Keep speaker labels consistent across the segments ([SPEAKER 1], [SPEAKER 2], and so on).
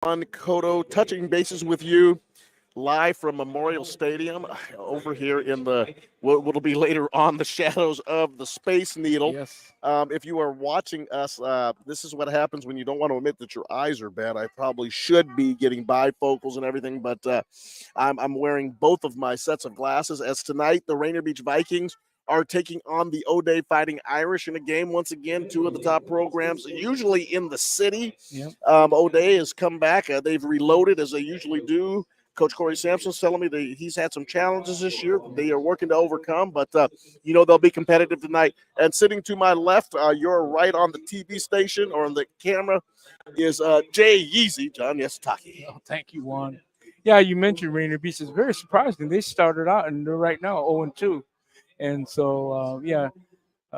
[SPEAKER 1] Juan Cotto touching bases with you live from Memorial Stadium over here in the what'll be later on the shadows of the Space Needle.
[SPEAKER 2] Yes.
[SPEAKER 1] If you are watching us, this is what happens when you don't want to admit that your eyes are bad. I probably should be getting bifocals and everything, but I'm wearing both of my sets of glasses as tonight the Rainier Beach Vikings are taking on the O'Day Fighting Irish in a game. Once again, two of the top programs, usually in the city.
[SPEAKER 2] Yep.
[SPEAKER 1] O'Day has come back. They've reloaded as they usually do. Coach Corey Sampson's telling me that he's had some challenges this year that they are working to overcome, but they'll be competitive tonight. And sitting to my left, you're right on the TV station or on the camera, is Jay Yeezy, John Yasutake.
[SPEAKER 2] Oh, thank you, Juan. Yeah, you mentioned Rainier Beach. It's very surprising. They started out and they're right now 0-2. And so,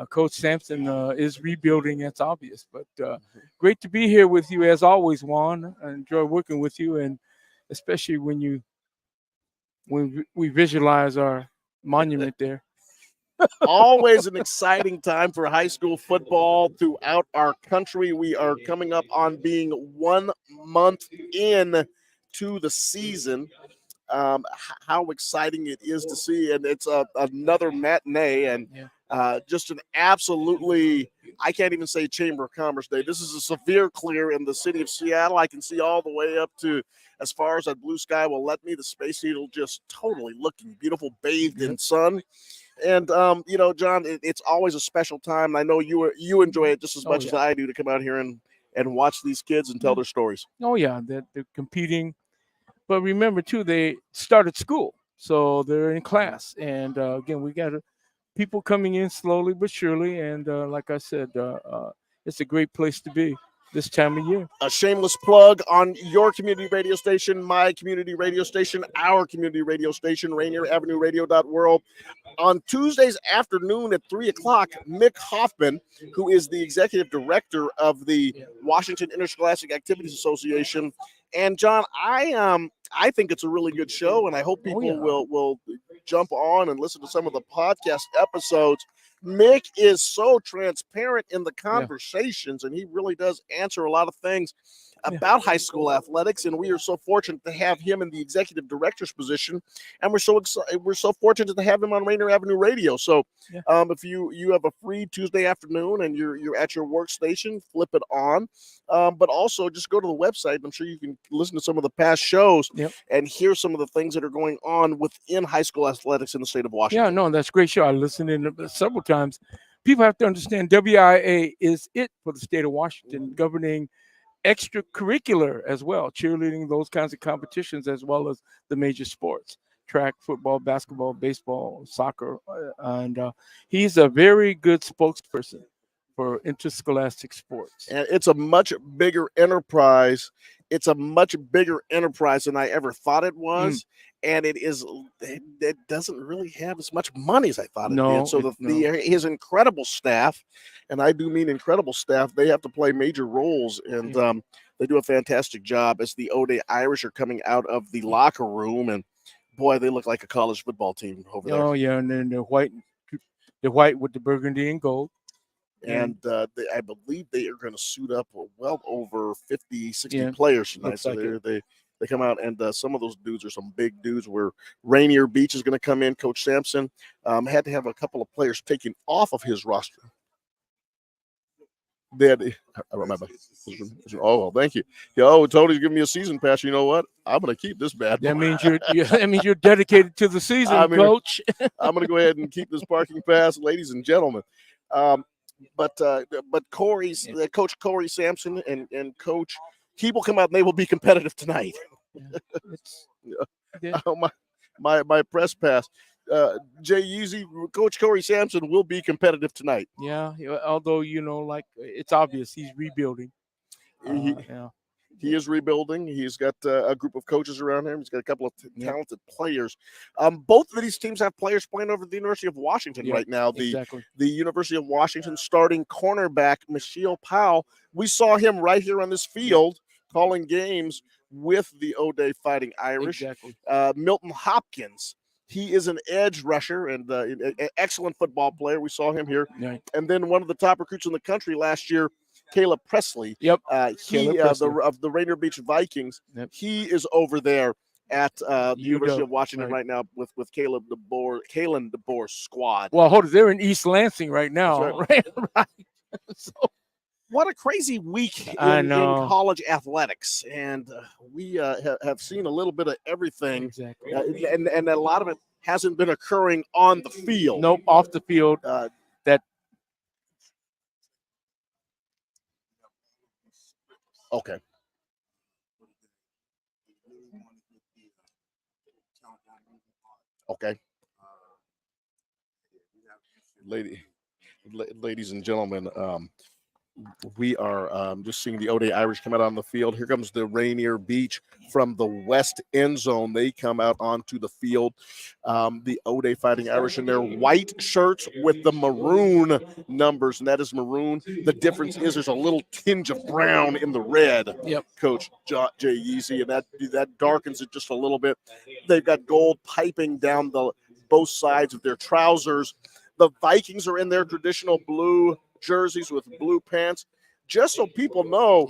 [SPEAKER 2] Coach Sampson is rebuilding. That's obvious. But great to be here with you as always, Juan. I enjoy working with you, and especially when we visualize our monument there.
[SPEAKER 1] Always an exciting time for high school football throughout our country. We are coming up on being 1 month in to the season. How exciting it is to see, and it's another matinee, and just an absolutely, I can't even say Chamber of Commerce day. This is a severe clear in the city of Seattle. I can see all the way up to as far as that blue sky will let me. The Space Needle just totally looking beautiful, bathed in sun. And John, it's always a special time. I know you enjoy it just as much as I do to come out here and watch these kids and tell their stories.
[SPEAKER 2] Oh yeah, they're competing. But remember, too, they started school, so they're in class. And, again, we got people coming in slowly but surely. And like I said, it's a great place to be this time of year.
[SPEAKER 1] A shameless plug on your community radio station, my community radio station, our community radio station, Rainier Avenue Radio.world. On Tuesdays afternoon at 3 o'clock, Mick Hoffman, who is the executive director of the Washington Interscholastic Activities Association. And John, I think it's a really good show, and I hope people will jump on and listen to some of the podcast episodes. Mick is so transparent in the conversations, and he really does answer a lot of things about high school athletics, and we are so fortunate to have him in the executive director's position, and we're so fortunate to have him on Rainier Avenue Radio. So if you have a free Tuesday afternoon and you're at your workstation, flip it on, but also just go to the website. I'm sure you can listen to some of the past shows and hear some of the things that are going on within high school athletics in the state of Washington.
[SPEAKER 2] Yeah, no, that's a great show. I listened in several times. People have to understand WIA is it for the state of Washington, governing extracurricular as well, cheerleading, those kinds of competitions, as well as the major sports, track, football, basketball, baseball, soccer. And he's a very good spokesperson for interscholastic sports.
[SPEAKER 1] And it's a much bigger enterprise. It's a much bigger enterprise than I ever thought it was. And it doesn't really have as much money as I thought it did. So his incredible staff, and I do mean incredible staff, they have to play major roles, and they do a fantastic job as the O'Day Irish are coming out of the locker room, and boy, they look like a college football team over there.
[SPEAKER 2] Oh yeah, and then the white with the burgundy and gold.
[SPEAKER 1] And I believe they are going to suit up well over 50, 60 players tonight. So they come out, and some of those dudes are some big dudes. Where Rainier Beach is going to come in. Coach Sampson had to have a couple of players taken off of his roster. I remember. Oh, well, thank you. Tony's giving me a season pass. You know what? I'm going to keep this bad boy.
[SPEAKER 2] That means you're dedicated to the season, Coach.
[SPEAKER 1] I'm going to go ahead and keep this parking pass, ladies and gentlemen. But Coach Corey Sampson and Coach Keep will come out, and they will be competitive tonight. My press pass. Jay Yeezy, Coach Corey Sampson will be competitive tonight.
[SPEAKER 2] Yeah, although it's obvious he's rebuilding.
[SPEAKER 1] He is rebuilding. He's got a group of coaches around him. He's got a couple of talented players. Both of these teams have players playing over at the University of Washington right now. The University of Washington starting cornerback, Michelle Powell. We saw him right here on this field calling games with the O'Day Fighting Irish. Milton Hopkins. He is an edge rusher and an excellent football player. We saw him here. And then one of the top recruits in the country last year, Caleb Presley.
[SPEAKER 2] Yep.
[SPEAKER 1] He of the Rainier Beach Vikings.
[SPEAKER 2] Yep.
[SPEAKER 1] He is over there at the University of Washington right now with Kalen DeBoer's squad.
[SPEAKER 2] Well, hold it. They're in East Lansing right now.
[SPEAKER 1] Right.
[SPEAKER 2] Right. So,
[SPEAKER 1] what a crazy week in college athletics. And we have seen a little bit of everything.
[SPEAKER 2] Exactly.
[SPEAKER 1] And a lot of it hasn't been occurring on the field.
[SPEAKER 2] Nope, off the field.
[SPEAKER 1] Okay. Okay. Ladies and gentlemen, we are just seeing the O'Day Irish come out on the field. Here comes the Rainier Beach from the west end zone. They come out onto the field. The O'Day Fighting Irish in their white shirts with the maroon numbers, and that is maroon. The difference is there's a little tinge of brown in the red.
[SPEAKER 2] Yep.
[SPEAKER 1] Coach Jay Yeezy, and that darkens it just a little bit. They've got gold piping down both sides of their trousers. The Vikings are in their traditional blue jerseys with blue pants. Just so people know,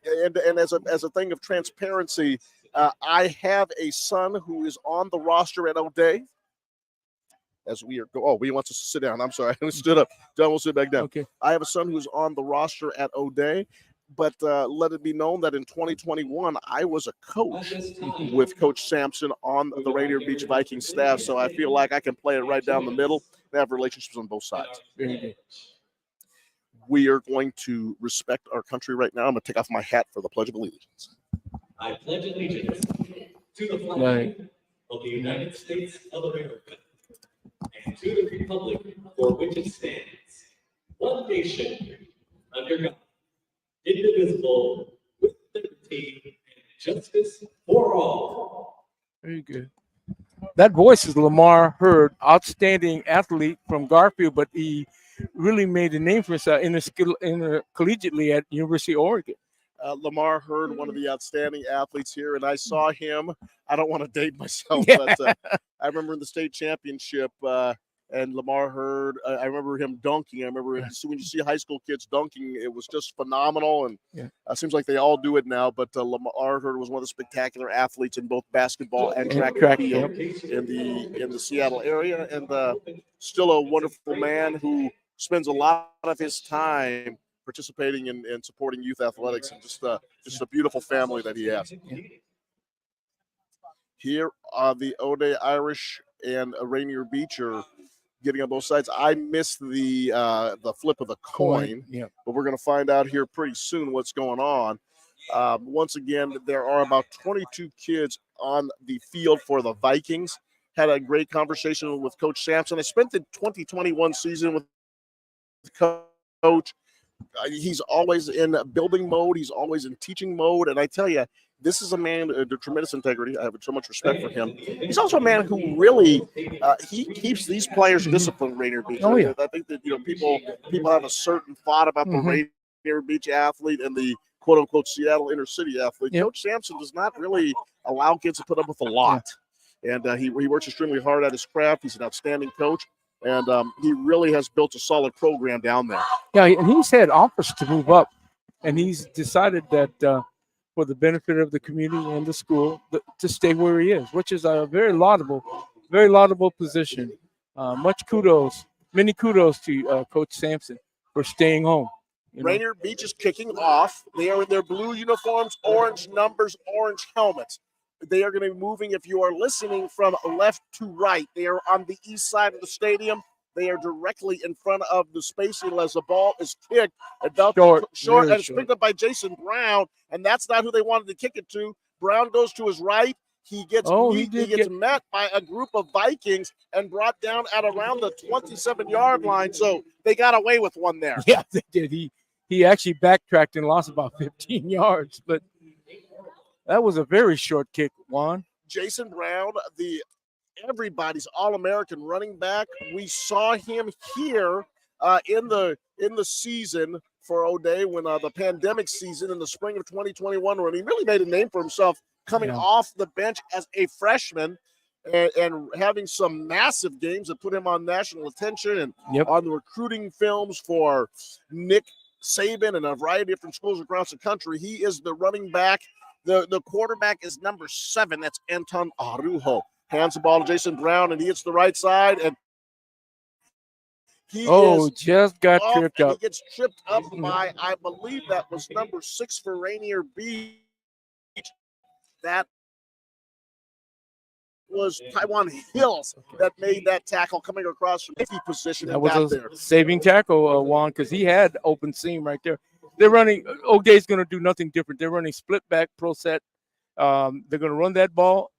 [SPEAKER 1] and as a thing of transparency, I have a son who is on the roster at O'Day. As we are he wants us to sit down. I'm sorry, I stood up. John will sit back down.
[SPEAKER 2] Okay.
[SPEAKER 1] I have a son who's on the roster at O'Day. But let it be known that in 2021, I was a coach with Coach Sampson on the Rainier Beach Vikings staff. So I feel like I can play it right down the middle and have relationships on both sides. We are going to respect our country right now. I'm going to take off my hat for the Pledge of Allegiance.
[SPEAKER 3] I pledge allegiance to the flag of the United States of America and to the republic for which it stands, one nation, under God, indivisible, with liberty and justice for all.
[SPEAKER 2] Very good. That voice is Lamar Hurd, outstanding athlete from Garfield, but he really made a name for himself collegiately at University of Oregon.
[SPEAKER 1] Lamar Hurd, one of the outstanding athletes here, and I saw him. I don't want to date myself, but I remember in the state championship, and Lamar Hurd, I remember him dunking. I remember when you see high school kids dunking, it was just phenomenal. And it seems like they all do it now. But Lamar Hurd was one of the spectacular athletes in both basketball and track field in the Seattle area, and still a wonderful man who spends a lot of his time participating in supporting youth athletics, and just a beautiful family that he has. Here, the O'Day Irish and Rainier Beach are getting on both sides. I missed the flip of the coin, but we're going to find out here pretty soon what's going on. Once again, there are about 22 kids on the field for the Vikings. Had a great conversation with Coach Sampson. I spent the 2021 season with Coach. He's always in building mode. He's always in teaching mode. And I tell you, this is a man of tremendous integrity. I have so much respect for him. He's also a man who really he keeps these players disciplined. Rainier Beach.
[SPEAKER 2] Oh, yeah.
[SPEAKER 1] I think that people have a certain thought about the Rainier Beach athlete and the quote unquote Seattle inner city athlete. Coach Sampson does not really allow kids to put up with a lot, and he works extremely hard at his craft. He's an outstanding coach. And he really has built a solid program down there.
[SPEAKER 2] Yeah, and he's had offers to move up, and he's decided that for the benefit of the community and the school, to stay where he is, which is a very laudable position. Many kudos to Coach Sampson for staying home.
[SPEAKER 1] Rainier Beach is kicking off. They are in their blue uniforms, orange numbers, orange helmets. They are going to be moving, if you are listening, from left to right. They are on the east side of the stadium. They are directly in front of the spacing as the ball is kicked. Short, and it's picked up by Jason Brown, and that's not who they wanted to kick it to. Brown goes to his right. He gets met by a group of Vikings and brought down at around the 27-yard line. So they got away with one there.
[SPEAKER 2] Yeah, they did. He actually backtracked and lost about 15 yards, but that was a very short kick, Juan.
[SPEAKER 1] Jason Brown, everybody's All-American running back. We saw him here in the season for O'Day when the pandemic season in the spring of 2021, when he really made a name for himself coming off the bench as a freshman and having some massive games that put him on national attention and on the recruiting films for Nick Saban and a variety of different schools across the country. He is the running back. The quarterback is number 7. That's Anton Arujo. Hands the ball to Jason Brown, and he hits the right side, and he
[SPEAKER 2] just got
[SPEAKER 1] off,
[SPEAKER 2] tripped
[SPEAKER 1] and
[SPEAKER 2] up.
[SPEAKER 1] he gets tripped up by, I believe that was number 6 for Rainier Beach. That was Taiwan Hills that made that tackle coming across from 50 position.
[SPEAKER 2] That was a saving tackle, Juan, because he had open seam right there. They're running. O'Day's going to do nothing different. They're running split back pro set. They're going to run that ball,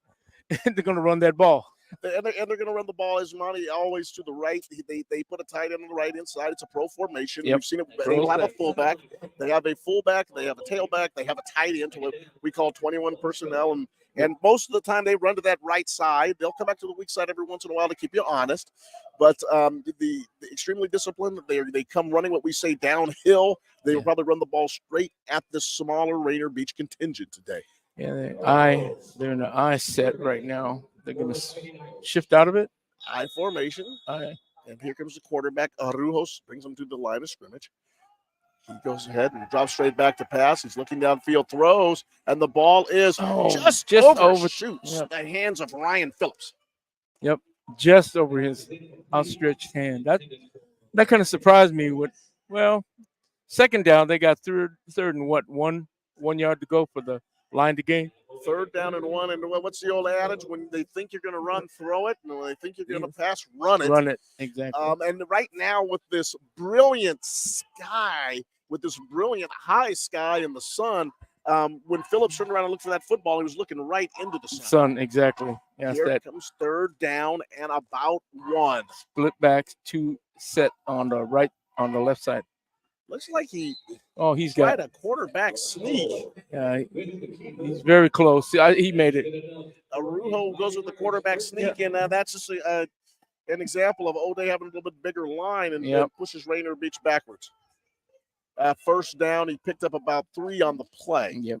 [SPEAKER 2] and they're going to run that ball.
[SPEAKER 1] And they're going to run the ball as Monty always to the right. They put a tight end on the right inside. It's a pro formation.
[SPEAKER 2] Yep.
[SPEAKER 1] We've seen it. They will have a fullback. They have a fullback. They have a tailback. They have a tight end to what we call 21 personnel. And most of the time they run to that right side. They'll come back to the weak side every once in a while to keep you honest. But the extremely disciplined. They come running what we say downhill. They will probably run the ball straight at the smaller Rainier Beach contingent today.
[SPEAKER 2] Yeah, they're in the I set right now. They're going to shift out of it.
[SPEAKER 1] I formation. And here comes the quarterback. Arujos brings him to the line of scrimmage. He goes ahead and drops straight back to pass. He's looking downfield, throws, and the ball is just overshoots the hands of Ryan Phillips.
[SPEAKER 2] Yep, just over his outstretched hand. That kind of surprised me. Second down, they got third and what, 1 yard to go for the line to gain.
[SPEAKER 1] 3rd down and 1. And what's the old adage? When they think you're going to run, throw it. And when they think you're going to pass, run it.
[SPEAKER 2] Run it, exactly.
[SPEAKER 1] And right now with this brilliant sky, with this brilliant high sky in the sun, when Phillips turned around and looked for that football, he was looking right into the sun.
[SPEAKER 2] Exactly. Yes,
[SPEAKER 1] Here comes 3rd down and about 1.
[SPEAKER 2] Split backs, 2 set on the right, on the left side.
[SPEAKER 1] Looks like he's
[SPEAKER 2] got
[SPEAKER 1] a quarterback sneak.
[SPEAKER 2] Yeah, he's very close. He made it.
[SPEAKER 1] Arujo goes with the quarterback sneak, and that's just an example of O'Day having a little bit bigger line and pushes Rainier Beach backwards. 1st down, he picked up about 3 on the play.
[SPEAKER 2] Yep.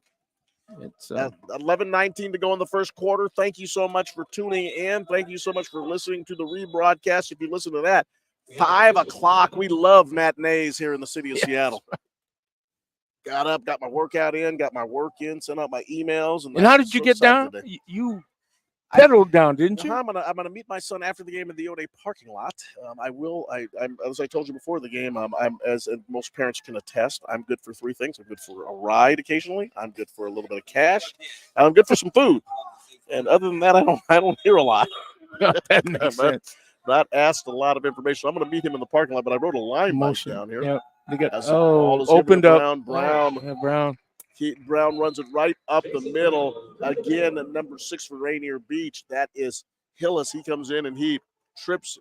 [SPEAKER 2] It's
[SPEAKER 1] 11:19 to go in the first quarter. Thank you so much for tuning in. Thank you so much for listening to the rebroadcast. If you listen to that, 5 o'clock. We love matinees here in the city of Seattle. Got up, got my workout in, got my work in, sent out my emails.
[SPEAKER 2] And how did you get down? You pedaled down, didn't you?
[SPEAKER 1] I'm gonna meet my son after the game in the O'Day parking lot. I'm as I told you before the game. I'm as most parents can attest. I'm good for 3 things. I'm good for a ride occasionally. I'm good for a little bit of cash. And I'm good for some food. And other than that, I don't hear a lot.
[SPEAKER 2] That makes sense.
[SPEAKER 1] Not asked a lot of information. I'm going to meet him in the parking lot, but I wrote a line down here.
[SPEAKER 2] Yeah, they got
[SPEAKER 1] opened up.
[SPEAKER 2] Brown.
[SPEAKER 1] Brown runs it right up the middle. Again, at number 6 for Rainier Beach. That is Hillis. He comes in and he trips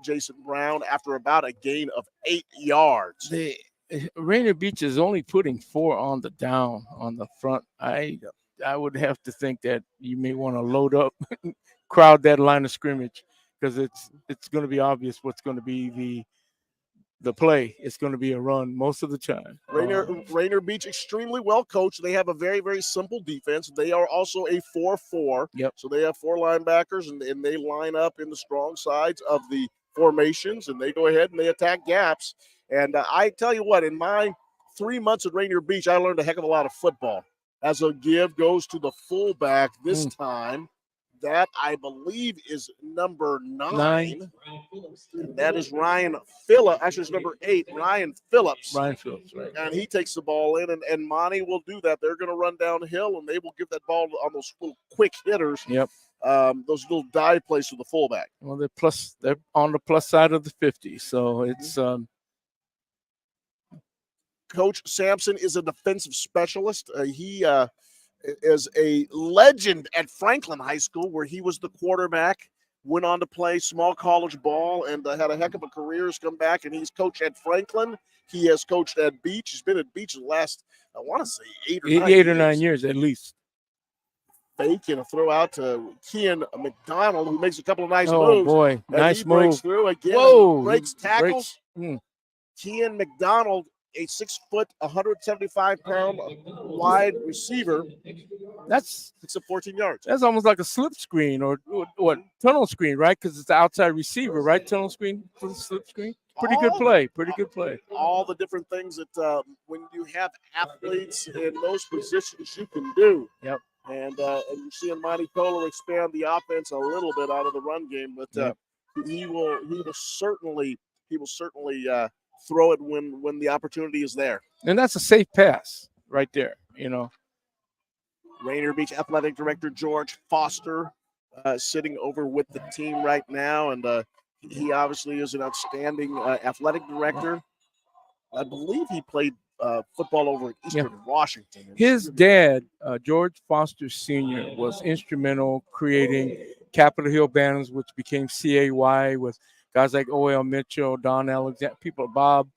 [SPEAKER 1] Jason Brown after about a gain of 8 yards.
[SPEAKER 2] Rainier Beach is only putting 4 on the down on the front. I would have to think that you may want to load up, crowd that line of scrimmage. Because it's going to be obvious what's going to be the play. It's going to be a run most of the time.
[SPEAKER 1] Rainier Beach extremely well coached. They have a very, very simple defense. They are also a 4-4.
[SPEAKER 2] Yep.
[SPEAKER 1] So they have 4 linebackers, and they line up in the strong sides of the formations, and they go ahead and they attack gaps. And I tell you what, in my 3 months at Rainier Beach, I learned a heck of a lot of football. As a give goes to the fullback this time. That, I believe, is number 9. That is Ryan Phillips. Actually, it's number 8, Ryan Phillips.
[SPEAKER 2] Ryan Phillips, right.
[SPEAKER 1] And he takes the ball in, and Monty will do that. They're going to run downhill, and they will give that ball on those little quick hitters.
[SPEAKER 2] Yep.
[SPEAKER 1] Those little dive plays to the fullback.
[SPEAKER 2] Well, they're on the plus side of the 50, so it's
[SPEAKER 1] Coach Sampson is a defensive specialist. He is a legend at Franklin High School, where he was the quarterback, went on to play small college ball, and had a heck of a career. He's come back, and he's coached at Franklin. He has coached at Beach. He's been at Beach the last, I want to say, 8 or 9
[SPEAKER 2] years at least.
[SPEAKER 1] Fake and a throw out to Kian McDonald, who makes a couple of nice moves.
[SPEAKER 2] Oh, boy. Nice move.
[SPEAKER 1] Breaks through again.
[SPEAKER 2] Whoa.
[SPEAKER 1] Breaks tackles. Kian McDonald a 6 foot, 175-pound wide receiver.
[SPEAKER 2] That's
[SPEAKER 1] 6 of 14 yards.
[SPEAKER 2] That's almost like a slip screen or what tunnel screen, right? Because it's the outside receiver, right? Tunnel screen for the slip screen. Pretty good play.
[SPEAKER 1] All the different things that when you have athletes in those positions, you can do.
[SPEAKER 2] Yep.
[SPEAKER 1] And you're seeing Monty Kohler expand the offense a little bit out of the run game, but he will certainly throw it when the opportunity is there.
[SPEAKER 2] And that's a safe pass right there,
[SPEAKER 1] Rainier Beach Athletic Director George Foster sitting over with the team right now, and he obviously is an outstanding athletic director. I believe he played football over at Eastern Washington.
[SPEAKER 2] His dad, George Foster Sr., was instrumental creating Capitol Hill Banners, which became CAY with guys like O.L. Mitchell, Don Alexander, Bob,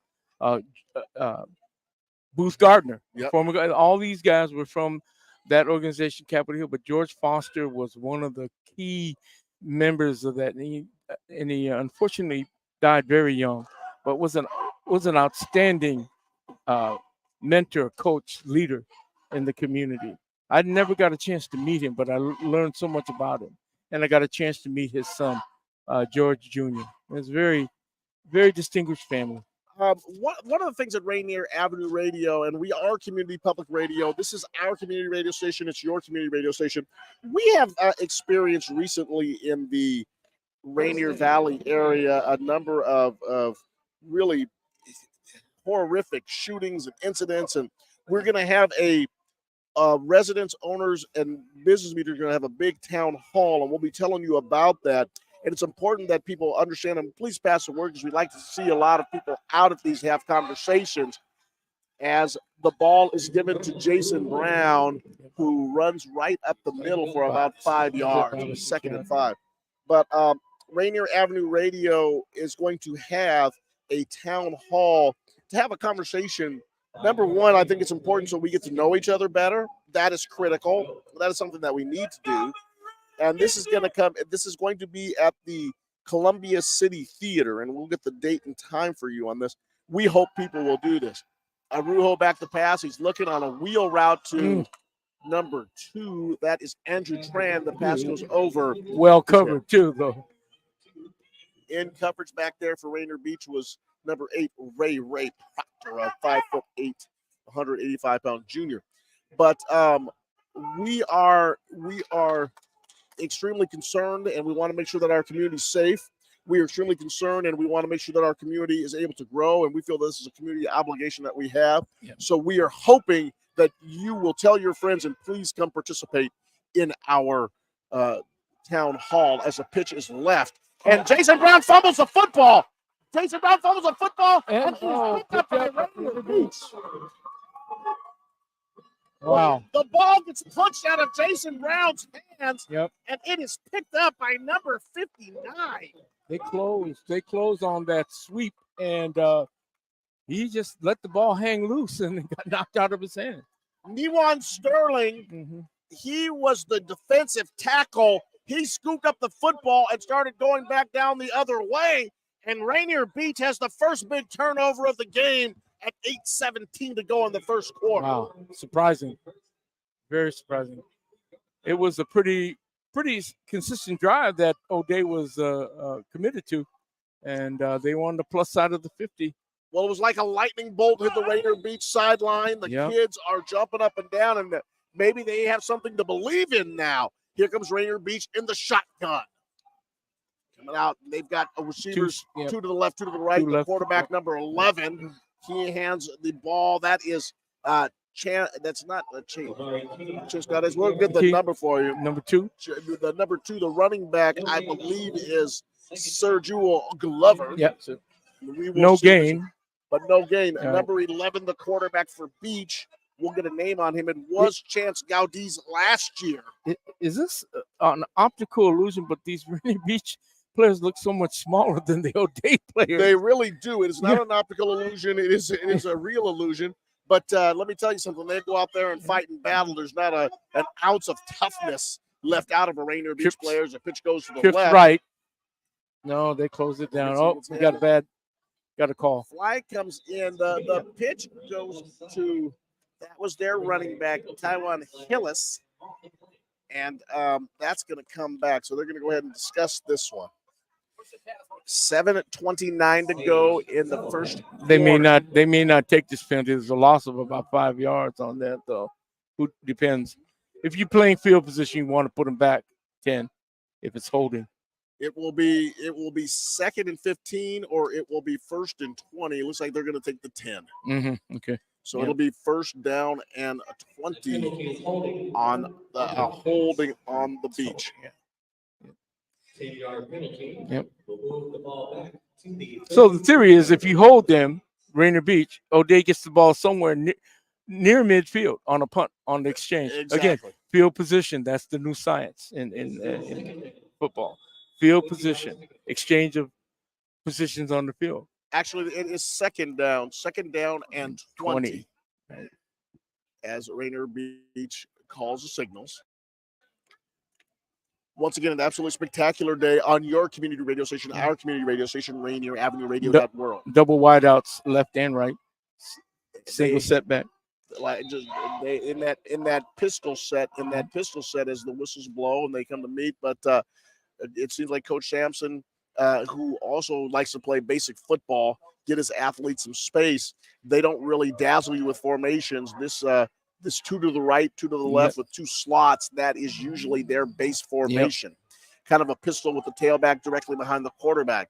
[SPEAKER 2] Booth Gardner. Former guy. All these guys were from that organization, Capitol Hill, but George Foster was one of the key members of that, and he unfortunately died very young, but was an outstanding mentor, coach, leader in the community. I never got a chance to meet him, but I learned so much about him, and I got a chance to meet his son, George Jr. It's a very, very distinguished family.
[SPEAKER 1] One of the things at Rainier Avenue Radio, and we are community public radio. This is our community radio station. It's your community radio station. We have experienced recently in the Rainier Valley area a number of really horrific shootings and incidents, and we're going to have a residents, owners, and business leaders going to have a big town hall, and we'll be telling you about that. And it's important that people understand, and please pass the word, because we'd like to see a lot of people out at these have conversations as the ball is given to Jason Brown, who runs right up the middle for about 5 yards, second and 5. But Rainier Avenue Radio is going to have a town hall to have a conversation. Number one, I think it's important so we get to know each other better. That is critical. That is something that we need to do. And this is going to be at the Columbia City Theater, and we'll get the date and time for you on this. We hope people will do this. Arujo back the pass. He's looking on a wheel route to number 2. That is Andrew Tran. The pass goes over.
[SPEAKER 2] Well covered, too, though.
[SPEAKER 1] In coverage back there for Rainier Beach was number 8, Ray Proctor, a 5'8", 185-pound junior. But we are extremely concerned, and we want to make sure that our community is safe. We are extremely concerned, and we want to make sure that our community is able to grow, and we feel this is a community obligation that we have. So we are hoping that you will tell your friends and please come participate in our town hall as the pitch is left. And Jason Brown fumbles the football. And he's picked up by Rainier Beach.
[SPEAKER 2] Wow.
[SPEAKER 1] The ball gets punched out of Jason Brown's hands,
[SPEAKER 2] and
[SPEAKER 1] it is picked up by number 59.
[SPEAKER 2] They closed on that sweep, and he just let the ball hang loose and got knocked out of his hand.
[SPEAKER 1] Newan Sterling, he was the defensive tackle. He scooped up the football and started going back down the other way, and Rainier Beach has the first big turnover of the game at 8:17 to go in the first quarter.
[SPEAKER 2] Wow, surprising. Very surprising. It was a pretty consistent drive that O'Day was committed to, and they won the plus side of the 50.
[SPEAKER 1] Well, it was like a lightning bolt hit the Rainier Beach sideline. The kids are jumping up and down, and maybe they have something to believe in now. Here comes Rainier Beach in the shotgun. Coming out, they've got receivers, 2 to the left, 2 to the right. The quarterback, number 11, he hands the ball. That is that's not a change. We'll get the number for you.
[SPEAKER 2] Number 2.
[SPEAKER 1] The number 2, the running back, I believe, is Sergio Glover.
[SPEAKER 2] No gain.
[SPEAKER 1] But no gain. Number 11, the quarterback for Beach. We'll get a name on him. It was Chance Gaudiz last year.
[SPEAKER 2] Is this an optical illusion? But these Rainier Beach players look so much smaller than the O'Day players.
[SPEAKER 1] They really do. It is not an optical illusion. It is a real illusion. But let me tell you something. They go out there and fight and battle. There's not an ounce of toughness left out of a Rainier Beach player. The pitch goes to the left.
[SPEAKER 2] Right. No, they closed it down. Oh, we got a bad got a call.
[SPEAKER 1] Flag comes in. The pitch goes to, that was their running back, Taiwan Hillis. And that's going to come back. So they're going to go ahead and discuss this one. 7:29 to go in the first
[SPEAKER 2] They
[SPEAKER 1] quarter.
[SPEAKER 2] may not take this penalty. There's a loss of about 5 yards on that, though. Who depends. If you're playing field position, you want to put them back 10 if it's holding.
[SPEAKER 1] It will be 2nd and 15, or it will be 1st and 20. It looks like they're going to take the 10.
[SPEAKER 2] Mm-hmm. Okay.
[SPEAKER 1] So it'll be 1st down and 20 on the holding on the beach.
[SPEAKER 2] Yep. So the theory is if you hold them, Rainier Beach, O'Day gets the ball somewhere near midfield on a punt on the exchange.
[SPEAKER 1] Exactly.
[SPEAKER 2] Again, field position, that's the new science in football. Field position, exchange of positions on the field.
[SPEAKER 1] Actually, it is 2nd down and 20.
[SPEAKER 2] Right.
[SPEAKER 1] As Rainier Beach calls the signals. Once again, an absolutely spectacular day on your community radio station, our community radio station, Rainier Avenue Radio World.
[SPEAKER 2] Double wideouts, left and right. Single setback.
[SPEAKER 1] Like in that pistol set, as the whistles blow and they come to meet. But it seems like Coach Sampson, who also likes to play basic football, get his athletes some space. They don't really dazzle you with formations. This 2 to the right, 2 to the left with 2 slots, that is usually their base formation. Yep. Kind of a pistol with the tailback directly behind the quarterback.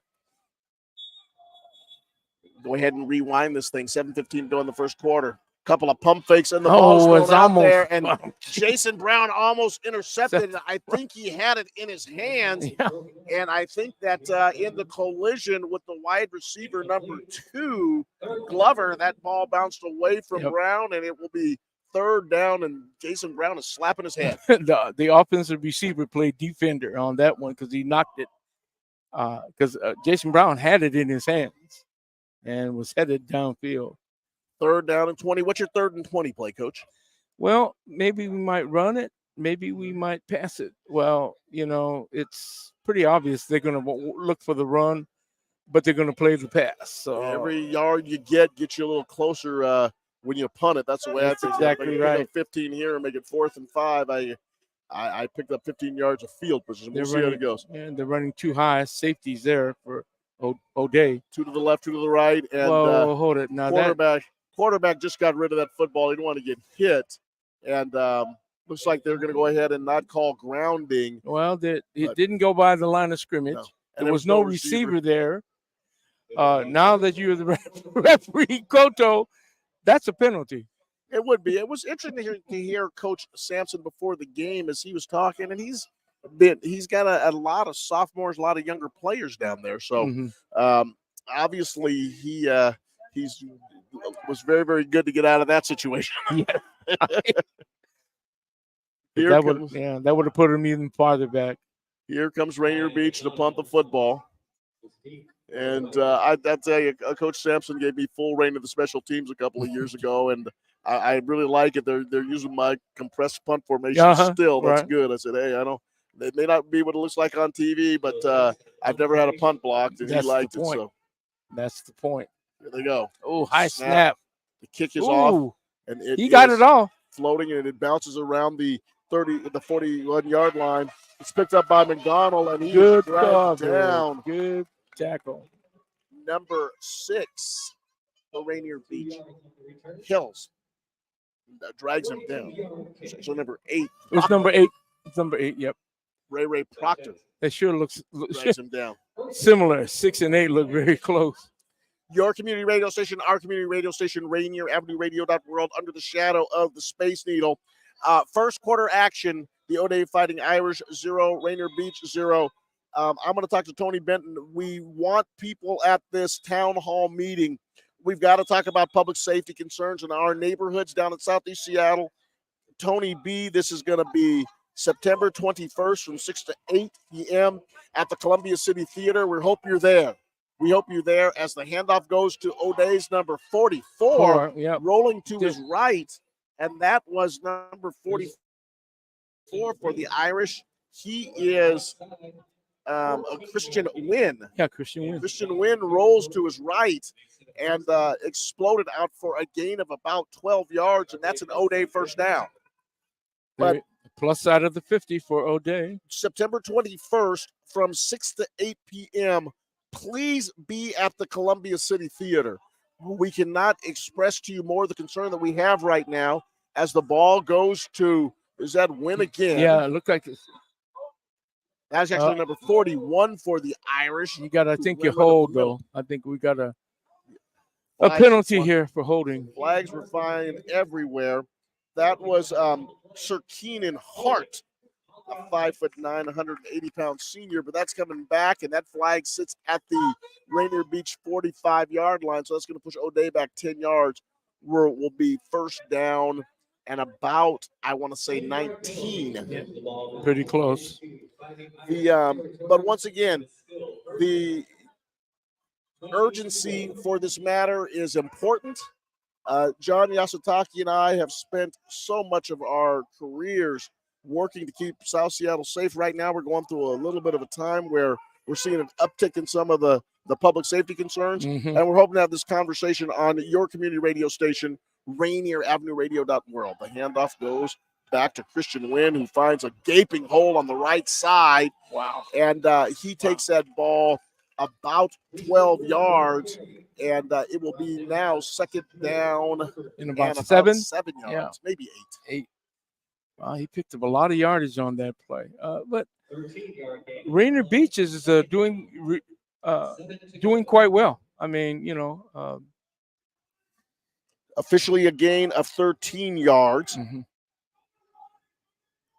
[SPEAKER 1] Go ahead and rewind this thing. 7:15 to go in the first quarter. Couple of pump fakes and the ball's thrown out there. And Jason Brown almost intercepted. I think he had it in his hands. Yeah. And I think that in the collision with the wide receiver number 2, Glover, that ball bounced away from Brown, and it will be 3rd down, and Jason Brown is slapping his head.
[SPEAKER 2] the offensive receiver played defender on that one because he knocked it. Because Jason Brown had it in his hands and was headed downfield.
[SPEAKER 1] 3rd down and 20. What's your 3rd and 20 play, Coach?
[SPEAKER 2] Well, maybe we might run it. Maybe we might pass it. Well, it's pretty obvious they're going to look for the run, but they're going to play the pass. So
[SPEAKER 1] every yard you get you a little closer when you punt it. That's the way
[SPEAKER 2] that's exactly right.
[SPEAKER 1] 15 here and make it 4th and 5. I picked up 15 yards of field position. We'll see how it goes.
[SPEAKER 2] And they're running 2 high safeties there for O'Day.
[SPEAKER 1] 2 to the left, 2 to the right, and
[SPEAKER 2] hold it now.
[SPEAKER 1] Quarterback just got rid of that football. He didn't want to get hit, and looks like they're going to go ahead and not call grounding.
[SPEAKER 2] Well, it didn't go by the line of scrimmage. No. And there was no receiver there. Now that you're the referee, Cotto, that's a penalty.
[SPEAKER 1] It would be. It was interesting to hear Coach Sampson before the game as he was talking, and he's got a lot of sophomores, a lot of younger players down there. So obviously he was very, very good to get out of that situation.
[SPEAKER 2] That would have put him even farther back.
[SPEAKER 1] Here comes Rainier Beach to punt the football. And I tell you, Coach Sampson gave me full reign of the special teams a couple of years ago, and I really like it. They're using my compressed punt formation still. That's good. I said, hey, I know it may not be what it looks like on TV, but I've never had a punt blocked, and he liked it. So
[SPEAKER 2] that's the point.
[SPEAKER 1] Here they go.
[SPEAKER 2] Oh, high snap.
[SPEAKER 1] The kick is off, and
[SPEAKER 2] he got it off.
[SPEAKER 1] Floating, and it bounces around the 41-yard line. It's picked up by McDonald, and he is dragged down.
[SPEAKER 2] Good tackle.
[SPEAKER 1] Number 6 for Rainier Beach. Hills. That drags him down. So number 8.
[SPEAKER 2] It was number 8. It's number 8, yep.
[SPEAKER 1] Ray Proctor.
[SPEAKER 2] That sure looks
[SPEAKER 1] drags him down.
[SPEAKER 2] Similar. 6 and 8 look very close.
[SPEAKER 1] Your community radio station, our community radio station, Rainier Avenue Radio World, under the shadow of the Space Needle. First quarter action, the O'Day Fighting Irish 0, Rainier Beach 0. I'm going to talk to Tony Benton. We want people at this town hall meeting. We've got to talk about public safety concerns in our neighborhoods down in Southeast Seattle. Tony B., this is going to be September 21st from 6 to 8 p.m. at the Columbia City Theater. We hope you're there. We hope you're there as the handoff goes to O'Day's number 44, rolling to his right. And that was number 44 for the Irish. He is a Christian Wynn.
[SPEAKER 2] Yeah, Christian Wynn.
[SPEAKER 1] Christian Wynn rolls to his right and exploded out for a gain of about 12 yards, and that's an O'Day first down. But
[SPEAKER 2] plus side of the 50 for O'Day.
[SPEAKER 1] September 21st from 6 to 8 p.m., please be at the Columbia City Theater. We cannot express to you more the concern that we have right now as the ball goes to, is that Wynn again?
[SPEAKER 2] Yeah, it looked like this.
[SPEAKER 1] That's actually number 41 for the Irish.
[SPEAKER 2] You got, I think you hold, though. I think we got a penalty here for holding.
[SPEAKER 1] Flags were flying everywhere. That was Sir Keenan Hart, a 5'9", 180-pound senior, but that's coming back, and that flag sits at the Rainier Beach 45-yard line, so that's going to push O'Day back 10 yards, where it will be first down and about, I want to say, 19.
[SPEAKER 2] Yeah, pretty close.
[SPEAKER 1] But once again, the urgency for this matter is important. John Yasutake and I have spent so much of our careers working to keep South Seattle safe. Right now, we're going through a little bit of a time where we're seeing an uptick in some of the public safety concerns, and we're hoping to have this conversation on your community radio station, Rainier Avenue Radio.world. The handoff goes back to Christian Wynn, who finds a gaping hole on the right side.
[SPEAKER 2] Wow.
[SPEAKER 1] And he takes that ball about 12 yards, and it will be now second down
[SPEAKER 2] in about 7
[SPEAKER 1] yards, maybe 8.
[SPEAKER 2] Wow, he picked up a lot of yardage on that play. But Rainier Beach is doing quite well. I mean,
[SPEAKER 1] officially a gain of 13 yards.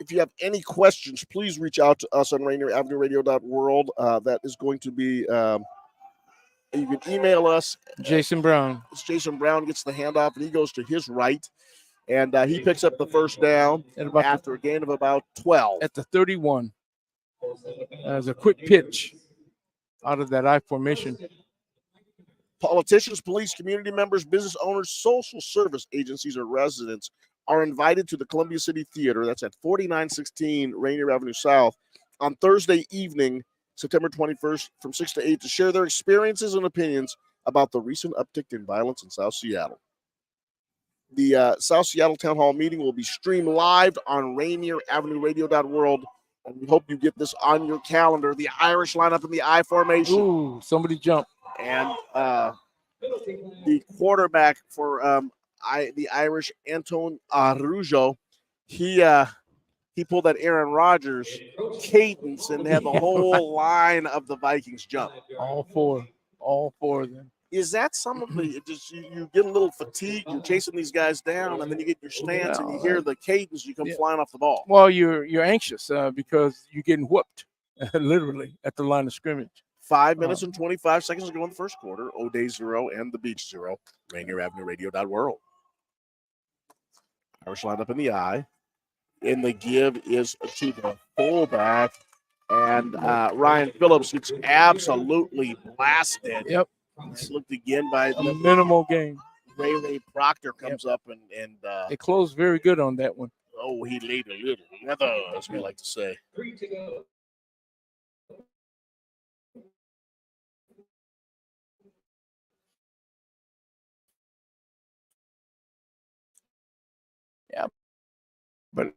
[SPEAKER 1] If you have any questions, please reach out to us on Rainier Avenue Radio.world. That is going to be, you can email us.
[SPEAKER 2] Jason Brown.
[SPEAKER 1] Jason Brown gets the handoff, and he goes to his right. And he picks up the first down after a gain of about 12.
[SPEAKER 2] At the 31. As a quick pitch out of that I formation.
[SPEAKER 1] Politicians, police, community members, business owners, social service agencies, or residents are invited to the Columbia City Theater. That's at 4916 Rainier Avenue South on Thursday evening, September 21st from 6 to 8 to share their experiences and opinions about the recent uptick in violence in South Seattle. The South Seattle Town Hall meeting will be streamed live on Rainier Avenue Radio.world, and we hope you get this on your calendar. The Irish line up in the I formation.
[SPEAKER 2] Ooh, somebody jumped.
[SPEAKER 1] And the quarterback for the Irish, Anton Arujo, he pulled that Aaron Rodgers cadence and had the whole line of the Vikings jump.
[SPEAKER 2] All four of them.
[SPEAKER 1] Is that some of the just you get a little fatigued, you're chasing these guys down, and then you get your stance and you hear the cadence, you come flying off the ball?
[SPEAKER 2] Well, you're anxious because you're getting whooped, literally, at the line of scrimmage.
[SPEAKER 1] 5 minutes and 25 seconds to go in the first quarter. O'Day 0 and the Beach 0. Rainier Avenue Radio.world. Irish lined up in the I. And the give is to the fullback. And Ryan Phillips gets absolutely blasted.
[SPEAKER 2] Yep.
[SPEAKER 1] It's looked again by
[SPEAKER 2] a minimal gain.
[SPEAKER 1] Ray Proctor comes up and
[SPEAKER 2] it closed very good on that one.
[SPEAKER 1] Oh, he laid a little leather, as we like to say.
[SPEAKER 3] 3 to go.
[SPEAKER 2] Yeah, but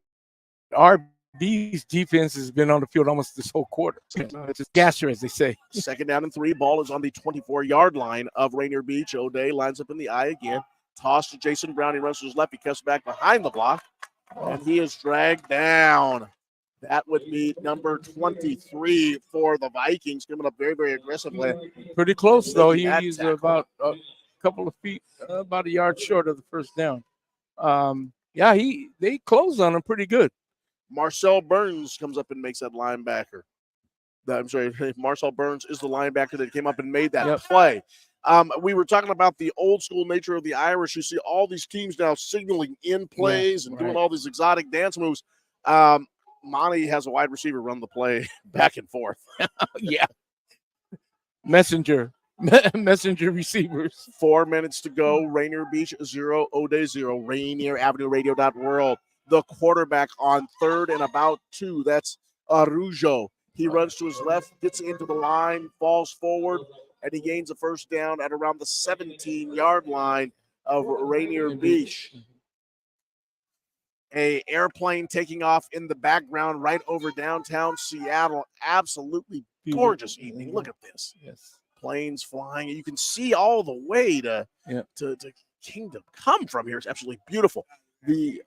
[SPEAKER 2] RB's defense has been on the field almost this whole quarter. It's just gasser, as they say.
[SPEAKER 1] Second down and 3. Ball is on the 24-yard line of Rainier Beach. O'Day lines up in the I again. Toss to Jason Brown. He runs to his left. He cuts back behind the block, and he is dragged down. That would be number 23 for the Vikings, coming up very, very aggressively.
[SPEAKER 2] Pretty close, though. He's about a couple of feet, about a yard short of the first down. Yeah, they closed on him pretty good.
[SPEAKER 1] Marcel Burns comes up and makes that linebacker. I'm sorry, Marcel Burns is the linebacker that came up and made that play. We were talking about the old school nature of the Irish. You see all these teams now signaling in plays and doing all these exotic dance moves. Monty has a wide receiver run the play back and forth.
[SPEAKER 2] Yeah. Messenger receivers.
[SPEAKER 1] 4 minutes to go. Rainier Beach 0, O'Day 0. Rainier Avenue Radio.world. The quarterback on 3rd and about 2. That's Arujo. He runs to his left, gets into the line, falls forward, and he gains a first down at around the 17-yard line of Rainier Beach. A airplane taking off in the background right over downtown Seattle. Absolutely gorgeous evening. Look at this.
[SPEAKER 2] Yes.
[SPEAKER 1] Planes flying. You can see all the way to Kingdom Come from here. It's absolutely beautiful. The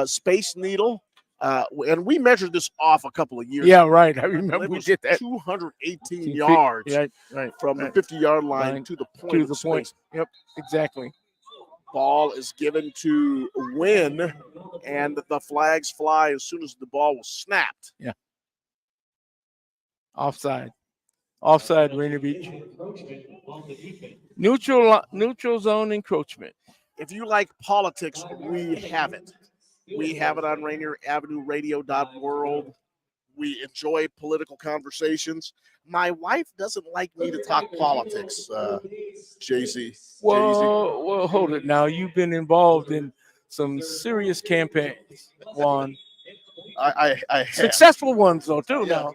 [SPEAKER 1] Space Needle, and we measured this off a couple of years
[SPEAKER 2] Yeah,
[SPEAKER 1] ago.
[SPEAKER 2] right. I remember we did that.
[SPEAKER 1] 218 yards from the 50-yard line to the point of space.
[SPEAKER 2] Yep, exactly.
[SPEAKER 1] Ball is given to Wynn, and the flags fly as soon as the ball was snapped.
[SPEAKER 2] Yeah. Offside, Rainier Beach. Neutral zone encroachment.
[SPEAKER 1] If you like politics, we have it. We have it on Rainier Avenue Radio.world. We enjoy political conversations. My wife doesn't like me to talk politics, Jay-Z.
[SPEAKER 2] Well, hold it now. You've been involved in some serious campaigns, Juan.
[SPEAKER 1] I have.
[SPEAKER 2] Successful ones, though, too, now.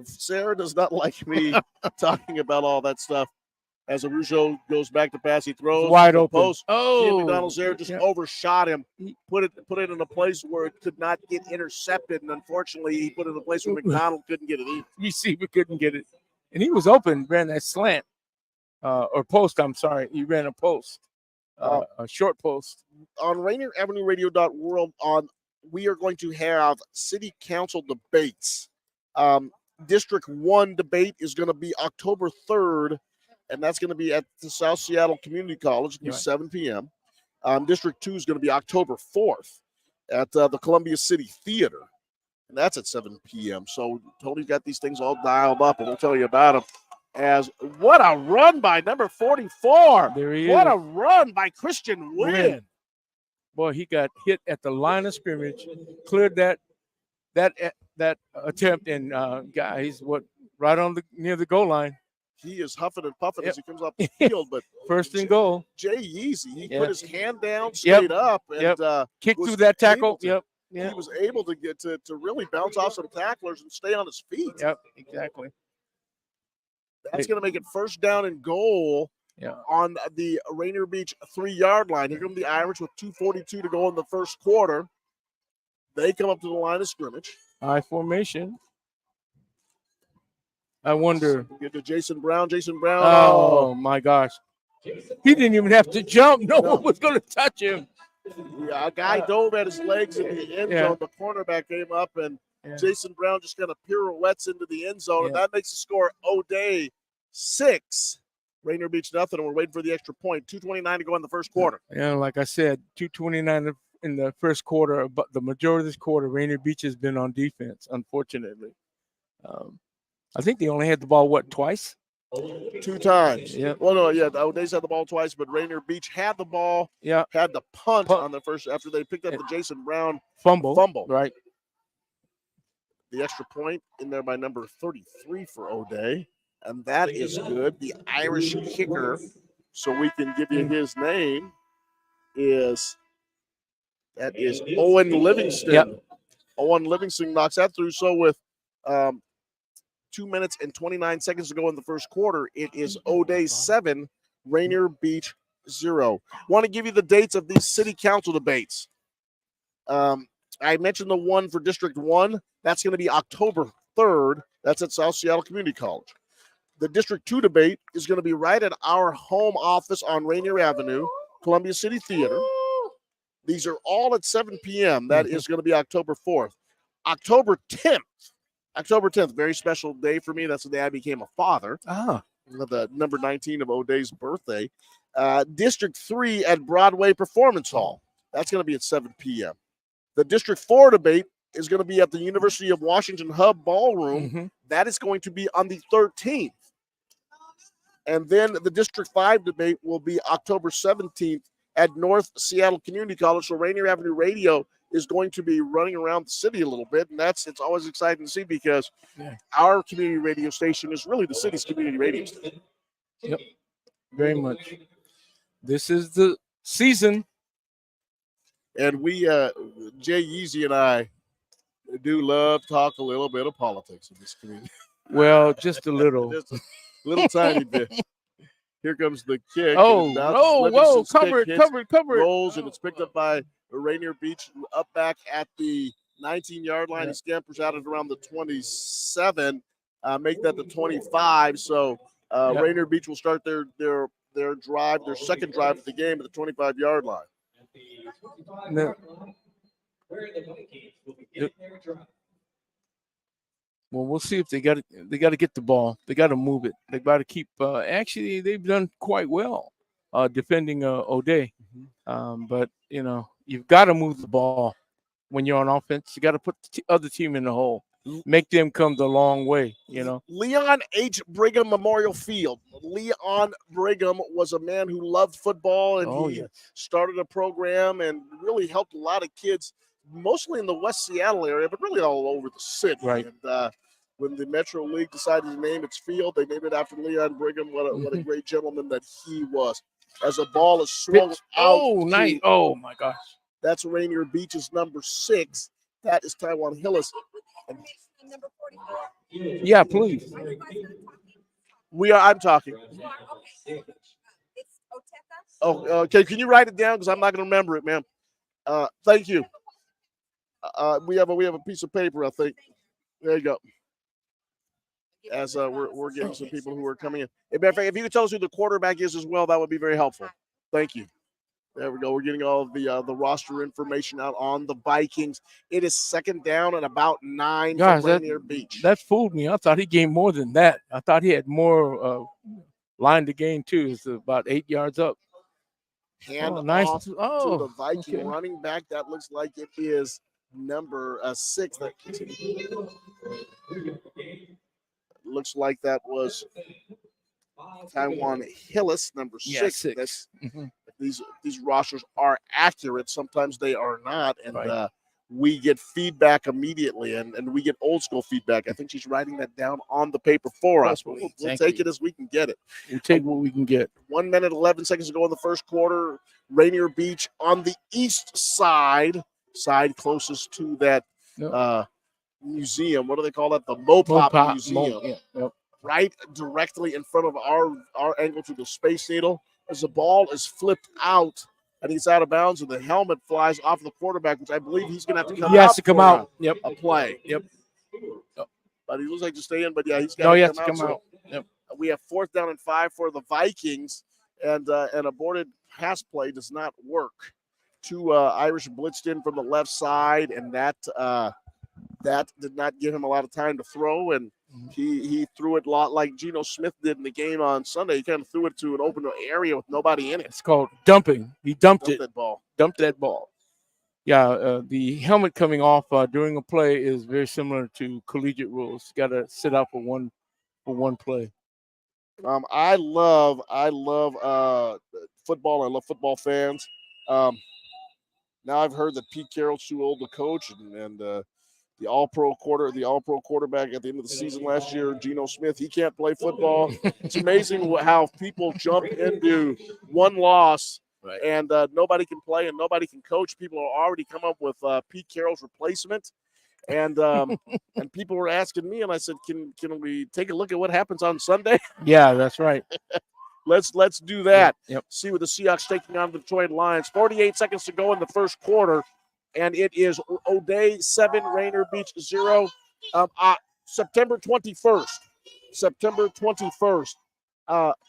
[SPEAKER 1] Sarah does not like me talking about all that stuff. As Arujo goes back to pass, he throws
[SPEAKER 2] wide open.
[SPEAKER 1] Post.
[SPEAKER 2] Oh,
[SPEAKER 1] McDonald's there just overshot him. Put it in a place where it could not get intercepted, and unfortunately, he put it in a place where McDonald couldn't get it either.
[SPEAKER 2] Receiver couldn't get it, and he was open. Ran that slant or post. I'm sorry, he ran a post, a short post.
[SPEAKER 1] On Rainier Avenue Radio.world, we are going to have city council debates. District 1 debate is going to be October 3rd. And that's going to be at the South Seattle Community College. It's going to be 7 p.m. District 2 is going to be October 4th at the Columbia City Theater. And that's at 7 p.m. So Tony's got these things all dialed up, and we'll tell you about them. As what a run by number 44.
[SPEAKER 2] There he
[SPEAKER 1] what
[SPEAKER 2] is.
[SPEAKER 1] a run by Christian Wynn.
[SPEAKER 2] Boy, he got hit at the line of scrimmage, cleared that attempt, and he's right on near the goal line.
[SPEAKER 1] He is huffing and puffing as he comes off the field, but
[SPEAKER 2] first and goal.
[SPEAKER 1] Jay Yeezy, he put his hand down straight up and
[SPEAKER 2] kicked through that tackle.
[SPEAKER 1] He was able to get to really bounce off some tacklers and stay on his feet.
[SPEAKER 2] Yep, exactly.
[SPEAKER 1] That's going to make it first down and goal on the Rainier Beach 3-yard line. Here come the Irish with 2:42 to go in the first quarter. They come up to the line of scrimmage.
[SPEAKER 2] High formation. I wonder.
[SPEAKER 1] Get to Jason Brown.
[SPEAKER 2] Oh, my gosh. He didn't even have to jump. No one was going to touch him.
[SPEAKER 1] Yeah, a guy dove at his legs in the end zone. The cornerback came up, and Jason Brown just kind of pirouettes into the end zone, and that makes the score O'Day 6, Rainier Beach nothing, and we're waiting for the extra point. 2:29 to go in the first quarter.
[SPEAKER 2] Yeah, like I said, 2:29 in the first quarter, but the majority of this quarter, Rainier Beach has been on defense, unfortunately. I think they only had the ball, twice?
[SPEAKER 1] 2 times.
[SPEAKER 2] Yeah.
[SPEAKER 1] Well, no, O'Day's had the ball twice, but Rainier Beach had the ball.
[SPEAKER 2] Yeah.
[SPEAKER 1] Had the punt on the first after they picked up the Jason Brown
[SPEAKER 2] fumble. Right.
[SPEAKER 1] The extra point in there by number 33 for O'Day, and that is good. The Irish kicker, so we can give you his name, is Owen Livingston.
[SPEAKER 2] Yep.
[SPEAKER 1] Owen Livingston knocks that through. So with 2 minutes and 29 seconds to go in the first quarter, it is O'Day 7, Rainier Beach 0. Want to give you the dates of these city council debates. I mentioned the one for District 1. That's going to be October 3rd. That's at South Seattle Community College. The District 2 debate is going to be right at our home office on Rainier Avenue, Columbia City Theater. These are all at 7 p.m. That is going to be October 4th. October 10th, very special day for me. That's the day I became a father. The number 19 of O'Day's birthday. District 3 at Broadway Performance Hall. That's going to be at 7 p.m. The District 4 debate is going to be at the University of Washington Hub Ballroom. That is going to be on the 13th. And then the District 5 debate will be October 17th at North Seattle Community College. So Rainier Avenue Radio is going to be running around the city a little bit, and it's always exciting to see because our community radio station is really the city's community radio station.
[SPEAKER 2] Yep, very much. This is the season.
[SPEAKER 1] And we, Jay Yeezy and I, do love to talk a little bit of politics in this community.
[SPEAKER 2] Well, just a little.
[SPEAKER 1] Just a little tiny bit. Here comes the kick.
[SPEAKER 2] Oh,
[SPEAKER 1] and it bounces.
[SPEAKER 2] whoa,
[SPEAKER 1] Livingston's kick
[SPEAKER 2] cover it,
[SPEAKER 1] hits,
[SPEAKER 2] cover it.
[SPEAKER 1] rolls, and it's picked up by Rainier Beach up back at the 19-yard line.
[SPEAKER 2] Yeah.
[SPEAKER 1] He scampers out at around the 27, make that the 25. So
[SPEAKER 2] Yeah.
[SPEAKER 1] Rainier Beach will start their drive, their second drive of the game at the 25-yard line.
[SPEAKER 2] No.
[SPEAKER 3] Where the Vikings will begin their drive.
[SPEAKER 2] Well, we'll see if they got to get the ball. They got to move it. They got to keep. Actually, they've done quite well defending O'Day. But you've got to move the ball when you're on offense. You got to put the other team in the hole. Make them come the long way.
[SPEAKER 1] Leon H. Brigham Memorial Field. Leon Brigham was a man who loved football, and he started a program and really helped a lot of kids, mostly in the West Seattle area, but really all over the city.
[SPEAKER 2] Right.
[SPEAKER 1] And when the Metro League decided to name its field, they named it after Leon Brigham. What a great gentleman that he was. As a ball is swung out.
[SPEAKER 2] Oh, nice. Oh, my gosh.
[SPEAKER 1] That's Rainier Beach's number 6. That is Taiwan Hillis.
[SPEAKER 4] Number 44.
[SPEAKER 2] Yeah, please.
[SPEAKER 1] I'm talking.
[SPEAKER 4] Okay. It's Oteka.
[SPEAKER 1] Oh, okay. Can you write it down? Because I'm not going to remember it, ma'am. Thank you. We have a piece of paper, I think. There you go. As we're getting some people who are coming in. As a matter of fact, if you could tell us who the quarterback is as well, that would be very helpful. Thank you. There we go. We're getting all of the roster information out on the Vikings. It is second down and about 9
[SPEAKER 2] Gosh,
[SPEAKER 1] from Rainier Beach.
[SPEAKER 2] That fooled me. I thought he gained more than that. I thought he had more line to gain, too. It's about 8 yards up.
[SPEAKER 1] Hand
[SPEAKER 2] nice.
[SPEAKER 1] off to the Viking running back. That looks like it is number 6. That looks like that was Taiwan Hillis, number 6.
[SPEAKER 2] 6.
[SPEAKER 1] These rosters are accurate. Sometimes they are not, and we get feedback immediately, and we get old school feedback. I think she's writing that down on the paper for us. We'll take it as we can get it.
[SPEAKER 2] We'll take what we can get.
[SPEAKER 1] 1 minute, 11 seconds to go in the first quarter. Rainier Beach on the east side closest to that museum. What do they call that? The Mopop Museum. Right directly in front of our angle to the Space Needle. As the ball is flipped out and he's out of bounds, and the helmet flies off the quarterback, which I believe he's going to have to come out.
[SPEAKER 2] He has to come out.
[SPEAKER 1] A play.
[SPEAKER 2] Yep.
[SPEAKER 1] But he looks like to stay in. But yeah, he's
[SPEAKER 2] No,
[SPEAKER 1] got
[SPEAKER 2] he
[SPEAKER 1] to
[SPEAKER 2] has to come out. Yep.
[SPEAKER 1] We have 4th down and 5 for the Vikings, and an aborted pass play does not work. 2 Irish blitzed in from the left side, and that did not give him a lot of time to throw, and he threw it a lot like Geno Smith did in the game on Sunday. He kind of threw it to an open area with nobody in it.
[SPEAKER 2] It's called dumping. He dumped
[SPEAKER 1] that ball.
[SPEAKER 2] Dumped that ball. Yeah, the helmet coming off during a play is very similar to collegiate rules. You got to sit out for one play.
[SPEAKER 1] I love football. I love football fans. Now I've heard that Pete Carroll's too old to coach, and the all-pro quarterback at the end of the season last year, Geno Smith, he can't play football. It's amazing how people jump into one loss and nobody can play and nobody can coach. People are already come up with Pete Carroll's replacement, and and people were asking me, and I said, can we take a look at what happens on Sunday?
[SPEAKER 2] Yeah, that's right.
[SPEAKER 1] Let's do that.
[SPEAKER 2] Yep.
[SPEAKER 1] See what the Seahawks taking on the Detroit Lions. 48 seconds to go in the first quarter. And it is O'Day 7, Rainier Beach 0. September 21st.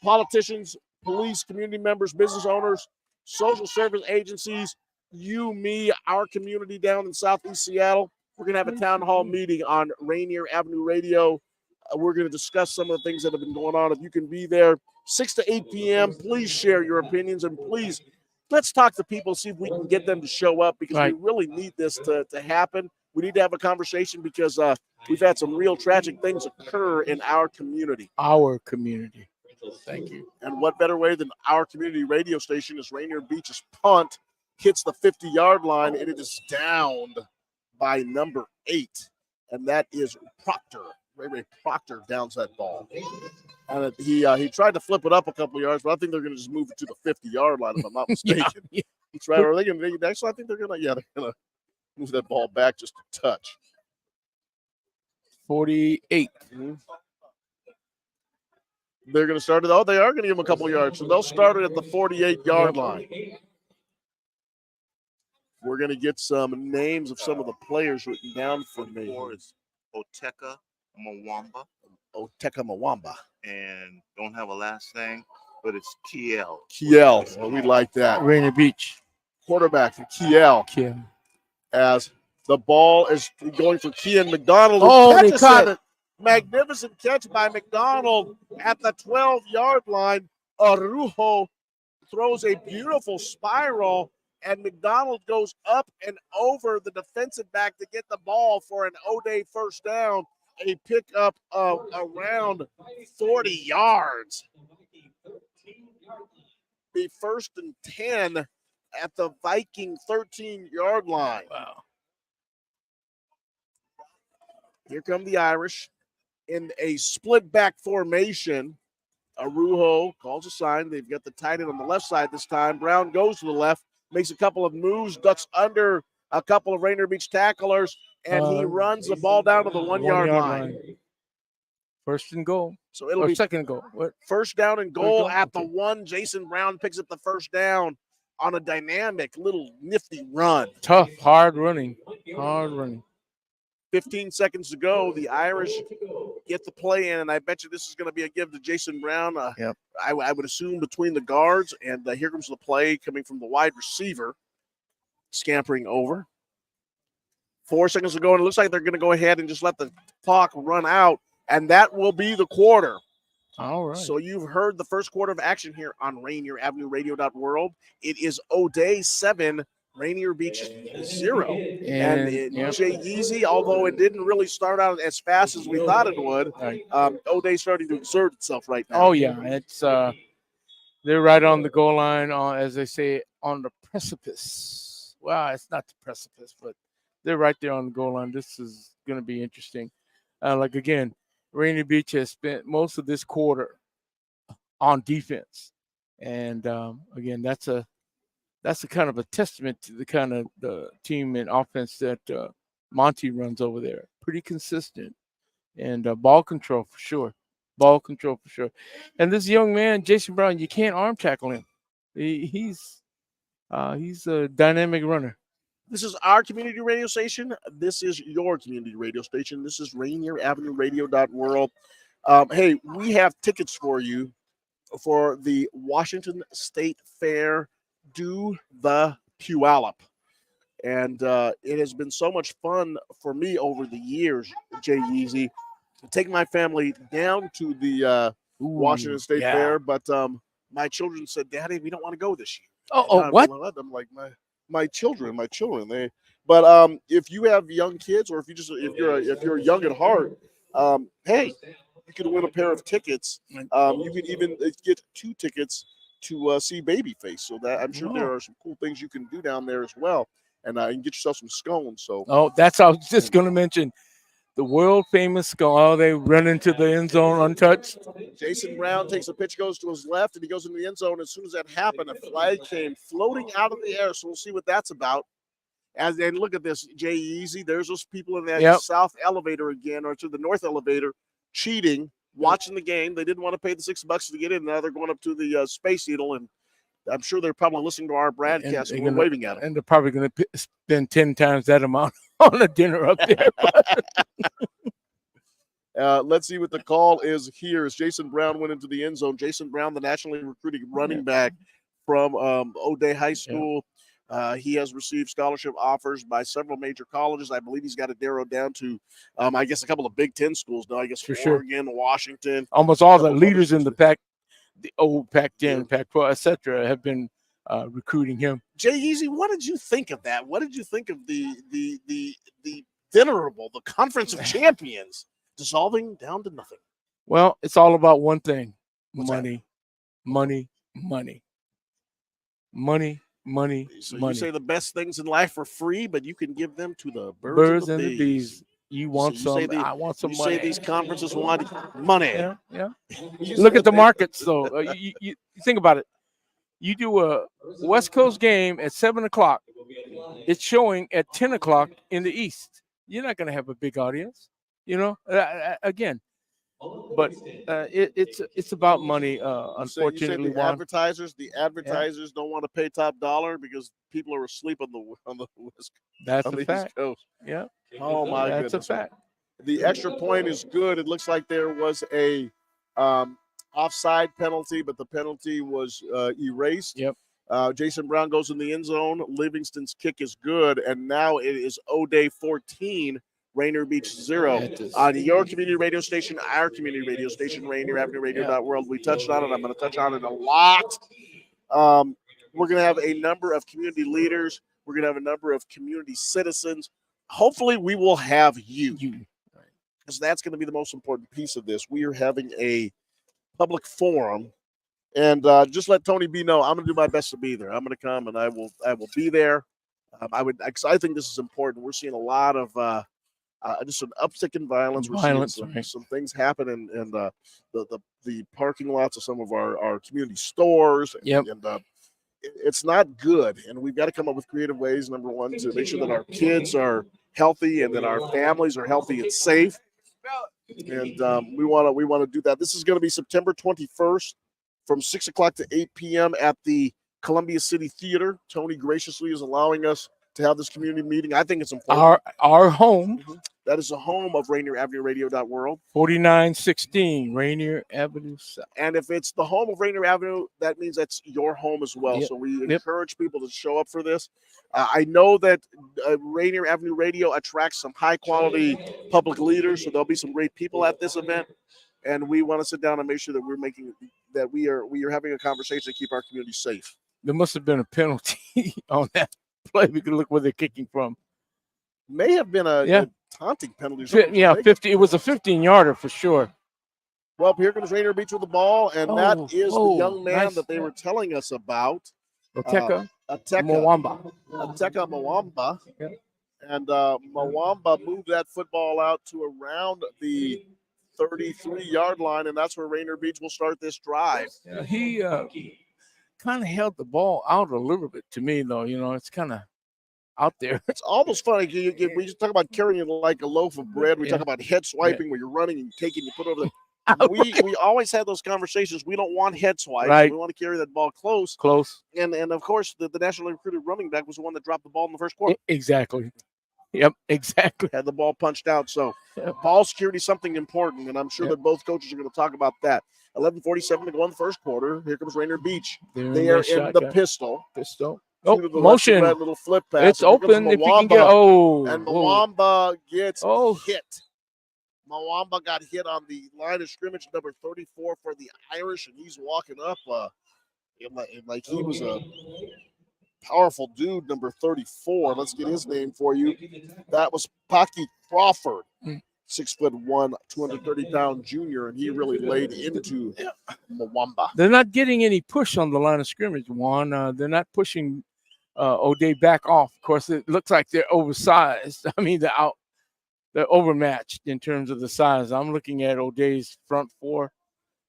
[SPEAKER 1] Politicians, police, community members, business owners, social service agencies, you, me, our community down in Southeast Seattle. We're going to have a town hall meeting on Rainier Avenue Radio. We're going to discuss some of the things that have been going on. If you can be there, 6 to 8 p.m., please share your opinions, and please let's talk to people, see if we can get them to show up, because we really need this to happen. We need to have a conversation because we've had some real tragic things occur in our community.
[SPEAKER 2] Our community. Thank you.
[SPEAKER 1] And what better way than our community radio station is Rainier Beach's punt hits the 50-yard line, and it is downed by number 8, and that is Proctor. Ray Proctor downs that ball. And he tried to flip it up a couple of yards, but I think they're going to just move it to the 50-yard line, if I'm not mistaken. That's right. Are they going to actually? I think they're going to move that ball back just a touch.
[SPEAKER 2] 48.
[SPEAKER 1] They're going to start it. Oh, they are going to give them a couple yards. So they'll start it at the 48-yard line. We're going to get some names of some of the players written down for me.
[SPEAKER 5] It's Oteka Mwamba,
[SPEAKER 1] Oteka Mwamba.
[SPEAKER 5] and don't have a last name, but it's Kiel.
[SPEAKER 1] Kiel. Well, we like that.
[SPEAKER 2] Rainier Beach.
[SPEAKER 1] Quarterback for Kiel. As the ball is going for Kian McDonald.
[SPEAKER 2] Oh, they
[SPEAKER 1] catches
[SPEAKER 2] caught
[SPEAKER 1] it. Magnificent catch by McDonald at the 12-yard line. Arujo throws a beautiful spiral, and McDonald goes up and over the defensive back to get the ball for an O'Day first down, a pickup of around 40 yards. Be first and 10 at the Viking 13-yard line.
[SPEAKER 2] Wow.
[SPEAKER 1] Here come the Irish in a split back formation. Arujo calls a sign. They've got the tight end on the left side this time. Brown goes to the left, makes a couple of moves, ducks under a couple of Rainier Beach tacklers, and he runs the ball down to the 1-yard line.
[SPEAKER 2] First and goal.
[SPEAKER 1] So it'll
[SPEAKER 2] Or
[SPEAKER 1] be
[SPEAKER 2] second and goal. What?
[SPEAKER 1] first down and goal
[SPEAKER 2] goal?
[SPEAKER 1] at the
[SPEAKER 2] Okay.
[SPEAKER 1] 1. Jason Brown picks up the first down on a dynamic little nifty run.
[SPEAKER 2] Tough, hard running. Hard running.
[SPEAKER 1] 15 seconds to go. The Irish get the play in, and I bet you this is going to be a give to Jason Brown.
[SPEAKER 2] Yep.
[SPEAKER 1] I would assume between the guards, and here comes the play coming from the wide receiver, scampering over. 4 seconds to go, and it looks like they're going to go ahead and just let the clock run out, and that will be the quarter.
[SPEAKER 2] All right.
[SPEAKER 1] So you've heard the first quarter of action here on Rainier Avenue Radio.world. It is O'Day 7, Rainier Beach 0. And Jay Yeezy, although it didn't really start out as fast as we thought it would, O'Day's starting to exert itself right now.
[SPEAKER 2] Oh yeah, it's they're right on the goal line, as they say, on the precipice. Well, it's not the precipice, but they're right there on the goal line. This is going to be interesting. Like again, Rainier Beach has spent most of this quarter on defense, and again, that's a kind of a testament to the kind of the team and offense that Monty runs over there. Pretty consistent, and ball control for sure. Ball control for sure. And this young man, Jason Brown, you can't arm tackle him. He's a dynamic runner.
[SPEAKER 1] This is our community radio station. This is your community radio station. This is Rainier Avenue Radio.world. Hey, we have tickets for you for the Washington State Fair. Do the Puyallup. And it has been so much fun for me over the years, Jay Yeezy, to take my family down to the Washington State Fair. But my children said, Daddy, we don't want to go this year.
[SPEAKER 2] What?
[SPEAKER 1] I'm like, my children. But if you have young kids, or if you're young at heart, hey, you could win a pair of tickets. You could even get 2 tickets to see Babyface. So that I'm sure there are some cool things you can do down there as well, and you can get yourself some scones. So
[SPEAKER 2] that's I was just going to mention the world famous scone. Oh, they run into the end zone untouched.
[SPEAKER 1] Jason Brown takes a pitch, goes to his left, and he goes into the end zone. As soon as that happened, a flag came floating out of the air. So we'll see what that's about. And look at this, Jay Easy. There's those people in that south elevator again, or to the north elevator, cheating, watching the game. They didn't want to pay the $6 to get in. Now they're going up to the Space Needle, and I'm sure they're probably listening to our broadcast and we're waving at them.
[SPEAKER 2] And they're probably going to spend 10 times that amount on a dinner up there.
[SPEAKER 1] Let's see what the call is here. As Jason Brown went into the end zone. Jason Brown, the nationally recruited running back from O'Day High School. He has received scholarship offers by several major colleges. I believe he's got it narrowed down to, I guess, a couple of Big Ten schools now. I guess
[SPEAKER 2] For
[SPEAKER 1] Oregon, Washington.
[SPEAKER 2] Almost all the leaders in the Pac, the old Pac-10, Pac-12, etc., have been recruiting him.
[SPEAKER 1] Jay Yeezy, what did you think of that? What did you think of the venerable, the Conference of Champions dissolving down to nothing?
[SPEAKER 2] Well, it's all about one thing:
[SPEAKER 1] What's
[SPEAKER 2] money, money, money, money. Money,
[SPEAKER 1] So
[SPEAKER 2] money.
[SPEAKER 1] you say the best things in life are free, but you can give them to the
[SPEAKER 2] Birds and the bees. You want
[SPEAKER 1] So you say
[SPEAKER 2] some? I want some
[SPEAKER 1] You
[SPEAKER 2] money.
[SPEAKER 1] say these conferences want money.
[SPEAKER 2] Yeah. Look at the markets, though. You think about it. You do a West Coast game at 7:00. It's showing at 10:00 in the East. You're not going to have a big audience. Again, but it's about money.
[SPEAKER 1] You say
[SPEAKER 2] Unfortunately,
[SPEAKER 1] the
[SPEAKER 2] Juan.
[SPEAKER 1] advertisers don't want to pay top dollar because people are asleep on the
[SPEAKER 2] That's
[SPEAKER 1] on
[SPEAKER 2] a
[SPEAKER 1] the
[SPEAKER 2] fact.
[SPEAKER 1] East Coast.
[SPEAKER 2] Yeah,
[SPEAKER 1] Oh my
[SPEAKER 2] that's
[SPEAKER 1] goodness!
[SPEAKER 2] a fact.
[SPEAKER 1] The extra point is good. It looks like there was a offside penalty, but the penalty was erased.
[SPEAKER 2] Yep.
[SPEAKER 1] Jason Brown goes in the end zone. Livingston's kick is good, and now it is O'Day 14, Rainier Beach 0. On your community radio station, our community radio station, Rainier Avenue Radio World. We touched on it. I'm going to touch on it a lot. We're going to have a number of community leaders. We're going to have a number of community citizens. Hopefully, we will have you. Because that's going to be the most important piece of this. We are having a public forum, and just let Tony B know I'm going to do my best to be there. I'm going to come, and I will be there. I think this is important. We're seeing a lot of just an uptick in violence. We're seeing some things happen in the parking lots of some of our community stores.
[SPEAKER 2] Yep.
[SPEAKER 1] And it's not good, and we've got to come up with creative ways. Number one, to make sure that our kids are healthy and that our families are healthy and safe. And we want to do that. This is going to be September 21st from 6 o'clock to 8 p.m. at the Columbia City Theater. Tony graciously is allowing us to have this community meeting. I think it's important.
[SPEAKER 2] Our home.
[SPEAKER 1] Mm-hmm. That is the home of Rainier Avenue Radio.world.
[SPEAKER 2] 4916 Rainier Avenue South.
[SPEAKER 1] And if it's the home of Rainier Avenue, that means that's your home as well.
[SPEAKER 2] Yep.
[SPEAKER 1] So we encourage people to show up for this. I know that Rainier Avenue Radio attracts some high-quality public leaders, so there'll be some great people at this event. And we want to sit down and make sure that we are having a conversation to keep our community safe.
[SPEAKER 2] There must have been a penalty on that play. We can look where they're kicking from.
[SPEAKER 1] May have been a taunting penalty.
[SPEAKER 2] 50. It was a 15-yarder for sure.
[SPEAKER 1] Well, here comes Rainier Beach with the ball, and that is the young man that they were telling us about.
[SPEAKER 2] Ateka
[SPEAKER 1] Mwamba. Yeah. And Mwamba moved that football out to around the 33-yard line, and that's where Rainier Beach will start this drive.
[SPEAKER 2] Yeah, he kind of held the ball out a little bit to me, though. It's kind of out there.
[SPEAKER 1] It's almost funny. We just talk about carrying like a loaf of bread. We talk about head swiping where you're running and taking, you put over the. We always had those conversations. We don't want head swipes.
[SPEAKER 2] Right.
[SPEAKER 1] We want to carry that ball close. And of course, the nationally recruited running back was the one that dropped the ball in the first quarter.
[SPEAKER 2] Exactly. Yep, exactly.
[SPEAKER 1] Had the ball punched out. So ball security is something important, and I'm sure that both coaches are going to talk about that. 11:47 to go in the first quarter. Here comes Rainier Beach. They are in the pistol.
[SPEAKER 2] Oh, motion.
[SPEAKER 1] Little flip pass.
[SPEAKER 2] It's open. If you can get.
[SPEAKER 1] And Mwamba gets hit. Mwamba got hit on the line of scrimmage, number 34 for the Irish, and he's walking up like he was a powerful dude, number 34. Let's get his name for you. That was Paki Crawford, 6'1", 230-pound junior, and he really laid into Mwamba.
[SPEAKER 2] They're not getting any push on the line of scrimmage, Juan. They're not pushing O'Day back off. Of course, it looks like they're oversized. I mean, they're overmatched in terms of the size. I'm looking at O'Day's front four.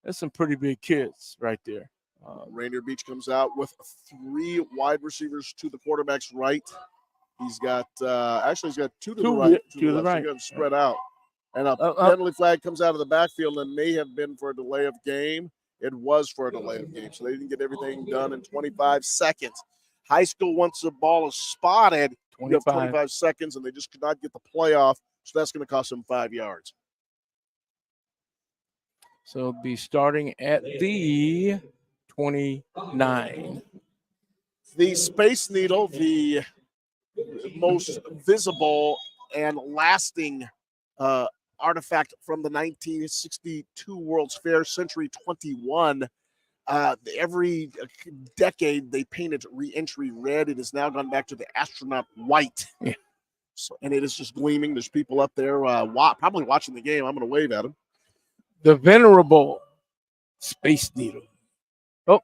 [SPEAKER 2] There's some pretty big kids right there.
[SPEAKER 1] Rainier Beach comes out with 3 wide receivers to the quarterback's right. He's got he's got 2 to the right.
[SPEAKER 2] To the right.
[SPEAKER 1] So he's spread out. And a penalty flag comes out of the backfield and may have been for a delay of game. It was for a delay of game. So they didn't get everything done in 25 seconds. High school, once the ball is spotted, you have 25 seconds, and they just could not get the play off. So that's going to cost them 5 yards.
[SPEAKER 2] So it'll be starting at the 29.
[SPEAKER 1] The Space Needle, the most visible and lasting artifact from the 1962 World's Fair, Century 21. Every decade they painted re-entry red. It has now gone back to the astronaut white.
[SPEAKER 2] Yeah.
[SPEAKER 1] So, and it is just gleaming. There's people up there probably watching the game. I'm going to wave at them.
[SPEAKER 2] The venerable Space Needle. Oh.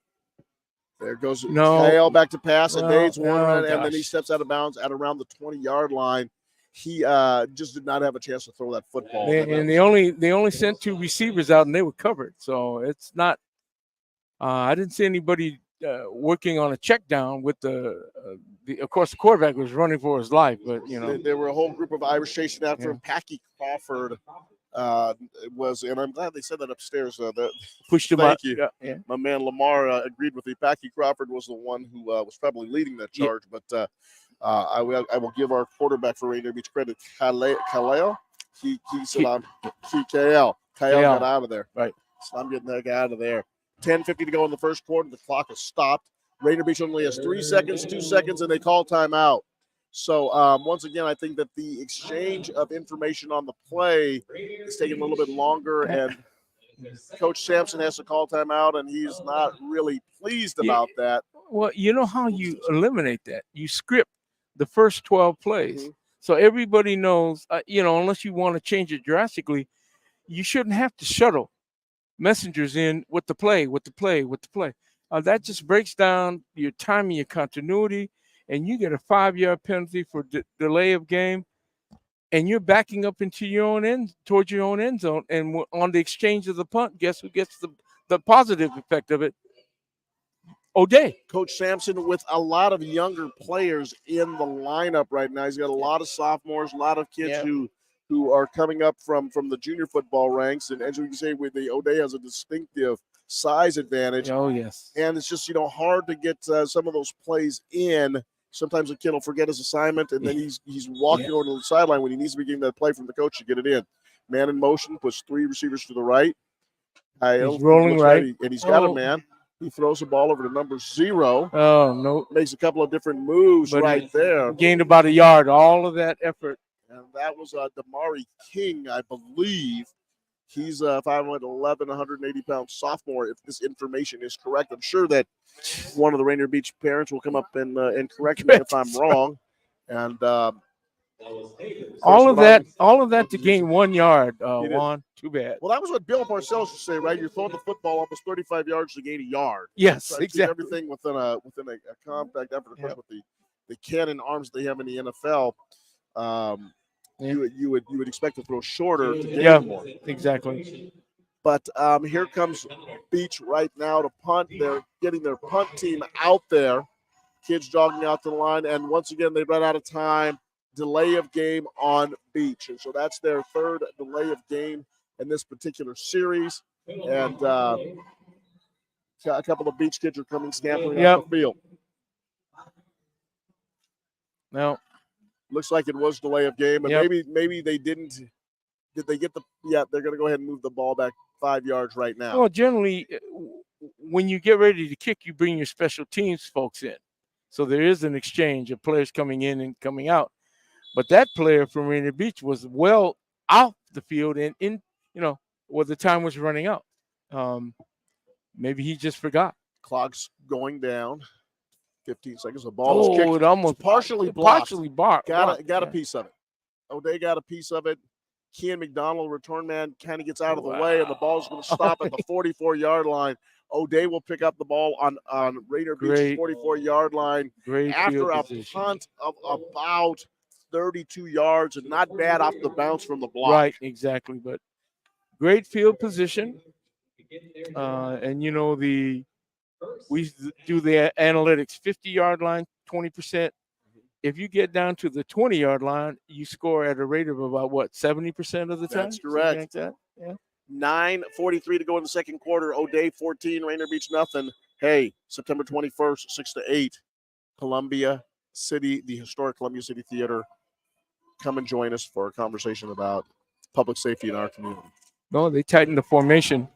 [SPEAKER 1] There goes Kyle back to pass. And Dave's one, and then he steps out of bounds at around the 20-yard line. He just did not have a chance to throw that football.
[SPEAKER 2] And they only sent 2 receivers out, and they were covered. So it's not I didn't see anybody working on a check down with of course, the quarterback was running for his life, but
[SPEAKER 1] There were a whole group of Irish chasing after him. Packy Crawford was, and I'm glad they said that upstairs.
[SPEAKER 2] pushed him out.
[SPEAKER 1] Thank you.
[SPEAKER 2] Yeah.
[SPEAKER 1] My man Lamar agreed with me. Packy Crawford was the one who was probably leading that charge, but I will give our quarterback for Rainier Beach credit. Kaleo, Salam, KL got out of there.
[SPEAKER 2] Right.
[SPEAKER 1] So I'm getting that guy out of there. 10:50 to go in the first quarter. The clock is stopped. Rainier Beach only has 3 seconds, 2 seconds, and they call timeout. So once again, I think that the exchange of information on the play is taking a little bit longer, and Coach Sampson has to call timeout, and he's not really pleased about that.
[SPEAKER 2] Well, you know how you eliminate that? You script the first 12 plays.
[SPEAKER 1] Mm-hmm.
[SPEAKER 2] So everybody knows, unless you want to change it drastically, you shouldn't have to shuttle messengers in with the play. That just breaks down your timing, your continuity, and you get a 5-yard penalty for delay of game, and you're backing up into your own end, towards your own end zone. And on the exchange of the punt, guess who gets the positive effect of it? O'Day.
[SPEAKER 1] Coach Sampson with a lot of younger players in the lineup right now. He's got a lot of sophomores, a lot of kids who are coming up from the junior football ranks. And as we can say, with the O'Day has a distinctive size advantage.
[SPEAKER 2] Oh, yes.
[SPEAKER 1] And it's just, hard to get some of those plays in. Sometimes a kid will forget his assignment, and then he's walking over to the sideline when he needs to be getting that play from the coach to get it in. Man in motion, puts 3 receivers to the right.
[SPEAKER 2] He's rolling right.
[SPEAKER 1] And he's got a man. He throws the ball over to number 0.
[SPEAKER 2] Oh, no.
[SPEAKER 1] Makes a couple of different moves there.
[SPEAKER 2] Gained about 1 yard, all of that effort.
[SPEAKER 1] And that was Damari King, I believe. He's a 5'11", 180-pound sophomore, if this information is correct. I'm sure that one of the Rainier Beach parents will come up and correct me if I'm wrong. And
[SPEAKER 2] all of that to gain 1 yard, Juan. Too bad.
[SPEAKER 1] Well, that was what Bill Parcells used to say, right? You're throwing the football almost 35 yards to gain 1 yard.
[SPEAKER 2] Yes,
[SPEAKER 1] so
[SPEAKER 2] exactly.
[SPEAKER 1] Everything within a compact effort. Of course, with the cannon arms they have in the NFL, you would expect to throw shorter to gain more.
[SPEAKER 2] Exactly.
[SPEAKER 1] But here comes Beach right now to punt. They're getting their punt team out there. Kids jogging out to the line, and once again they run out of time. Delay of game on Beach, and so that's their 3rd delay of game in this particular series. And a couple of Beach kids are coming scampering off the field.
[SPEAKER 2] Now,
[SPEAKER 1] looks like it was delay of game, but maybe they didn't. Did they get the? Yeah, they're going to go ahead and move the ball back 5 yards right now.
[SPEAKER 2] Well, generally, when you get ready to kick, you bring your special teams folks in, so there is an exchange of players coming in and coming out. But that player from Rainier Beach was well off the field and where the time was running out. Maybe he just forgot.
[SPEAKER 1] Clock's going down. 15 seconds. The ball is kicked.
[SPEAKER 2] It almost
[SPEAKER 1] partially blocked. Got a
[SPEAKER 2] Yeah.
[SPEAKER 1] piece of it. O'Day got a piece of it. Kean McDonald, return man, kind of gets out of the way, and the ball's going to stop at the 44-yard line. O'Day will pick up the ball on Rainier Beach's 44-yard line after a punt of about 32 yards, and not bad off the bounce from the block.
[SPEAKER 2] Right, exactly. But great field position. And we do the analytics, 50-yard line, 20%. If you get down to the 20-yard line, you score at a rate of about 70% of the time?
[SPEAKER 1] That's correct.
[SPEAKER 2] Like that? Yeah.
[SPEAKER 1] 9:43 to go in the second quarter. O'Day 14, Rainier Beach nothing. Hey, September 21st, 6-8, Columbia City, the historic Columbia City Theater. Come and join us for a conversation about public safety in our community.
[SPEAKER 2] No, they tightened the formation.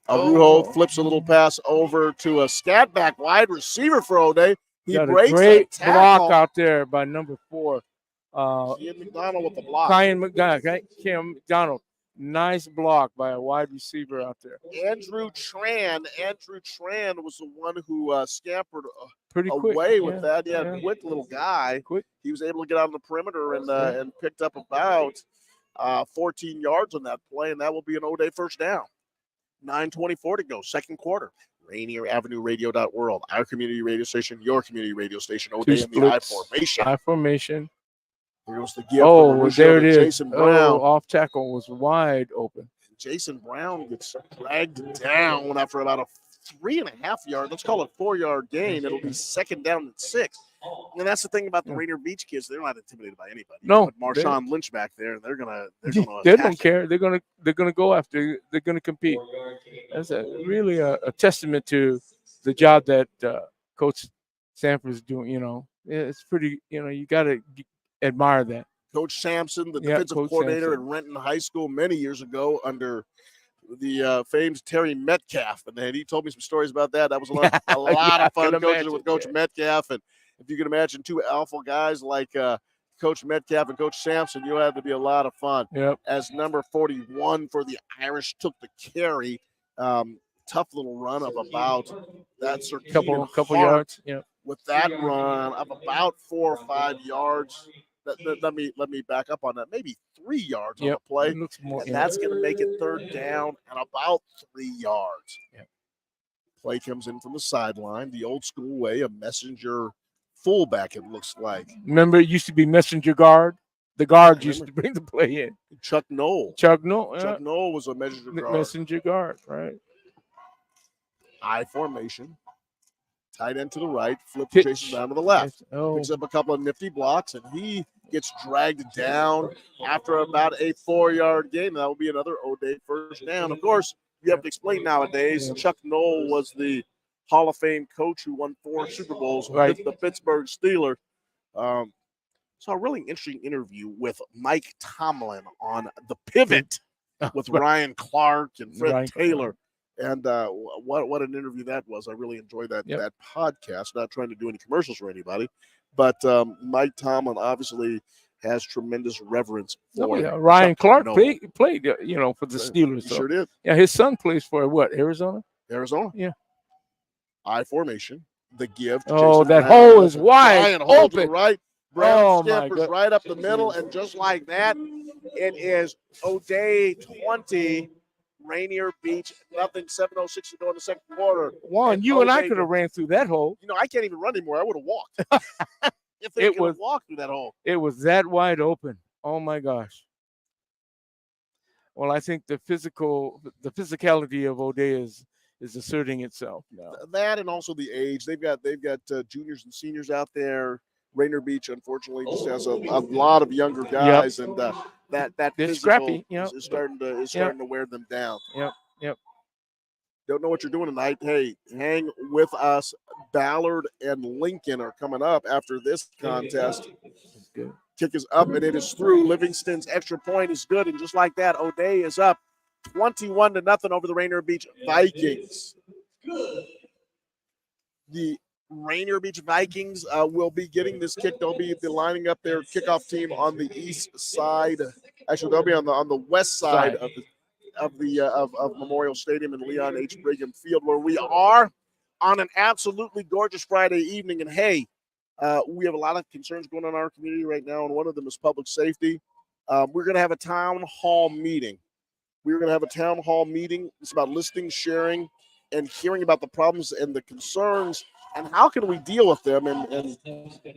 [SPEAKER 1] Arujo flips a little pass over to a scat back wide receiver for O'Day. He
[SPEAKER 2] got
[SPEAKER 1] breaks
[SPEAKER 2] a great
[SPEAKER 1] a
[SPEAKER 2] block out there by number 4.
[SPEAKER 1] Ian McDonald with the block.
[SPEAKER 2] Cam McDonald. Nice block by a wide receiver out there.
[SPEAKER 1] Andrew Tran was the one who scampered
[SPEAKER 2] pretty quick
[SPEAKER 1] away with that. Yeah, quick little guy.
[SPEAKER 2] Quick.
[SPEAKER 1] He was able to get out on the perimeter and picked up about 14 yards on that play, and that will be an O'Day first down. 9:24 to go, second quarter. Rainier Avenue Radio.world, our community radio station, your community radio station. O'Day in the I formation.
[SPEAKER 2] I formation.
[SPEAKER 1] Here was the gift.
[SPEAKER 2] There it is.
[SPEAKER 1] Jason Brown.
[SPEAKER 2] Off tackle was wide open.
[SPEAKER 1] Jason Brown gets dragged down after about a 3.5 yard, let's call it 4-yard gain. It'll be second down and 6. And that's the thing about the Rainier Beach kids. They're not intimidated by anybody.
[SPEAKER 2] No,
[SPEAKER 1] Put Marshawn Lynch back there, and they're gonna
[SPEAKER 2] they
[SPEAKER 1] attack
[SPEAKER 2] don't care. They're gonna go after. They're gonna compete. That's really a testament to the job that Coach Sanford's doing. It's pretty. You got to admire that.
[SPEAKER 1] Coach Sampson, the defensive coordinator at Renton High School many years ago under the famed Terry Metcalf, and he told me some stories about that. That was a lot of fun coaching with Coach Metcalf, and if you can imagine two alpha guys like Coach Metcalf and Coach Sampson, you had to be a lot of fun.
[SPEAKER 2] Yep.
[SPEAKER 1] As number 41 for the Irish took the carry, tough little run of about that
[SPEAKER 2] couple yards. Yeah.
[SPEAKER 1] With that run of about 4 or 5 yards. Let me back up on that. Maybe 3 yards on the play.
[SPEAKER 2] It looks more,
[SPEAKER 1] that's going to make it third down and about 3 yards.
[SPEAKER 2] Yep.
[SPEAKER 1] Play comes in from the sideline, the old school way, a messenger fullback, it looks like.
[SPEAKER 2] Remember, it used to be messenger guard. The guards used to bring the play in.
[SPEAKER 1] Chuck Knoll.
[SPEAKER 2] Chuck Knoll
[SPEAKER 1] was a messenger guard.
[SPEAKER 2] Messenger guard, right.
[SPEAKER 1] I formation. Tight end to the right, flip Jason down to the left. Picks up a couple of nifty blocks, and he gets dragged down after about a 4-yard gain. That will be another O'Day first down. Of course, you have to explain nowadays, Chuck Knoll was the Hall of Fame coach who won 4 Super Bowls with the Pittsburgh Steelers. Saw a really interesting interview with Mike Tomlin on The Pivot with Ryan Clark and Fred Taylor. And what an interview that was. I really enjoyed that podcast. Not trying to do any commercials for anybody, but Mike Tomlin obviously has tremendous reverence for
[SPEAKER 2] Ryan Clark played for the Steelers.
[SPEAKER 1] He sure did.
[SPEAKER 2] Yeah, his son plays for Arizona?
[SPEAKER 1] Arizona.
[SPEAKER 2] Yeah.
[SPEAKER 1] I formation. The give.
[SPEAKER 2] To that hole is wide open.
[SPEAKER 1] Right. Brown scampers right up the middle, and just like that, it is O'Day 20. Rainier Beach, nothing, 7:06 to go in the second quarter.
[SPEAKER 2] Juan, you and I could have ran through that hole.
[SPEAKER 1] I can't even run anymore. I would have walked. If they could have walked through that hole.
[SPEAKER 2] It was that wide open. Oh, my gosh. Well, I think the physicality of O'Day is asserting itself now.
[SPEAKER 1] That and also the age. They've got juniors and seniors out there. Rainier Beach, unfortunately, just has a lot of younger guys, and that physical
[SPEAKER 2] scrappy,
[SPEAKER 1] is starting to wear them down.
[SPEAKER 2] Yep.
[SPEAKER 1] Don't know what you're doing tonight. Hey, hang with us. Ballard and Lincoln are coming up after this contest.
[SPEAKER 2] That's good.
[SPEAKER 1] Kick is up, and it is through. Livingston's extra point is good, and just like that, O'Day is up 21-0 over the Rainier Beach Vikings. The Rainier Beach Vikings will be getting this kick. They'll be lining up their kickoff team on the east side. Actually, they'll be on the west side of Memorial Stadium and Leon H. Brigham Field, where we are on an absolutely gorgeous Friday evening. And hey, we have a lot of concerns going on in our community right now, and one of them is public safety. We're going to have a town hall meeting. It's about listening, sharing, and hearing about the problems and the concerns and how can we deal with them. And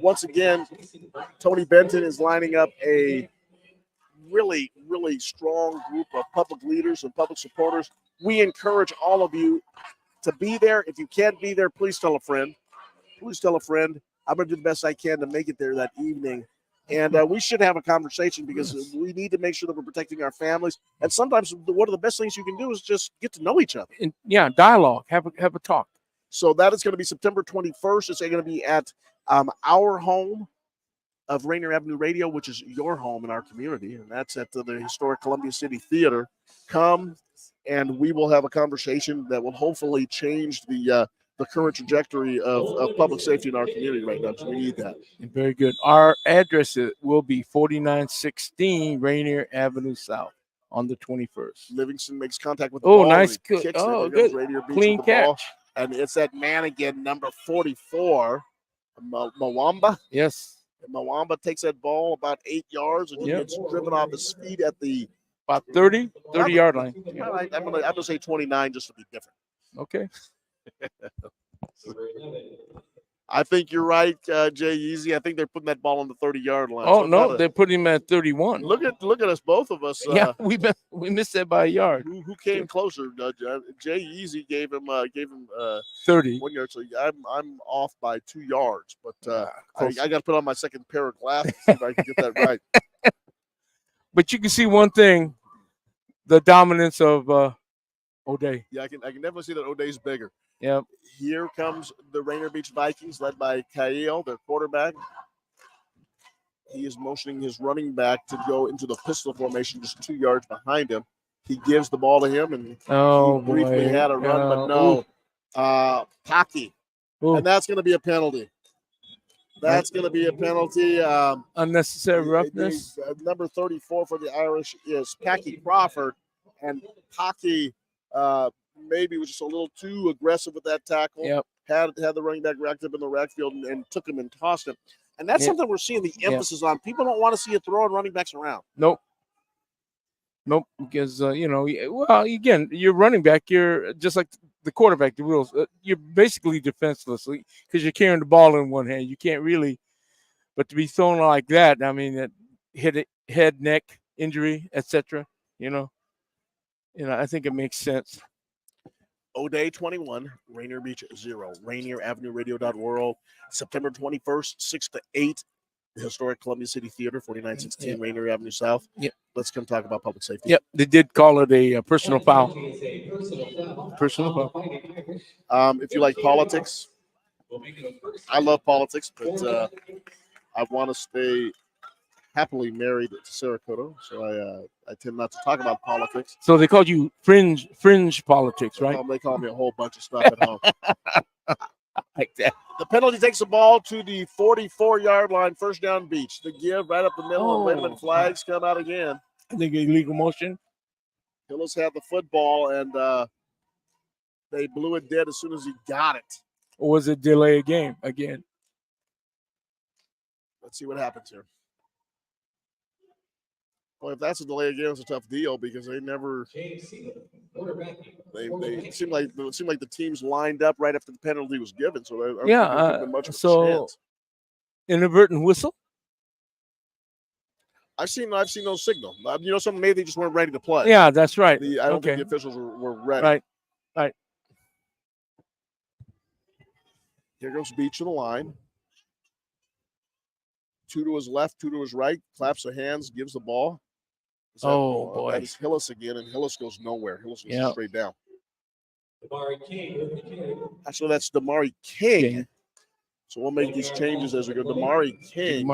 [SPEAKER 1] once again, Tony Benton is lining up a really, really strong group of public leaders and public supporters. We encourage all of you to be there. If you can't be there, please tell a friend. I'm going to do the best I can to make it there that evening. And we should have a conversation because we need to make sure that we're protecting our families. And sometimes one of the best things you can do is just get to know each other.
[SPEAKER 2] And, dialogue. Have a talk.
[SPEAKER 1] So that is going to be September 21st. It's going to be at our home of Rainier Avenue Radio, which is your home in our community. And that's at the historic Columbia City Theater. Come, and we will have a conversation that will hopefully change the current trajectory of public safety in our community right now, because we need that.
[SPEAKER 2] Very good. Our address will be 4916 Rainier Avenue South on the 21st.
[SPEAKER 1] Livingston makes contact with the ball.
[SPEAKER 2] Nice. Good. Good.
[SPEAKER 1] Rainier Beach
[SPEAKER 2] clean catch.
[SPEAKER 1] Ball. And it's that man again, number 44, Mwamba.
[SPEAKER 2] Yes.
[SPEAKER 1] And Mwamba takes that ball about 8 yards and he gets driven off his feet at the
[SPEAKER 2] about 30-yard line.
[SPEAKER 1] Yeah. I'm gonna say 29 just to be different.
[SPEAKER 2] Okay.
[SPEAKER 1] I think you're right, Jay Easy. I think they're putting that ball on the 30-yard line.
[SPEAKER 2] Oh
[SPEAKER 1] So
[SPEAKER 2] no, they're putting him at 31.
[SPEAKER 1] look at us, both of us.
[SPEAKER 2] Yeah, we missed that by a yard.
[SPEAKER 1] Who came closer? Jay Easy gave him
[SPEAKER 2] 30.
[SPEAKER 1] 1 yard. So I'm off by 2 yards, but I
[SPEAKER 2] close.
[SPEAKER 1] got to put on my second pair of glasses to see if I can get that right.
[SPEAKER 2] But you can see one thing: the dominance of O'Day.
[SPEAKER 1] Yeah, I can definitely see that O'Day's bigger.
[SPEAKER 2] Yep.
[SPEAKER 1] Here comes the Rainier Beach Vikings, led by Kyle, their quarterback. He is motioning his running back to go into the pistol formation just 2 yards behind him. He gives the ball to him, and he briefly had a run, but no. Pocky. And that's going to be a penalty. That's going to be a penalty.
[SPEAKER 2] Unnecessary roughness.
[SPEAKER 1] Number 34 for the Irish is Packy Crawford, and Pocky maybe was just a little too aggressive with that tackle.
[SPEAKER 2] Yep.
[SPEAKER 1] Had the running back racked up in the rack field and took him and tossed him. And that's something we're seeing the emphasis on. People don't want to see you throwing running backs around.
[SPEAKER 2] Nope, because, again, you're running back. You're just like the quarterback, the rules. You're basically defenseless because you're carrying the ball in one hand. You can't really, but to be thrown like that, I mean, that head, neck injury, etc. I think it makes sense.
[SPEAKER 1] O'Day 21, Rainier Beach 0. Rainier Avenue Radio.world, September 21st, 6 to 8. The historic Columbia City Theater, 4916 Rainier Avenue South.
[SPEAKER 2] Yep.
[SPEAKER 1] Let's come talk about public safety.
[SPEAKER 2] Yep, they did call it a personal foul. Personal foul.
[SPEAKER 1] If you like politics, I love politics, but I want to stay happily married to Sarah Cotto, so I tend not to talk about politics.
[SPEAKER 2] So they called you fringe politics, right?
[SPEAKER 1] They call me a whole bunch of stuff at home.
[SPEAKER 2] Like that.
[SPEAKER 1] The penalty takes the ball to the 44-yard line, first down Beach. The give right up the middle, and wait a minute, flags come out again.
[SPEAKER 2] I think illegal motion.
[SPEAKER 1] Hillis had the football, and they blew it dead as soon as he got it.
[SPEAKER 2] Or was it delay a game again?
[SPEAKER 1] Let's see what happens here. Well, if that's a delay again, it's a tough deal because they never. They seemed like the teams lined up right after the penalty was given. So I don't think there would have been much of a chance.
[SPEAKER 2] Inadvertent whistle.
[SPEAKER 1] I've seen no signal. Some maybe they just weren't ready to play.
[SPEAKER 2] Yeah, that's right.
[SPEAKER 1] I don't think the officials were ready.
[SPEAKER 2] Right.
[SPEAKER 1] Here goes Beach to the line. 2 to his left, 2 to his right. Claps the hands, gives the ball.
[SPEAKER 2] Boy.
[SPEAKER 1] That is Hillis again, and Hillis goes nowhere. Hillis goes straight down. Actually, that's Damari King. So we'll make these changes as we go. Damari King.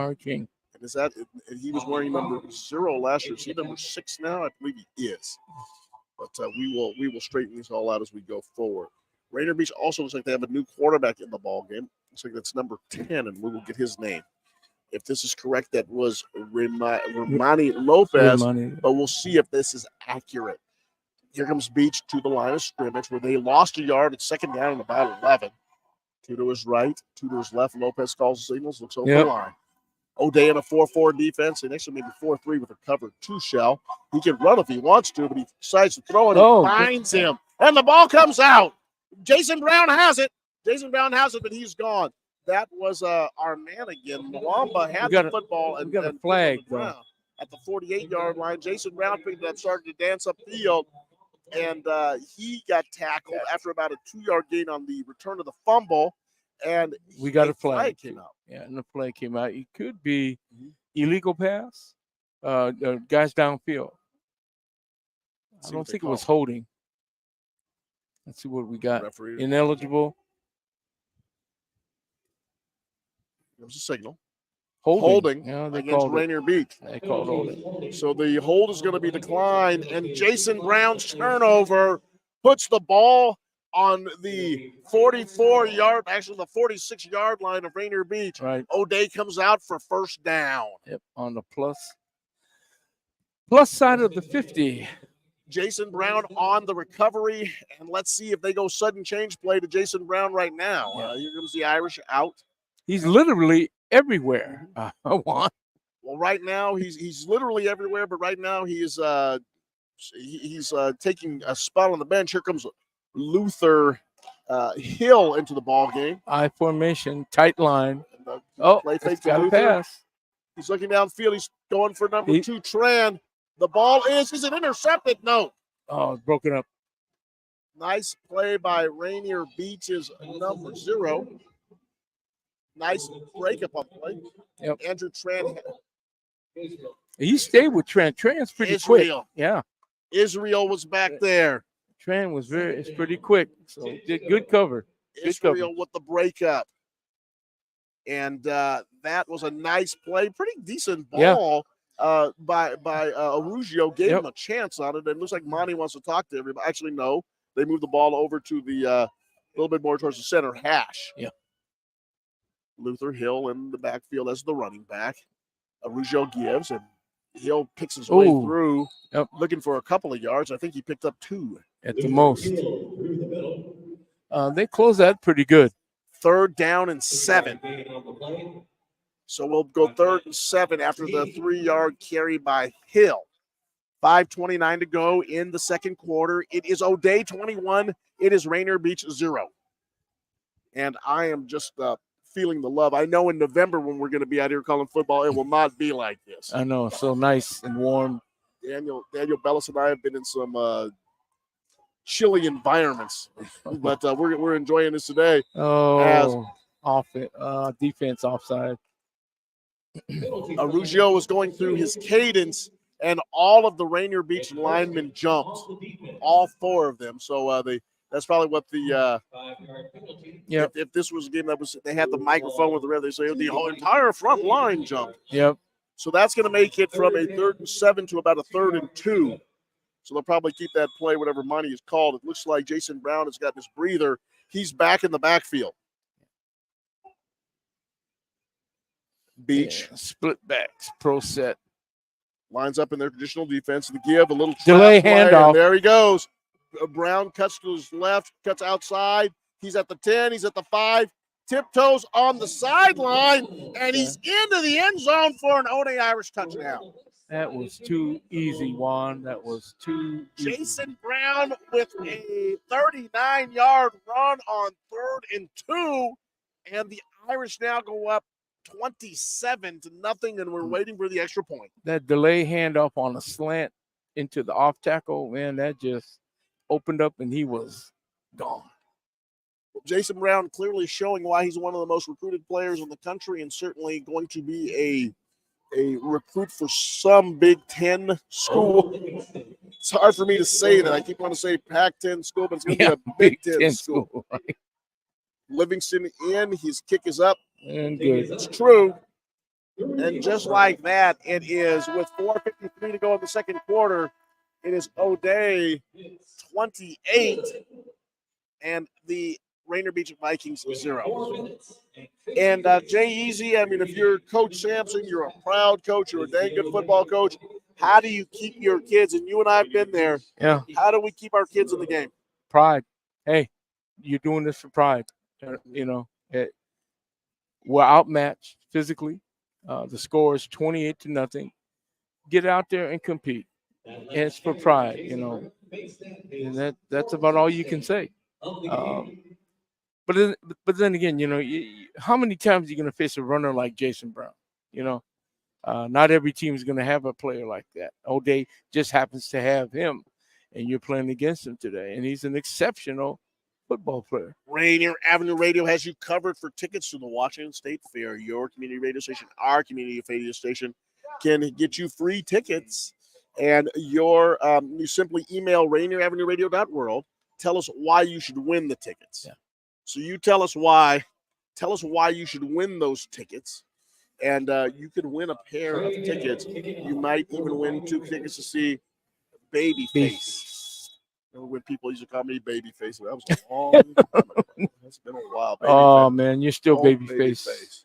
[SPEAKER 1] And he was wearing number 0 last year. Is he number 6 now? I believe he is. But we will straighten these all out as we go forward. Rainier Beach also looks like they have a new quarterback in the ball game. Looks like that's number 10, and we will get his name. If this is correct, that was Romani Lopez, but we'll see if this is accurate. Here comes Beach to the line of scrimmage where they lost a yard. It's second down and about 11. 2 to his right, 2 to his left. Lopez calls the signals, looks over the line. O'Day in a 4-4 defense, and actually maybe 4-3 with a covered 2 shell. He can run if he wants to, but he decides to throw it and finds him. And the ball comes out. Jason Brown has it, but he's gone. That was our man again. Mwamba had the football and
[SPEAKER 2] got a flag
[SPEAKER 1] at the 48-yard line. Jason Brown picked it up, started to dance up field, and he got tackled after about a 2-yard gain on the return of the fumble. And
[SPEAKER 2] we got a flag
[SPEAKER 1] came out.
[SPEAKER 2] Yeah, and the flag came out. It could be illegal pass, guys downfield. I don't think it was holding. Let's see what we got.
[SPEAKER 1] Referee.
[SPEAKER 2] Ineligible.
[SPEAKER 1] It was a signal.
[SPEAKER 2] Holding.
[SPEAKER 1] Against Rainier Beach.
[SPEAKER 2] They called holding.
[SPEAKER 1] So the hold is going to be declined, and Jason Brown's turnover puts the ball on the 44-yard, actually the 46-yard line of Rainier Beach.
[SPEAKER 2] Right.
[SPEAKER 1] O'Day comes out for first down.
[SPEAKER 2] Yep, on the plus side of the 50.
[SPEAKER 1] Jason Brown on the recovery, and let's see if they go sudden change play to Jason Brown right now. Here comes the Irish out.
[SPEAKER 2] He's literally everywhere.
[SPEAKER 1] Well, right now he's literally everywhere, but right now he's taking a spot on the bench. Here comes Luther Hill into the ball game.
[SPEAKER 2] I formation, tight line.
[SPEAKER 1] Play fake
[SPEAKER 2] It's
[SPEAKER 1] to
[SPEAKER 2] got to
[SPEAKER 1] Luther.
[SPEAKER 2] pass.
[SPEAKER 1] He's looking downfield. He's going for number 2, Tran. The ball is it intercepted? No.
[SPEAKER 2] Oh, it's broken up.
[SPEAKER 1] Nice play by Rainier Beach's number 0. Nice breakup on the play.
[SPEAKER 2] Yep.
[SPEAKER 1] Andrew Tran.
[SPEAKER 2] He stayed with Tran. Tran's pretty quick. Yeah.
[SPEAKER 1] Israel was back there.
[SPEAKER 2] Tran was it's pretty quick. So did good cover.
[SPEAKER 1] Israel with the breakup. And that was a nice play. Pretty decent ball by Arugio. Gave him a chance on it. And it looks like Monty wants to talk to everybody. Actually, no. They moved the ball over to the little bit more towards the center hash.
[SPEAKER 2] Yeah.
[SPEAKER 1] Luther Hill in the backfield as the running back. Arugio gives, and Hill picks his way through, looking for a couple of yards. I think he picked up 2.
[SPEAKER 2] At the most. They closed that pretty good.
[SPEAKER 1] 3rd down and 7. So we'll go 3rd and 7 after the 3-yard carry by Hill. 5:29 to go in the second quarter. It is O'Day 21. It is Rainier Beach 0. And I am just feeling the love. I know in November when we're going to be out here calling football, it will not be like this.
[SPEAKER 2] I know. So nice and warm.
[SPEAKER 1] Daniel Bellis and I have been in some chilly environments, but we're enjoying this today.
[SPEAKER 2] Defense offside.
[SPEAKER 1] Arugio was going through his cadence, and all of the Rainier Beach linemen jumped, all 4 of them. So that's probably what the if this was a game that was they had the microphone with the ref, they say the whole entire front line jumped.
[SPEAKER 2] Yep.
[SPEAKER 1] So that's going to make it from a 3rd and 7 to about a 3rd and 2. So they'll probably keep that play, whatever money is called. It looks like Jason Brown has got his breather. He's back in the backfield. Beach.
[SPEAKER 2] Split backs, pro set.
[SPEAKER 1] Lines up in their traditional defense. The give, a little
[SPEAKER 2] delay
[SPEAKER 1] play,
[SPEAKER 2] handoff.
[SPEAKER 1] There he goes. Brown cuts to his left, cuts outside. He's at the 10. He's at the 5. Tiptoes on the sideline, and he's into the end zone for an O'Day Irish touchdown.
[SPEAKER 2] That was too easy, Juan. That was too easy.
[SPEAKER 1] Jason Brown with a 39-yard run on 3rd and 2, and the Irish now go up 27-0, and we're waiting for the extra point.
[SPEAKER 2] That delay handoff on a slant into the off tackle, man, that just opened up, and he was gone.
[SPEAKER 1] Jason Brown clearly showing why he's one of the most recruited players in the country, and certainly going to be a recruit for some Big Ten school. It's hard for me to say that. I keep wanting to say Pac-10 school, but it's going to be a Big Ten school.
[SPEAKER 2] Right?
[SPEAKER 1] Livingston in, his kick is up.
[SPEAKER 2] And good.
[SPEAKER 1] It's true. And just like that, it is with 4:53 to go in the second quarter. It is O'Day 28 and the Rainier Beach Vikings 0. And Jay Easy, I mean, if you're Coach Sampson, you're a proud coach, you're a dang good football coach. How do you keep your kids? And you and I have been there.
[SPEAKER 2] Yeah.
[SPEAKER 1] How do we keep our kids in the game?
[SPEAKER 2] Pride. Hey, you're doing this for pride. You know, we're outmatched physically. The score is 28-0. Get out there and compete. And it's for pride, you know. And that's about all you can say. But then again, you know, how many times are you going to face a runner like Jason Brown? You know, not every team is going to have a player like that. O'Day just happens to have him, and you're playing against him today. And he's an exceptional football player.
[SPEAKER 1] Rainier Avenue Radio has you covered for tickets to the Washington State Fair. Your community radio station, our community radio station, can get you free tickets. And you simply email RainierAvenueRadio.world. Tell us why you should win the tickets.
[SPEAKER 2] Yeah.
[SPEAKER 1] So you tell us why you should win those tickets. And you could win a pair of tickets. You might even win 2 tickets to see Babyface. Remember when people used to call me Babyface? That was a long time ago. It's been a while.
[SPEAKER 2] Oh, man, you're still Babyface.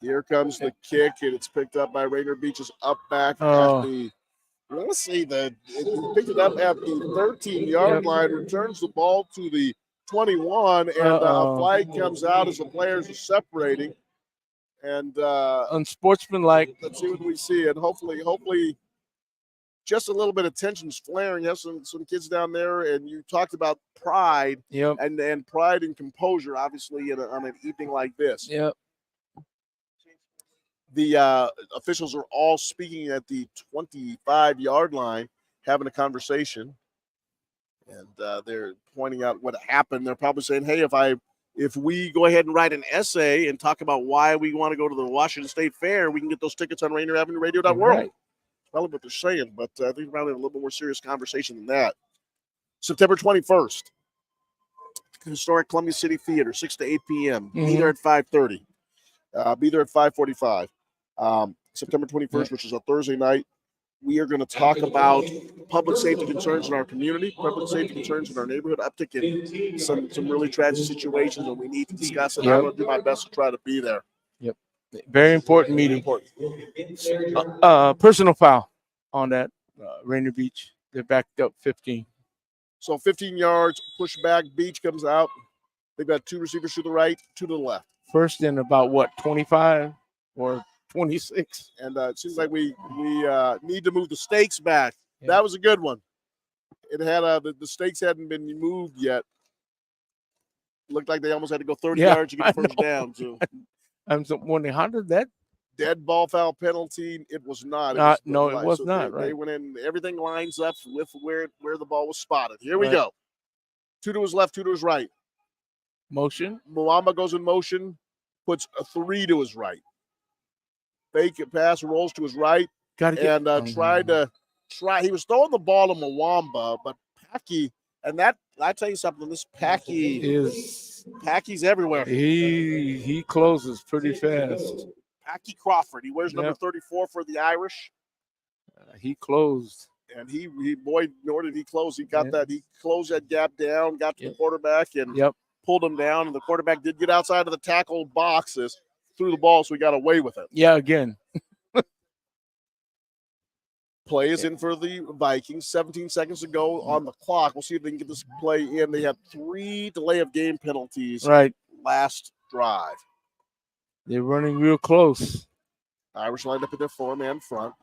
[SPEAKER 1] Here comes the kick, and it's picked up by Rainier Beach's up back at the, let's see, it picked it up at the 13-yard line, returns the ball to the 21, and a flag comes out as the players are separating. And
[SPEAKER 2] unsportsmanlike.
[SPEAKER 1] Let's see what we see, and hopefully just a little bit of tensions flaring. You have some kids down there, and you talked about pride
[SPEAKER 2] Yep.
[SPEAKER 1] and pride and composure, obviously, on an evening like this.
[SPEAKER 2] Yep.
[SPEAKER 1] The officials are all speaking at the 25-yard line, having a conversation, and they're pointing out what happened. They're probably saying, hey, if we go ahead and write an essay and talk about why we want to go to the Washington State Fair, we can get those tickets on Rainier Avenue Radio World.
[SPEAKER 2] Right.
[SPEAKER 1] Probably what they're saying, but I think we're having a little bit more serious conversation than that. September 21st, historic Columbia City Theater, 6 to 8 p.m. Be there at 5:30. Be there at 5:45. September 21st, which is a Thursday night. We are going to talk about public safety concerns in our community, public safety concerns in our neighborhood, uptick in some really tragic situations, and we need to discuss it. I'm going to do my best to try to be there.
[SPEAKER 2] Yep. Very important meeting. Personal foul on that Rainier Beach. They're backed up 15.
[SPEAKER 1] So 15 yards, push back, Beach comes out. They've got two receivers to the right, two to the left.
[SPEAKER 2] First and about, 25 or 26?
[SPEAKER 1] And it seems like we need to move the stakes back.
[SPEAKER 2] Yeah.
[SPEAKER 1] That was a good one. It had the stakes hadn't been moved yet. Looked like they almost had to go 30 yards to get the first down. So
[SPEAKER 2] I'm wondering, how did that?
[SPEAKER 1] Dead ball foul penalty. It was not.
[SPEAKER 2] It was not.
[SPEAKER 1] They went in. Everything lines up with where the ball was spotted. Here we go. Two to his left, two to his right.
[SPEAKER 2] Motion.
[SPEAKER 1] Muamba goes in motion, puts a 3 to his right. Fake pass, rolls to his right, and he was throwing the ball to Muamba, but Packy, and that I tell you something, this Packy's everywhere.
[SPEAKER 2] He closes pretty fast.
[SPEAKER 1] Packy Crawford, he wears number 34 for the Irish.
[SPEAKER 2] He closed.
[SPEAKER 1] And he boy, nor did he close. He got that. He closed that gap down, got to the quarterback, and pulled him down. And the quarterback did get outside of the tackle boxes, threw the ball, so he got away with it.
[SPEAKER 2] Yeah, again.
[SPEAKER 1] Play is in for the Vikings. 17 seconds to go on the clock. We'll see if they can get this play in. They had 3 delay of game penalties. Last drive.
[SPEAKER 2] They're running real close.
[SPEAKER 1] Irish lined up in their 4-man front.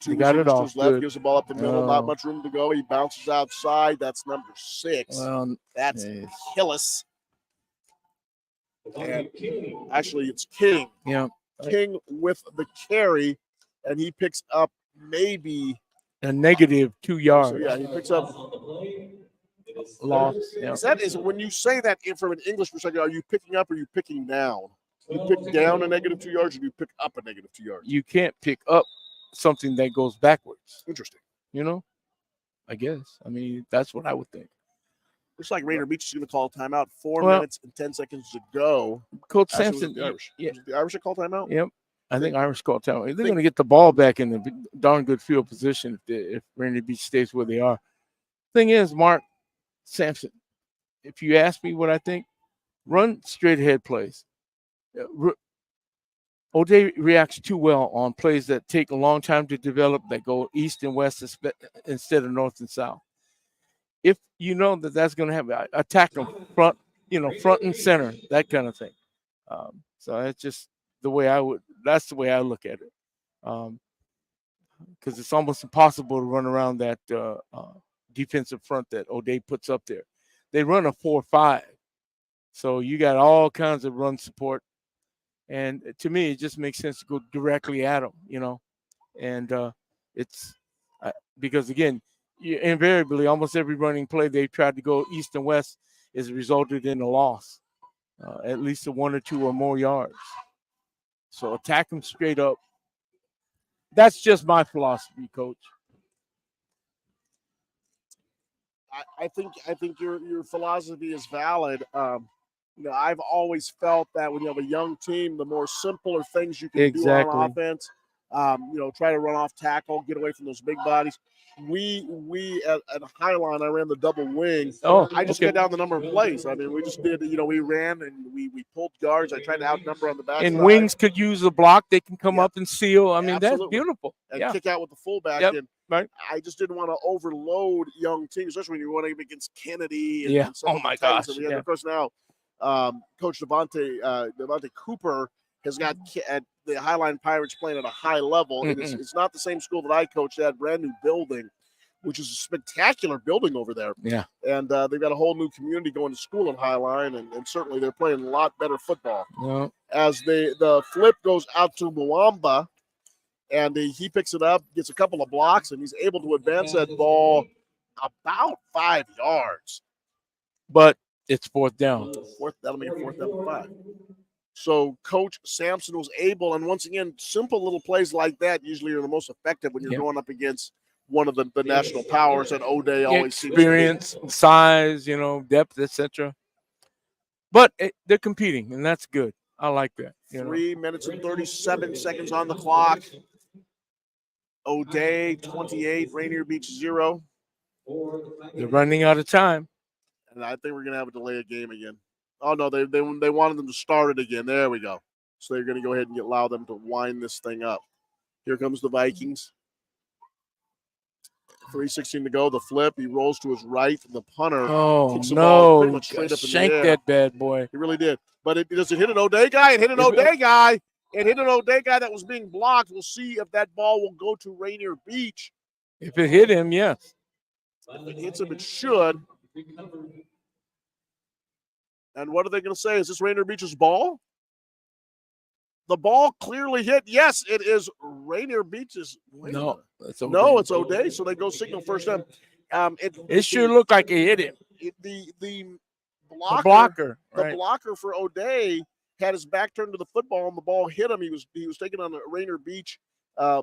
[SPEAKER 2] He got it off.
[SPEAKER 1] Left, gives the ball up the middle. Not much room to go. He bounces outside. That's number 6. That's Hillis. And actually, it's King.
[SPEAKER 2] Yeah.
[SPEAKER 1] King with the carry, and he picks up maybe
[SPEAKER 2] a negative 2 yards.
[SPEAKER 1] So, yeah, he picks up
[SPEAKER 2] loss.
[SPEAKER 1] That is when you say that from an English perspective, are you picking up or are you picking down? You pick down a negative 2 yards, or do you pick up a negative 2 yards?
[SPEAKER 2] You can't pick up something that goes backwards.
[SPEAKER 1] Interesting.
[SPEAKER 2] I guess. I mean, that's what I would think.
[SPEAKER 1] Looks like Rainier Beach is going to call a timeout. 4 minutes and 10 seconds to go.
[SPEAKER 2] Coach Sampson.
[SPEAKER 1] The Irish. The Irish that called timeout?
[SPEAKER 2] Yep. I think Irish called timeout. They're going to get the ball back in the darn good field position if Rainier Beach stays where they are. Thing is, Mark Sampson, if you ask me what I think, run straight ahead plays. O'Day reacts too well on plays that take a long time to develop, that go east and west instead of north and south. If you know that's going to happen, attack them front and center, that kind of thing. So that's just the way that's the way I look at it. Because it's almost impossible to run around that defensive front that O'Day puts up there. They run a 4-5. So you got all kinds of run support. And to me, it just makes sense to go directly at them, And it's because, again, invariably, almost every running play they've tried to go east and west has resulted in a loss, at least 1 or 2 or more yards. So attack them straight up. That's just my philosophy, Coach.
[SPEAKER 1] I think your philosophy is valid. I've always felt that when you have a young team, the more simpler things you can do on offense, try to run off tackle, get away from those big bodies. We at Highline, I ran the double wing. I just got down the number of plays. I mean, we just did, we ran and we pulled guards. I tried to outnumber on the back.
[SPEAKER 2] And wings could use a block. They can come up and seal. I mean, that's beautiful.
[SPEAKER 1] And kick out with the fullback. And I just didn't want to overload young teams, especially when you're running against Kennedy. And
[SPEAKER 2] Oh, my gosh.
[SPEAKER 1] Of course, now Coach Devontae Cooper has got at the Highline Pirates playing at a high level. It's not the same school that I coached at, brand new building, which is a spectacular building over there.
[SPEAKER 2] Yeah.
[SPEAKER 1] And they've got a whole new community going to school in Highline, and certainly they're playing a lot better football.
[SPEAKER 2] Yeah.
[SPEAKER 1] As the flip goes out to Mwamba, and he picks it up, gets a couple of blocks, and he's able to advance that ball about 5 yards.
[SPEAKER 2] But it's fourth down.
[SPEAKER 1] That'll be a fourth down and 5. So Coach Sampson was able, and once again, simple little plays like that usually are the most effective when you're going up against one of the national powers that O'Day always seems to be.
[SPEAKER 2] Experience, size, depth, etc. But they're competing, and that's good. I like that.
[SPEAKER 1] 3 minutes and 37 seconds on the clock. O'Day 28, Rainier Beach 0.
[SPEAKER 2] They're running out of time.
[SPEAKER 1] And I think we're going to have a delay of game again. Oh, no, they wanted them to start it again. There we go. So they're going to go ahead and allow them to wind this thing up. Here comes the Vikings. 3:16 to go. The flip. He rolls to his right. The punter. Kicks the ball pretty much straight up in the air.
[SPEAKER 2] Shank that bad boy.
[SPEAKER 1] He really did. But does it hit an O'Day guy? It hit an O'Day guy. It hit an O'Day guy that was being blocked. We'll see if that ball will go to Rainier Beach.
[SPEAKER 2] If it hit him, yes.
[SPEAKER 1] If it hits him, it should. And what are they going to say? Is this Rainier Beach's ball? The ball clearly hit. Yes, it is Rainier Beach's.
[SPEAKER 2] No, it's O'Day.
[SPEAKER 1] No, it's O'Day. So they go signal first down.
[SPEAKER 2] It sure looked like it hit him.
[SPEAKER 1] The
[SPEAKER 2] blocker
[SPEAKER 1] for O'Day had his back turned to the football, and the ball hit him. He was taking on a Rainier Beach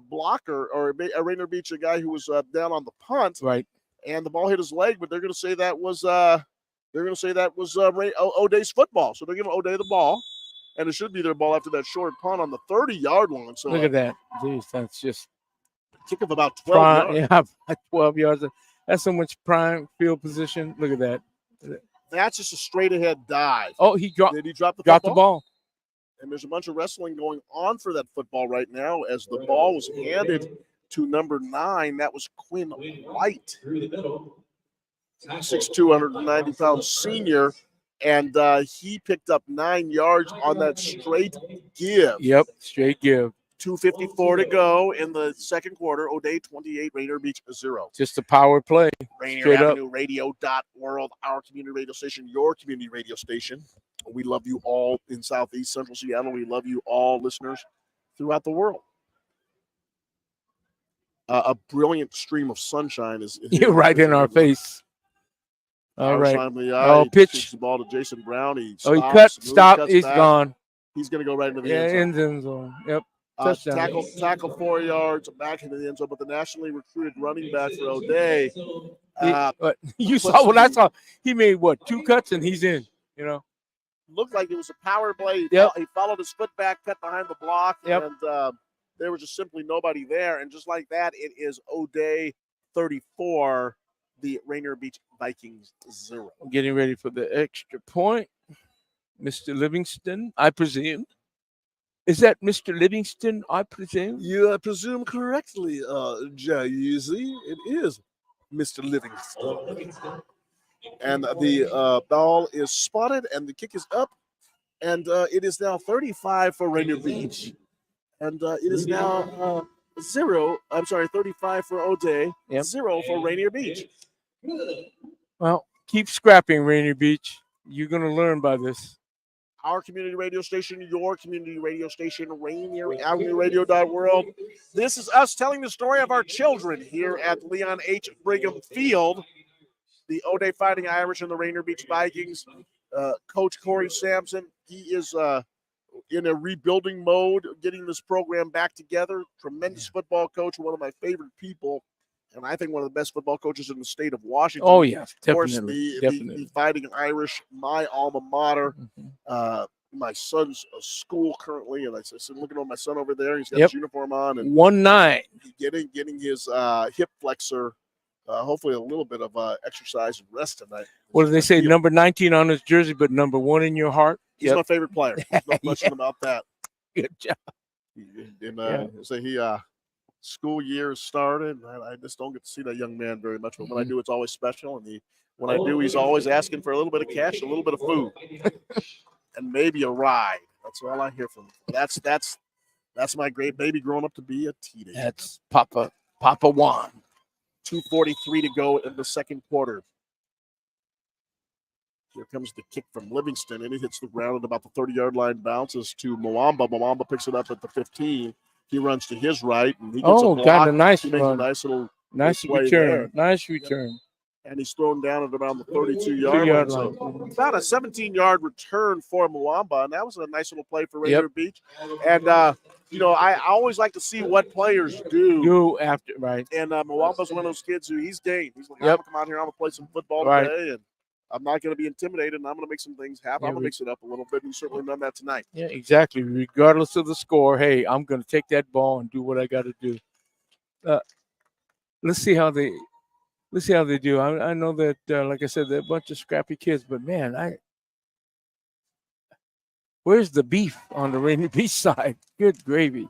[SPEAKER 1] blocker, or a Rainier Beach, a guy who was down on the punt.
[SPEAKER 2] Right.
[SPEAKER 1] And the ball hit his leg, but they're going to say that was O'Day's football. So they're giving O'Day the ball, and it should be their ball after that short punt on the 30-yard line. So
[SPEAKER 2] look at that. Jeez, that's just
[SPEAKER 1] kick of about 12 yards.
[SPEAKER 2] Yeah, 12 yards. That's so much prime field position. Look at that.
[SPEAKER 1] That's just a straight-ahead dive.
[SPEAKER 2] Oh, he dropped.
[SPEAKER 1] Did he drop the
[SPEAKER 2] dropped the ball?
[SPEAKER 1] And there's a bunch of wrestling going on for that football right now as the ball was handed to number 9. That was Quinn White, 6'2", 190-pound senior. And he picked up 9 yards on that straight give.
[SPEAKER 2] Yep, straight give.
[SPEAKER 1] 2:54 to go in the second quarter. O'Day 28, Rainier Beach 0.
[SPEAKER 2] Just a power play.
[SPEAKER 1] Rainier Avenue Radio.world, our community radio station, your community radio station. We love you all in Southeast Central Seattle. We love you all, listeners, throughout the world. A brilliant stream of sunshine is
[SPEAKER 2] You're right in our face. All right. Oh, pitch.
[SPEAKER 1] The ball to Jason Brown. He
[SPEAKER 2] stopped. He's back. Gone.
[SPEAKER 1] He's going to go right into the
[SPEAKER 2] end zone. Yep.
[SPEAKER 1] Tackle 4 yards back into the end zone, but the nationally recruited running back for O'Day.
[SPEAKER 2] You saw what I saw. He made 2 cuts and he's in.
[SPEAKER 1] Looked like it was a power play.
[SPEAKER 2] Yep.
[SPEAKER 1] He followed his foot back, cut behind the block,
[SPEAKER 2] yep.
[SPEAKER 1] And there was just simply nobody there. And just like that, it is O'Day 34, the Rainier Beach Vikings 0.
[SPEAKER 2] Getting ready for the extra point. Mr. Livingston, I presume. Is that Mr. Livingston, I presume?
[SPEAKER 1] You presume correctly, Jay-Z. It is Mr. Livingston. And the ball is spotted, and the kick is up. And it is now 35 for Rainier Beach. And it is now 35 for O'Day, 0 for Rainier Beach.
[SPEAKER 2] Well, keep scrapping, Rainier Beach. You're going to learn by this.
[SPEAKER 1] Our community radio station, your community radio station, Rainier Avenue Radio.world. This is us telling the story of our children here at Leon H. Brigham Field. The O'Day Fighting Irish and the Rainier Beach Vikings. Coach Corey Sampson, he is in a rebuilding mode, getting this program back together. Tremendous football coach, one of my favorite people. And I think one of the best football coaches in the state of Washington.
[SPEAKER 2] Oh, yeah,
[SPEAKER 1] definitely. Of course, the Fighting Irish, my alma mater. My son's school currently, and I said, looking at my son over there. He's got his uniform on. And
[SPEAKER 2] 1-9.
[SPEAKER 1] Getting his hip flexor, hopefully a little bit of exercise and rest tonight.
[SPEAKER 2] What do they say? Number 19 on his jersey, but number 1 in your heart?
[SPEAKER 1] He's my favorite player. There's no question about that.
[SPEAKER 2] Good job.
[SPEAKER 1] And school year has started. I just don't get to see that young man very much, but when I do, it's always special. And when I do, he's always asking for a little bit of cash, a little bit of food, and maybe a ride. That's all I hear from him. That's my great baby growing up to be a teenager.
[SPEAKER 2] That's Papa Juan.
[SPEAKER 1] 2:43 to go in the second quarter. Here comes the kick from Livingston, and it hits the ground at about the 30-yard line, bounces to Mwamba. Mwamba picks it up at the 15. He runs to his right, and he gets a block.
[SPEAKER 2] Got a nice
[SPEAKER 1] he makes
[SPEAKER 2] run.
[SPEAKER 1] a nice little
[SPEAKER 2] return.
[SPEAKER 1] there.
[SPEAKER 2] Nice return.
[SPEAKER 1] And he's thrown down at around the 32-yard line. So about a 17-yard return for Mwamba, and that was a nice little play for Rainier Beach. And, I always like to see what players do
[SPEAKER 2] after, right.
[SPEAKER 1] And Mwamba's one of those kids who he's game. He's like, I'm going to come out here, I'm going to play some football today, and I'm not going to be intimidated, and I'm going to make some things happen. I'm going to mix it up a little bit, and he's certainly done that tonight.
[SPEAKER 2] Yeah, exactly. Regardless of the score, hey, I'm going to take that ball and do what I got to do. Let's see how they do. I know that, like I said, they're a bunch of scrappy kids, but man, where's the beef on the Rainier Beach side? Good gravy.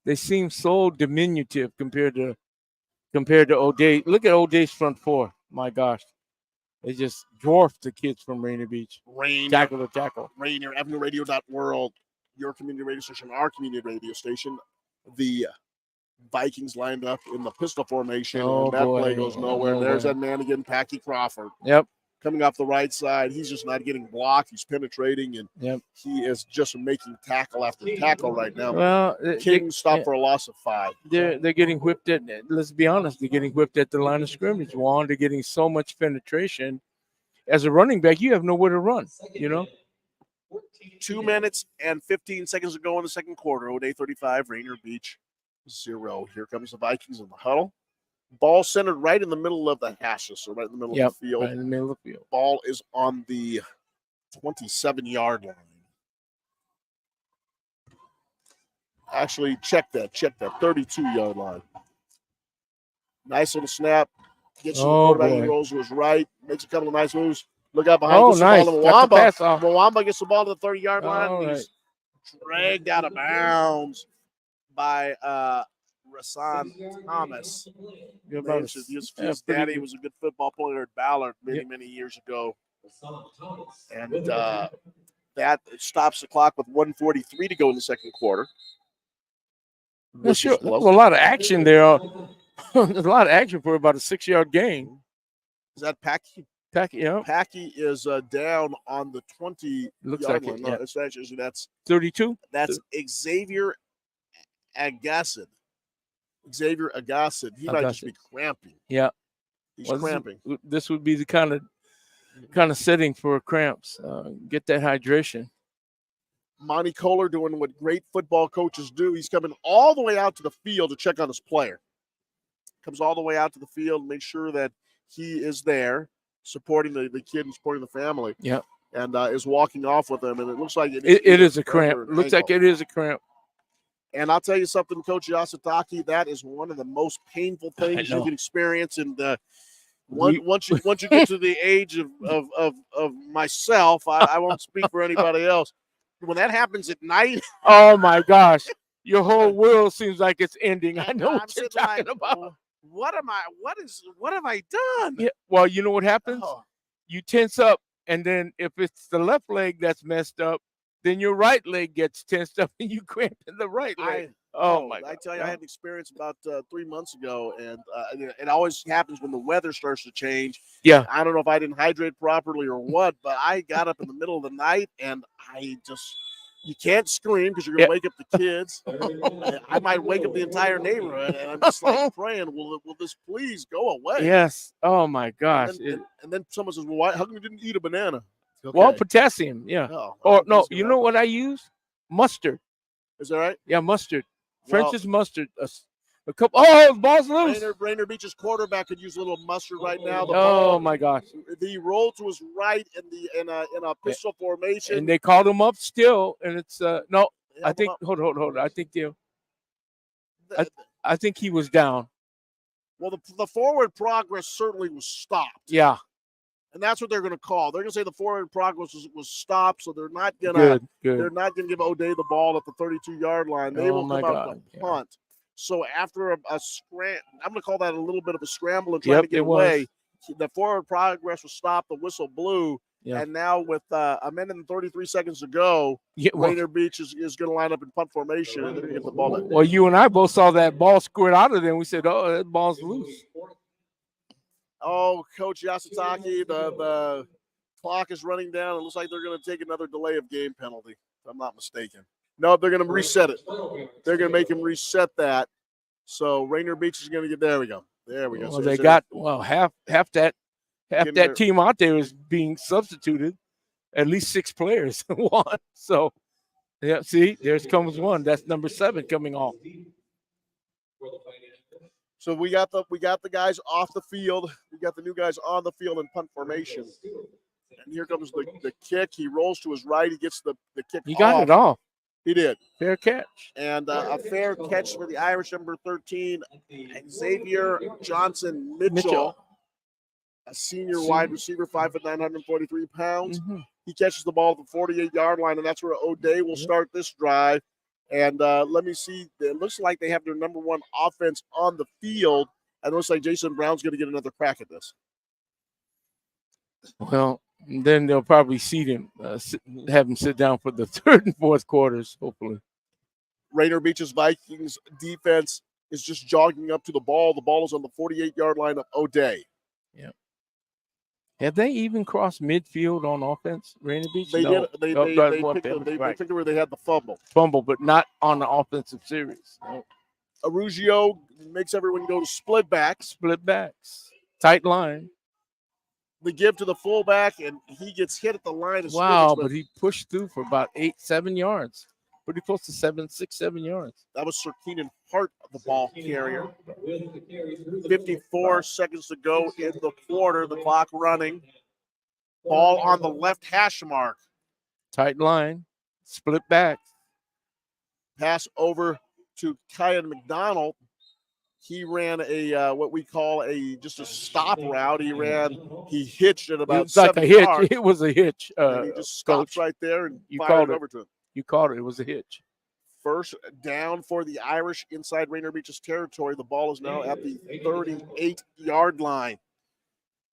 [SPEAKER 2] They seem so diminutive compared to O'Day. Look at O'Day's front four. My gosh. They just dwarfed the kids from Rainier Beach. Tackle to tackle.
[SPEAKER 1] Rainier Avenue Radio.world, your community radio station, our community radio station. The Vikings lined up in the pistol formation, and that play goes nowhere. There's that man again, Packy Crawford.
[SPEAKER 2] Yep.
[SPEAKER 1] Coming off the right side. He's just not getting blocked. He's penetrating, and he is just making tackle after tackle right now.
[SPEAKER 2] Well,
[SPEAKER 1] King stopped for a loss of 5.
[SPEAKER 2] They're getting whipped at, let's be honest, they're getting whipped at the line of scrimmage. Juan, they're getting so much penetration. As a running back, you have nowhere to run,
[SPEAKER 1] 2 minutes and 15 seconds to go in the second quarter. O'Day 35, Rainier Beach 0. Here comes the Vikings in the huddle. Ball centered right in the middle of the hashes, so right in the middle of the field.
[SPEAKER 2] Right in the middle of the field.
[SPEAKER 1] Ball is on the 27-yard line. Actually, check that 32-yard line. Nice little snap. Gets to the quarterback. He rolls to his right. Makes a couple of nice moves. Look out behind.
[SPEAKER 2] Nice.
[SPEAKER 1] Mwamba gets the ball to the 30-yard line. He's dragged out of bounds by Rasan Thomas. His daddy was a good football player at Ballard many years ago. And that stops the clock with 1:43 to go in the second quarter.
[SPEAKER 2] Sure. A lot of action there. There's a lot of action for about a 6-yard gain.
[SPEAKER 1] Is that Packy? Packy is down on the 20.
[SPEAKER 2] Looks like
[SPEAKER 1] line.
[SPEAKER 2] it.
[SPEAKER 1] It's actually, that's
[SPEAKER 2] 32.
[SPEAKER 1] That's Xavier Agassid. He might just be cramping.
[SPEAKER 2] Yeah,
[SPEAKER 1] he's cramping.
[SPEAKER 2] This would be the kind of setting for cramps. Get that hydration.
[SPEAKER 1] Monty Kohler doing what great football coaches do. He's coming all the way out to the field to check on his player. Comes all the way out to the field and make sure that he is there, supporting the kid and supporting the family.
[SPEAKER 2] Yeah,
[SPEAKER 1] and is walking off with him. And it looks like
[SPEAKER 2] it is a cramp. Looks like it is a cramp.
[SPEAKER 1] And I'll tell you something, Coach Yasutake, that is one of the most painful things you can experience. And once you get to the age of myself, I won't speak for anybody else. When that happens at night,
[SPEAKER 2] oh my gosh, your whole world seems like it's ending. I know what you're talking about.
[SPEAKER 1] What have I done?
[SPEAKER 2] Yeah, well, you know what happens? You tense up, and then if it's the left leg that's messed up, then your right leg gets tensed up and you cramp in the right leg. My God.
[SPEAKER 1] I tell you, I had an experience about 3 months ago, and it always happens when the weather starts to change.
[SPEAKER 2] Yeah.
[SPEAKER 1] I don't know if I didn't hydrate properly or what, but I got up in the middle of the night, and you can't scream because you're going to wake up the kids. I might wake up the entire neighborhood, and I'm just like praying, will this please go away?
[SPEAKER 2] Yes. Oh, my gosh.
[SPEAKER 1] And then someone says, well, how come you didn't eat a banana?
[SPEAKER 2] Okay. Well, potassium, yeah. You know what I use? Mustard.
[SPEAKER 1] Is that right?
[SPEAKER 2] Yeah, mustard. French's mustard. A couple. Oh, the ball's loose.
[SPEAKER 1] Rainier Beach's quarterback could use a little mustard right now.
[SPEAKER 2] My gosh.
[SPEAKER 1] He rolled to his right in a pistol formation.
[SPEAKER 2] And they called him up still, and it's no. I think hold on. I think he was down.
[SPEAKER 1] Well, the forward progress certainly was stopped.
[SPEAKER 2] Yeah.
[SPEAKER 1] And that's what they're going to call. They're going to say the forward progress was stopped, so they're not going to they're not going to give O'Day the ball at the 32-yard line. They will come out with a punt. So after a scramble, I'm going to call that a little bit of a scramble and trying to get away. The forward progress was stopped. The whistle blew,
[SPEAKER 2] Yeah.
[SPEAKER 1] And now with a minute and 33 seconds to go,
[SPEAKER 2] Yeah, well,
[SPEAKER 1] Rainier Beach is going to line up in punt formation, and they're going to get the ball.
[SPEAKER 2] well, you and I both saw that ball squirt out of there, and we said, "Oh, that ball's loose."
[SPEAKER 1] Oh, Coach Yasutake, the clock is running down. It looks like they're going to take another delay of game penalty, if I'm not mistaken. No, they're going to reset it. They're going to make him reset that. So Rainier Beach is going to get. There we go. There we go.
[SPEAKER 2] Well,
[SPEAKER 1] So
[SPEAKER 2] they got half that team out there is being substituted. At least 6 players won. So, yeah, see, there comes one. That's number 7 coming off.
[SPEAKER 1] So we got the guys off the field. We got the new guys on the field in punt formation. And here comes the kick. He rolls to his right. He gets the kick.
[SPEAKER 2] He got it off.
[SPEAKER 1] He did.
[SPEAKER 2] Fair catch.
[SPEAKER 1] And a fair catch for the Irish number 13, Xavier Johnson Mitchell, a senior wide receiver, 5'9", 143 pounds.
[SPEAKER 2] Mm-hmm.
[SPEAKER 1] He catches the ball at the 48-yard line, and that's where O'Day will start this drive. And let me see. It looks like they have their number 1 offense on the field. And it looks like Jason Brown's going to get another crack at this.
[SPEAKER 2] Well, then they'll probably seat him, have him sit down for the 3rd and 4th quarters, hopefully.
[SPEAKER 1] Rainier Beach's Vikings defense is just jogging up to the ball. The ball is on the 48-yard line of O'Day.
[SPEAKER 2] Yeah. Have they even crossed midfield on offense, Rainier Beach?
[SPEAKER 1] They
[SPEAKER 2] no.
[SPEAKER 1] did. They picked it where they had the fumble.
[SPEAKER 2] Fumble, but not on the offensive series. No.
[SPEAKER 1] Arugio makes everyone go to split backs.
[SPEAKER 2] Split backs. Tight line.
[SPEAKER 1] The give to the fullback, and he gets hit at the line of
[SPEAKER 2] wow,
[SPEAKER 1] scrimmage.
[SPEAKER 2] But he pushed through for about 7 yards. Pretty close to 7 yards.
[SPEAKER 1] That was Sir Keenan Hart, the ball carrier. 54 seconds to go in the quarter. The clock running. Ball on the left hash mark.
[SPEAKER 2] Tight line. Split back.
[SPEAKER 1] Pass over to Kyan McDonald. He ran a what we call just a stop route. He hitched at about 7 yards.
[SPEAKER 2] It was a hitch.
[SPEAKER 1] And he just stops right there and fired over to him.
[SPEAKER 2] You called it. It was a hitch.
[SPEAKER 1] First down for the Irish inside Rainier Beach's territory. The ball is now at the 38-yard line.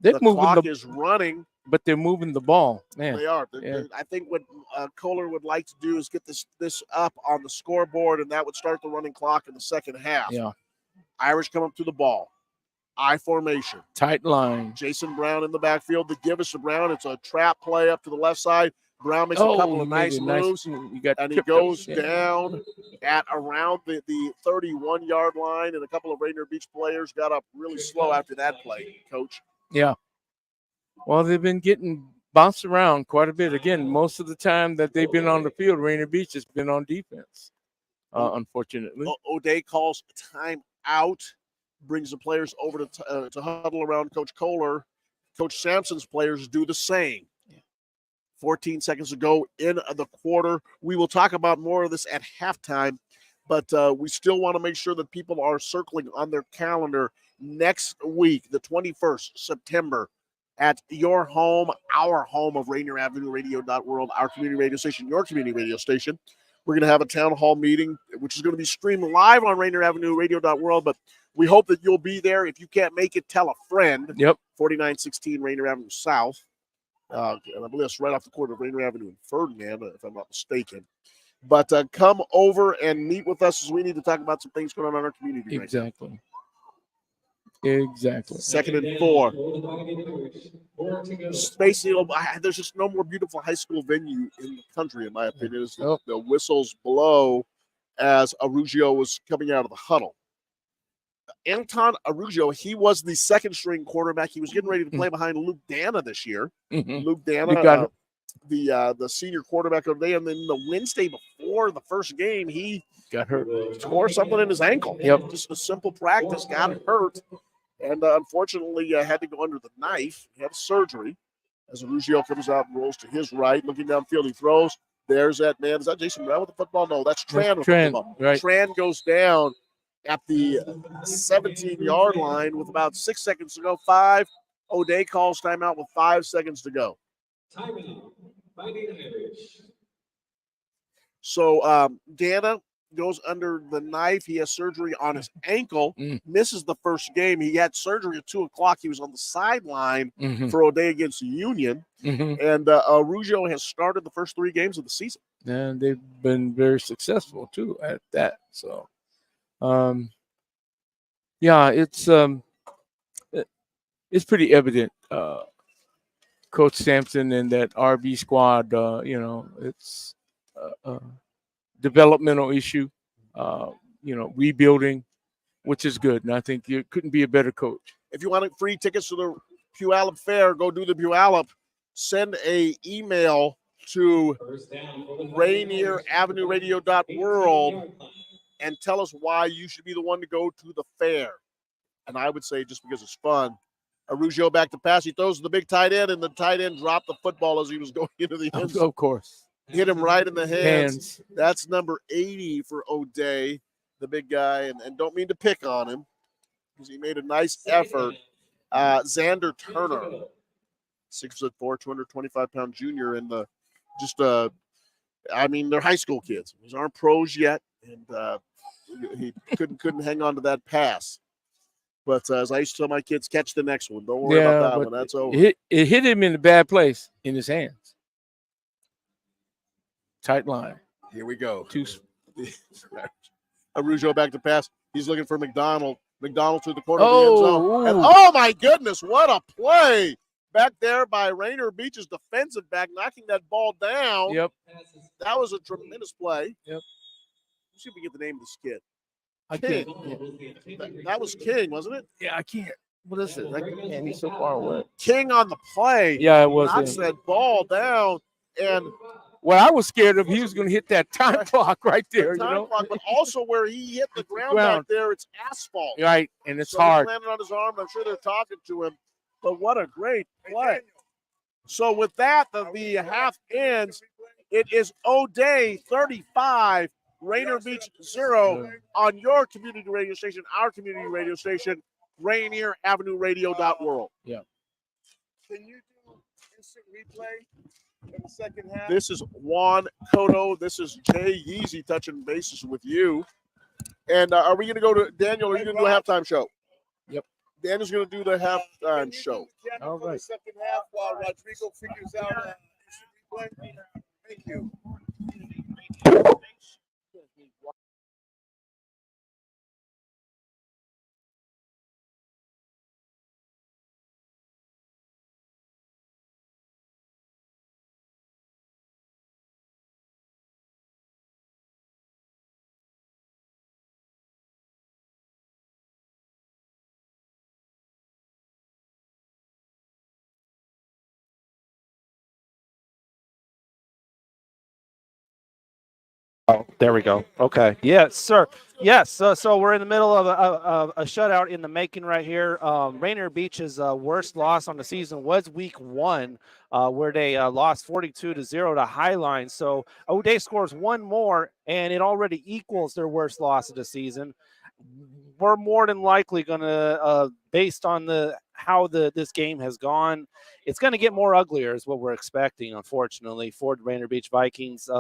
[SPEAKER 1] The clock is running.
[SPEAKER 2] But they're moving the ball. Man.
[SPEAKER 1] They are. I think what Kohler would like to do is get this up on the scoreboard, and that would start the running clock in the second half.
[SPEAKER 2] Yeah.
[SPEAKER 1] Irish come up to the ball. I formation.
[SPEAKER 2] Tight line.
[SPEAKER 1] Jason Brown in the backfield. The give us to Brown. It's a trap play up to the left side. Brown makes a couple of nice moves, and he goes down at around the 31-yard line, and a couple of Rainier Beach players got up really slow after that play, Coach.
[SPEAKER 2] Yeah. Well, they've been getting bounced around quite a bit. Again, most of the time that they've been on the field, Rainier Beach has been on defense, unfortunately.
[SPEAKER 1] O'Day calls time out, brings the players over to huddle around Coach Kohler. Coach Sampson's players do the same. 14 seconds to go in the quarter. We will talk about more of this at halftime, but we still want to make sure that people are circling on their calendar next week, the 21st September, at your home, our home of Rainier Avenue Radio.world, our community radio station, your community radio station. We're going to have a town hall meeting, which is going to be streamed live on Rainier Avenue Radio.world, but we hope that you'll be there. If you can't make it, tell a friend.
[SPEAKER 2] Yep.
[SPEAKER 1] 4916 Rainier Avenue South. And I believe it's right off the corner of Rainier Avenue and Ferdinand, if I'm not mistaken. But come over and meet with us, as we need to talk about some things going on in our community.
[SPEAKER 2] Exactly.
[SPEAKER 1] Right now.
[SPEAKER 2] Exactly.
[SPEAKER 1] 2nd and 4. Basically, there's just no more beautiful high school venue in the country, in my opinion. The whistles blow as Arugio was coming out of the huddle. Anton Arugio, he was the second-string quarterback. He was getting ready to play behind Luke Dana this year.
[SPEAKER 2] Mm-hmm.
[SPEAKER 1] Luke Dana, the senior quarterback of the day, and then the Wednesday before the first game, he
[SPEAKER 2] got hurt.
[SPEAKER 1] Tore something in his ankle.
[SPEAKER 2] Yep.
[SPEAKER 1] Just a simple practice, got hurt, and unfortunately had to go under the knife. He had surgery. As Arugio comes out and rolls to his right, looking downfield, he throws. There's that man. Is that Jason Brown with the football? No, that's Tran with the football.
[SPEAKER 2] Right.
[SPEAKER 1] Tran goes down at the 17-yard line with about 6 seconds to go. 5. O'Day calls timeout with 5 seconds to go.
[SPEAKER 3] Timeout. Fighting Irish.
[SPEAKER 1] So Dana goes under the knife. He has surgery on his ankle,
[SPEAKER 2] Mm.
[SPEAKER 1] misses the first game. He had surgery at 2 o'clock. He was on the sideline
[SPEAKER 2] Mhm.
[SPEAKER 1] for O'Day against Union.
[SPEAKER 2] Mhm.
[SPEAKER 1] And Araujo has started the first 3 games of the season.
[SPEAKER 2] And they've been very successful too at that. So, yeah, it's pretty evident. Coach Sampson and that RB squad, it's a developmental issue, rebuilding, which is good. And I think you couldn't be a better coach.
[SPEAKER 1] If you want free tickets to the Puyallup Fair, go do the Puyallup. Send a email to Rainier Avenue Radio.world and tell us why you should be the one to go to the fair. And I would say just because it's fun. Araujo back to pass. He throws the big tight end, and the tight end dropped the football as he was going into the end zone.
[SPEAKER 2] Of course.
[SPEAKER 1] Hit him right in the hands. That's number 80 for O'Day, the big guy. And don't mean to pick on him because he made a nice effort. Xander Turner, 6'4", 225-pound junior, and they're high school kids. These aren't pros yet, and he couldn't hang on to that pass. But as I used to tell my kids, catch the next one. Don't worry about that one. That's over.
[SPEAKER 2] It hit him in a bad place in his hands. Tight line.
[SPEAKER 1] Here we go. Araujo back to pass. He's looking for McDonald. McDonald through the corner of the end zone. And, oh, my goodness, what a play. Back there by Rainier Beach's defensive back, knocking that ball down.
[SPEAKER 2] Yep.
[SPEAKER 1] That was a tremendous play.
[SPEAKER 2] Yep.
[SPEAKER 1] Let's see if we get the name of this kid.
[SPEAKER 2] I
[SPEAKER 1] King.
[SPEAKER 2] can't.
[SPEAKER 1] That was King, wasn't it?
[SPEAKER 2] Yeah, I can't. What is it? Man, he's so far away.
[SPEAKER 1] King on the play.
[SPEAKER 2] Yeah, it was.
[SPEAKER 1] Knocks that ball down. And
[SPEAKER 2] what I was scared of, he was going to hit that time clock right there.
[SPEAKER 1] Clock, but also where he hit the ground back there, it's asphalt.
[SPEAKER 2] Right, and it's
[SPEAKER 1] so
[SPEAKER 2] hard.
[SPEAKER 1] He landed on his arm. I'm sure they're talking to him. But what a great play. So with that, the half ends. It is O'Day 35, Rainier Beach 0 on your community radio station, our community radio station, Rainier Avenue Radio.world.
[SPEAKER 2] Yeah.
[SPEAKER 6] Can you do instant replay in the second half?
[SPEAKER 1] This is Juan Cotto. This is Jay Yeezy touching bases with you. And are we going to go to Daniel? Are you going to do a halftime show?
[SPEAKER 2] Yep.
[SPEAKER 1] Daniel's going to do the halftime show.
[SPEAKER 6] All right. The second half while Rodrigo figures out instant replay. Thank you.
[SPEAKER 7] Oh, there we go. Okay. Yes, sir. Yes. So we're in the middle of a shutout in the making right here. Rainier Beach's worst loss on the season was week 1, where they lost 42-0 to Highline. So O'Day scores one more, and it already equals their worst loss of the season. We're more than likely going to, based on how this game has gone, it's going to get more uglier is what we're expecting, unfortunately, for the Rainier Beach Vikings.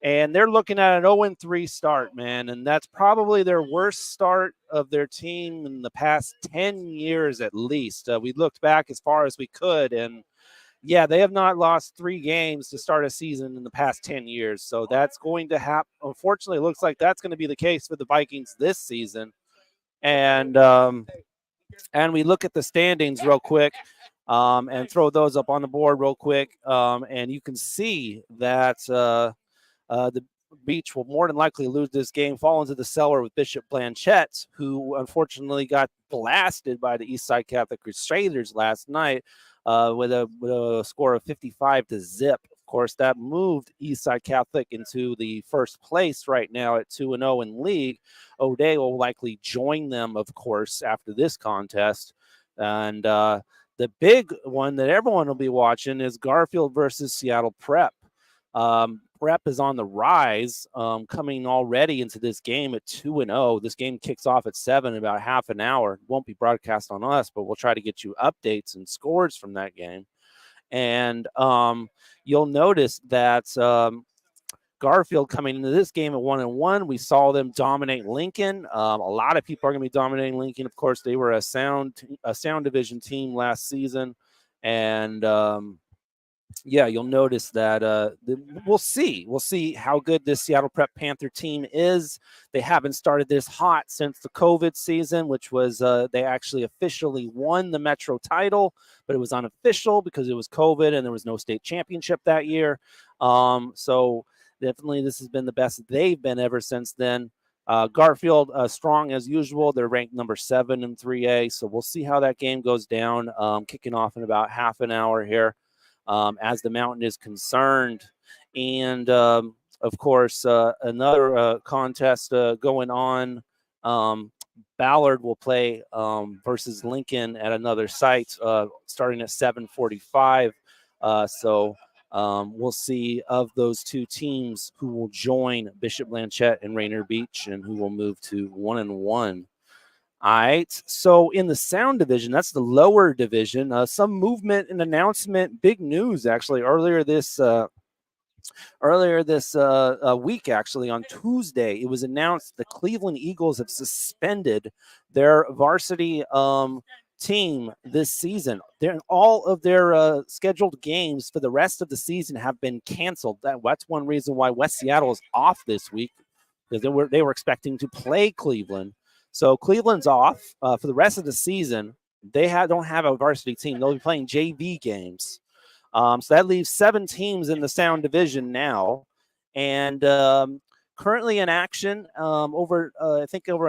[SPEAKER 7] And they're looking at an 0-3 start, man. And that's probably their worst start of their team in the past 10 years at least. We looked back as far as we could. And, yeah, they have not lost 3 games to start a season in the past 10 years. So that's going to happen. Unfortunately, it looks like that's going to be the case for the Vikings this season. And we look at the standings real quick and throw those up on the board real quick. And you can see that the Beach will more than likely lose this game, fall into the cellar with Bishop Blanchette, who unfortunately got blasted by the Eastside Catholic Crusaders last night with a score of 55-0. Of course, that moved Eastside Catholic into the first place right now at 2-0 in league. O'Day will likely join them, of course, after this contest. And the big one that everyone will be watching is Garfield versus Seattle Prep. Prep is on the rise, coming already into this game at 2-0. This game kicks off at 7 in about half an hour. It won't be broadcast on us, but we'll try to get you updates and scores from that game. And you'll notice that Garfield coming into this game at 1-1. We saw them dominate Lincoln. A lot of people are going to be dominating Lincoln. Of course, they were a sound division team last season, and yeah, you'll notice that we'll see how good this Seattle Prep Panther team is. They haven't started this hot since the COVID season, which was they actually officially won the Metro title, but it was unofficial because it was COVID and there was no state championship that year. So definitely this has been the best they've been ever since then. Garfield, strong as usual. They're ranked number 7 in 3A, so we'll see how that game goes down, kicking off in about half an hour here. As the Mountain is concerned. And, of course, another contest going on. Ballard will play versus Lincoln at another site starting at 7:45. So we'll see of those two teams who will join Bishop Blanchette and Rainier Beach and who will move to 1-1. All right. So in the sound division, that's the lower division. Some movement and announcement, big news actually earlier this week. Actually, on Tuesday, it was announced the Cleveland Eagles have suspended their varsity team this season. All of their scheduled games for the rest of the season have been canceled. That's one reason why West Seattle is off this week, because they were expecting to play Cleveland. So Cleveland's off for the rest of the season. They don't have a varsity team. They'll be playing JV games. So that leaves 7 teams in the Sound Division now. And currently in action over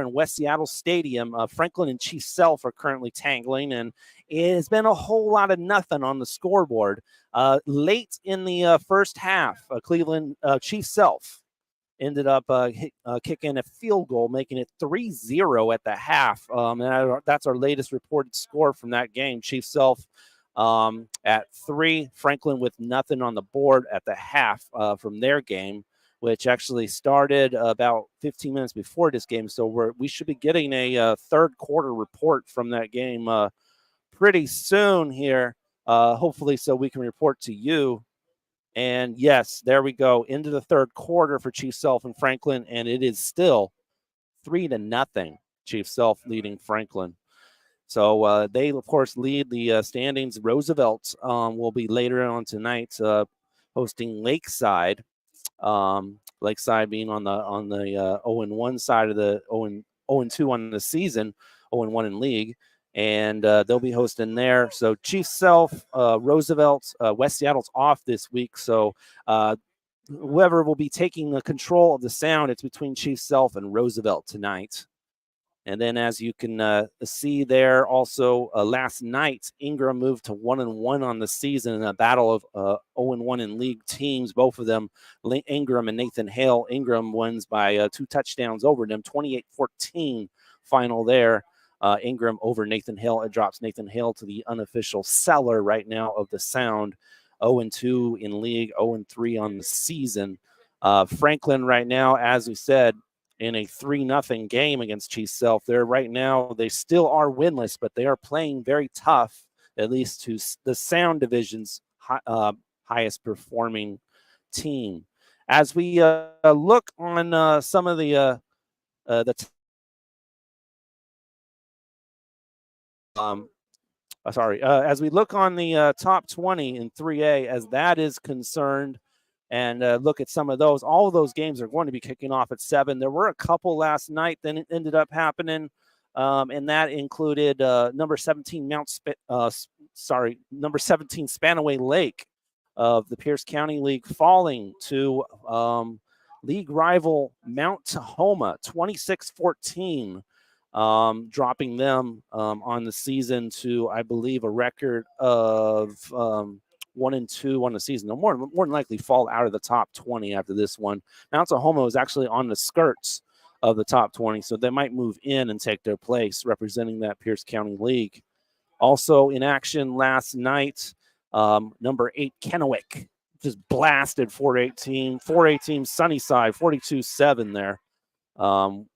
[SPEAKER 7] in West Seattle Stadium, Franklin and Chief Self are currently tangling. And it has been a whole lot of nothing on the scoreboard. Late in the first half, Cleveland Chief Self ended up kicking a field goal, making it 3-0 at the half. And that's our latest reported score from that game. Chief Self at 3, Franklin with nothing on the board at the half from their game, which actually started about 15 minutes before this game. So we should be getting a third quarter report from that game pretty soon here, hopefully, so we can report to you. And yes, there we go into the third quarter for Chief Self and Franklin, and it is still 3-0. Chief Self leading Franklin. So they, of course, lead the standings. Roosevelt will be later on tonight hosting Lakeside. Lakeside being on the 0-1 side of the 0-2 on the season, 0-1 in league. And they'll be hosting there. So Chief Self, Roosevelt, West Seattle's off this week. So whoever will be taking the control of the sound, it's between Chief Self and Roosevelt tonight. And then as you can see there, also last night, Ingram moved to 1-1 on the season in a battle of 0-1 in league teams. Both of them, Ingram and Nathan Hale. Ingram wins by 2 touchdowns over them, 28-14 final there. Ingram over Nathan Hale. It drops Nathan Hale to the unofficial seller right now of the sound. 0-2 in league, 0-3 on the season. Franklin right now, as we said, in a 3-0 game against Chief Self. They still are winless, but they are playing very tough, at least to the Sound Division's highest performing team. As we look on some of the as we look on the top 20 in 3A, as that is concerned, and look at some of those, all of those games are going to be kicking off at 7. There were a couple last night that ended up happening, and that included number 17 number 17 Spanaway Lake of the Pierce County League falling to league rival Mount Tahoma, 26-14. Dropping them on the season to, I believe, a record of 1-2 on the season. They'll more than likely fall out of the top 20 after this one. Mount Tahoma is actually on the skirts of the top 20, so they might move in and take their place representing that Pierce County League. Also in action last night, number 8 Kennewick just blasted 4A team Sunnyside 42-7 there.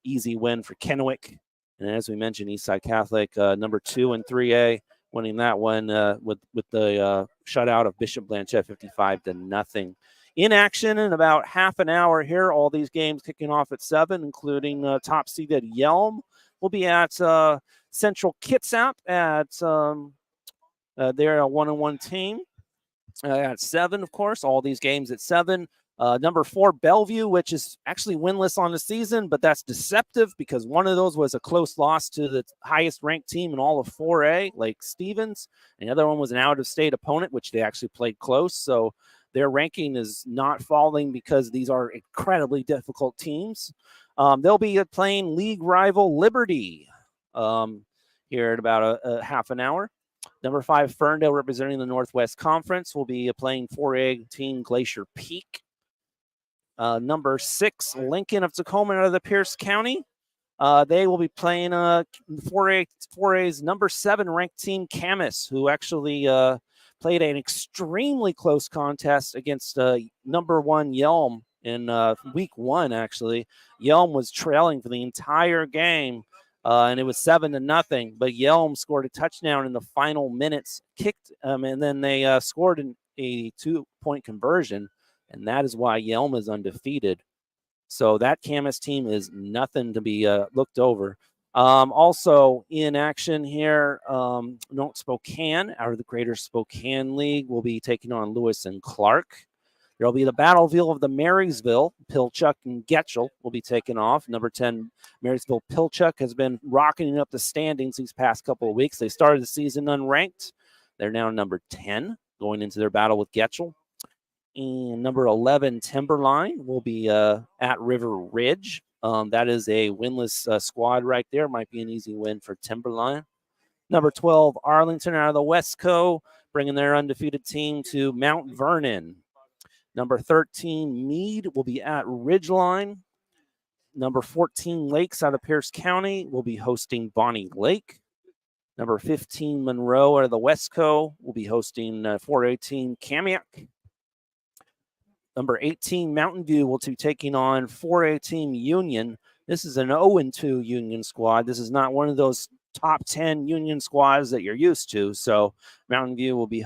[SPEAKER 7] Easy win for Kennewick. And as we mentioned, Eastside Catholic, number 2 in 3A, winning that one with the shutout of Bishop Blanchette 55-0. In action in about half an hour here, all these games kicking off at 7, including top-seeded Yelm. We'll be at Central Kitsap at they're a 1-1 team at 7, of course. All these games at 7. Number 4, Bellevue, which is actually winless on the season, but that's deceptive because one of those was a close loss to the highest-ranked team in all of 4A, Lake Stevens. And the other one was an out-of-state opponent, which they actually played close. So their ranking is not falling because these are incredibly difficult teams. They'll be playing league rival Liberty here at about a half an hour. Number 5, Ferndale, representing the Northwest Conference, will be playing 4A team Glacier Peak. Number 6, Lincoln of Tacoma out of the Pierce County. They will be playing 4A's number 7 ranked team Camas, who actually played an extremely close contest against number 1 Yelm in week 1, actually. Yelm was trailing for the entire game, and it was 7-0, but Yelm scored a touchdown in the final minutes, kicked, and then they scored a 2-point conversion, and that is why Yelm is undefeated. So that Camas team is nothing to be looked over. Also in action here, North Spokane, out of the Greater Spokane League, will be taking on Lewis and Clark. There will be the Battlefield of the Marysville. Pilchuck and Getchell will be taken off. Number 10, Marysville Pilchuck has been rocketing up the standings these past couple of weeks. They started the season unranked. They're now number 10 going into their battle with Getchell. And number 11, Timberline, will be at River Ridge. That is a winless squad right there. Might be an easy win for Timberline. Number 12, Arlington out of the Westco, bringing their undefeated team to Mount Vernon. Number 13, Meade, will be at Ridgeline. Number 14, Lakes out of Pierce County, will be hosting Bonnie Lake. Number 15, Monroe out of the Westco, will be hosting 4A team Kamiak. Number 18, Mountain View, will be taking on 4A team Union. This is an 0-2 Union squad. This is not one of those top 10 Union squads that you're used to. So Mountain View will be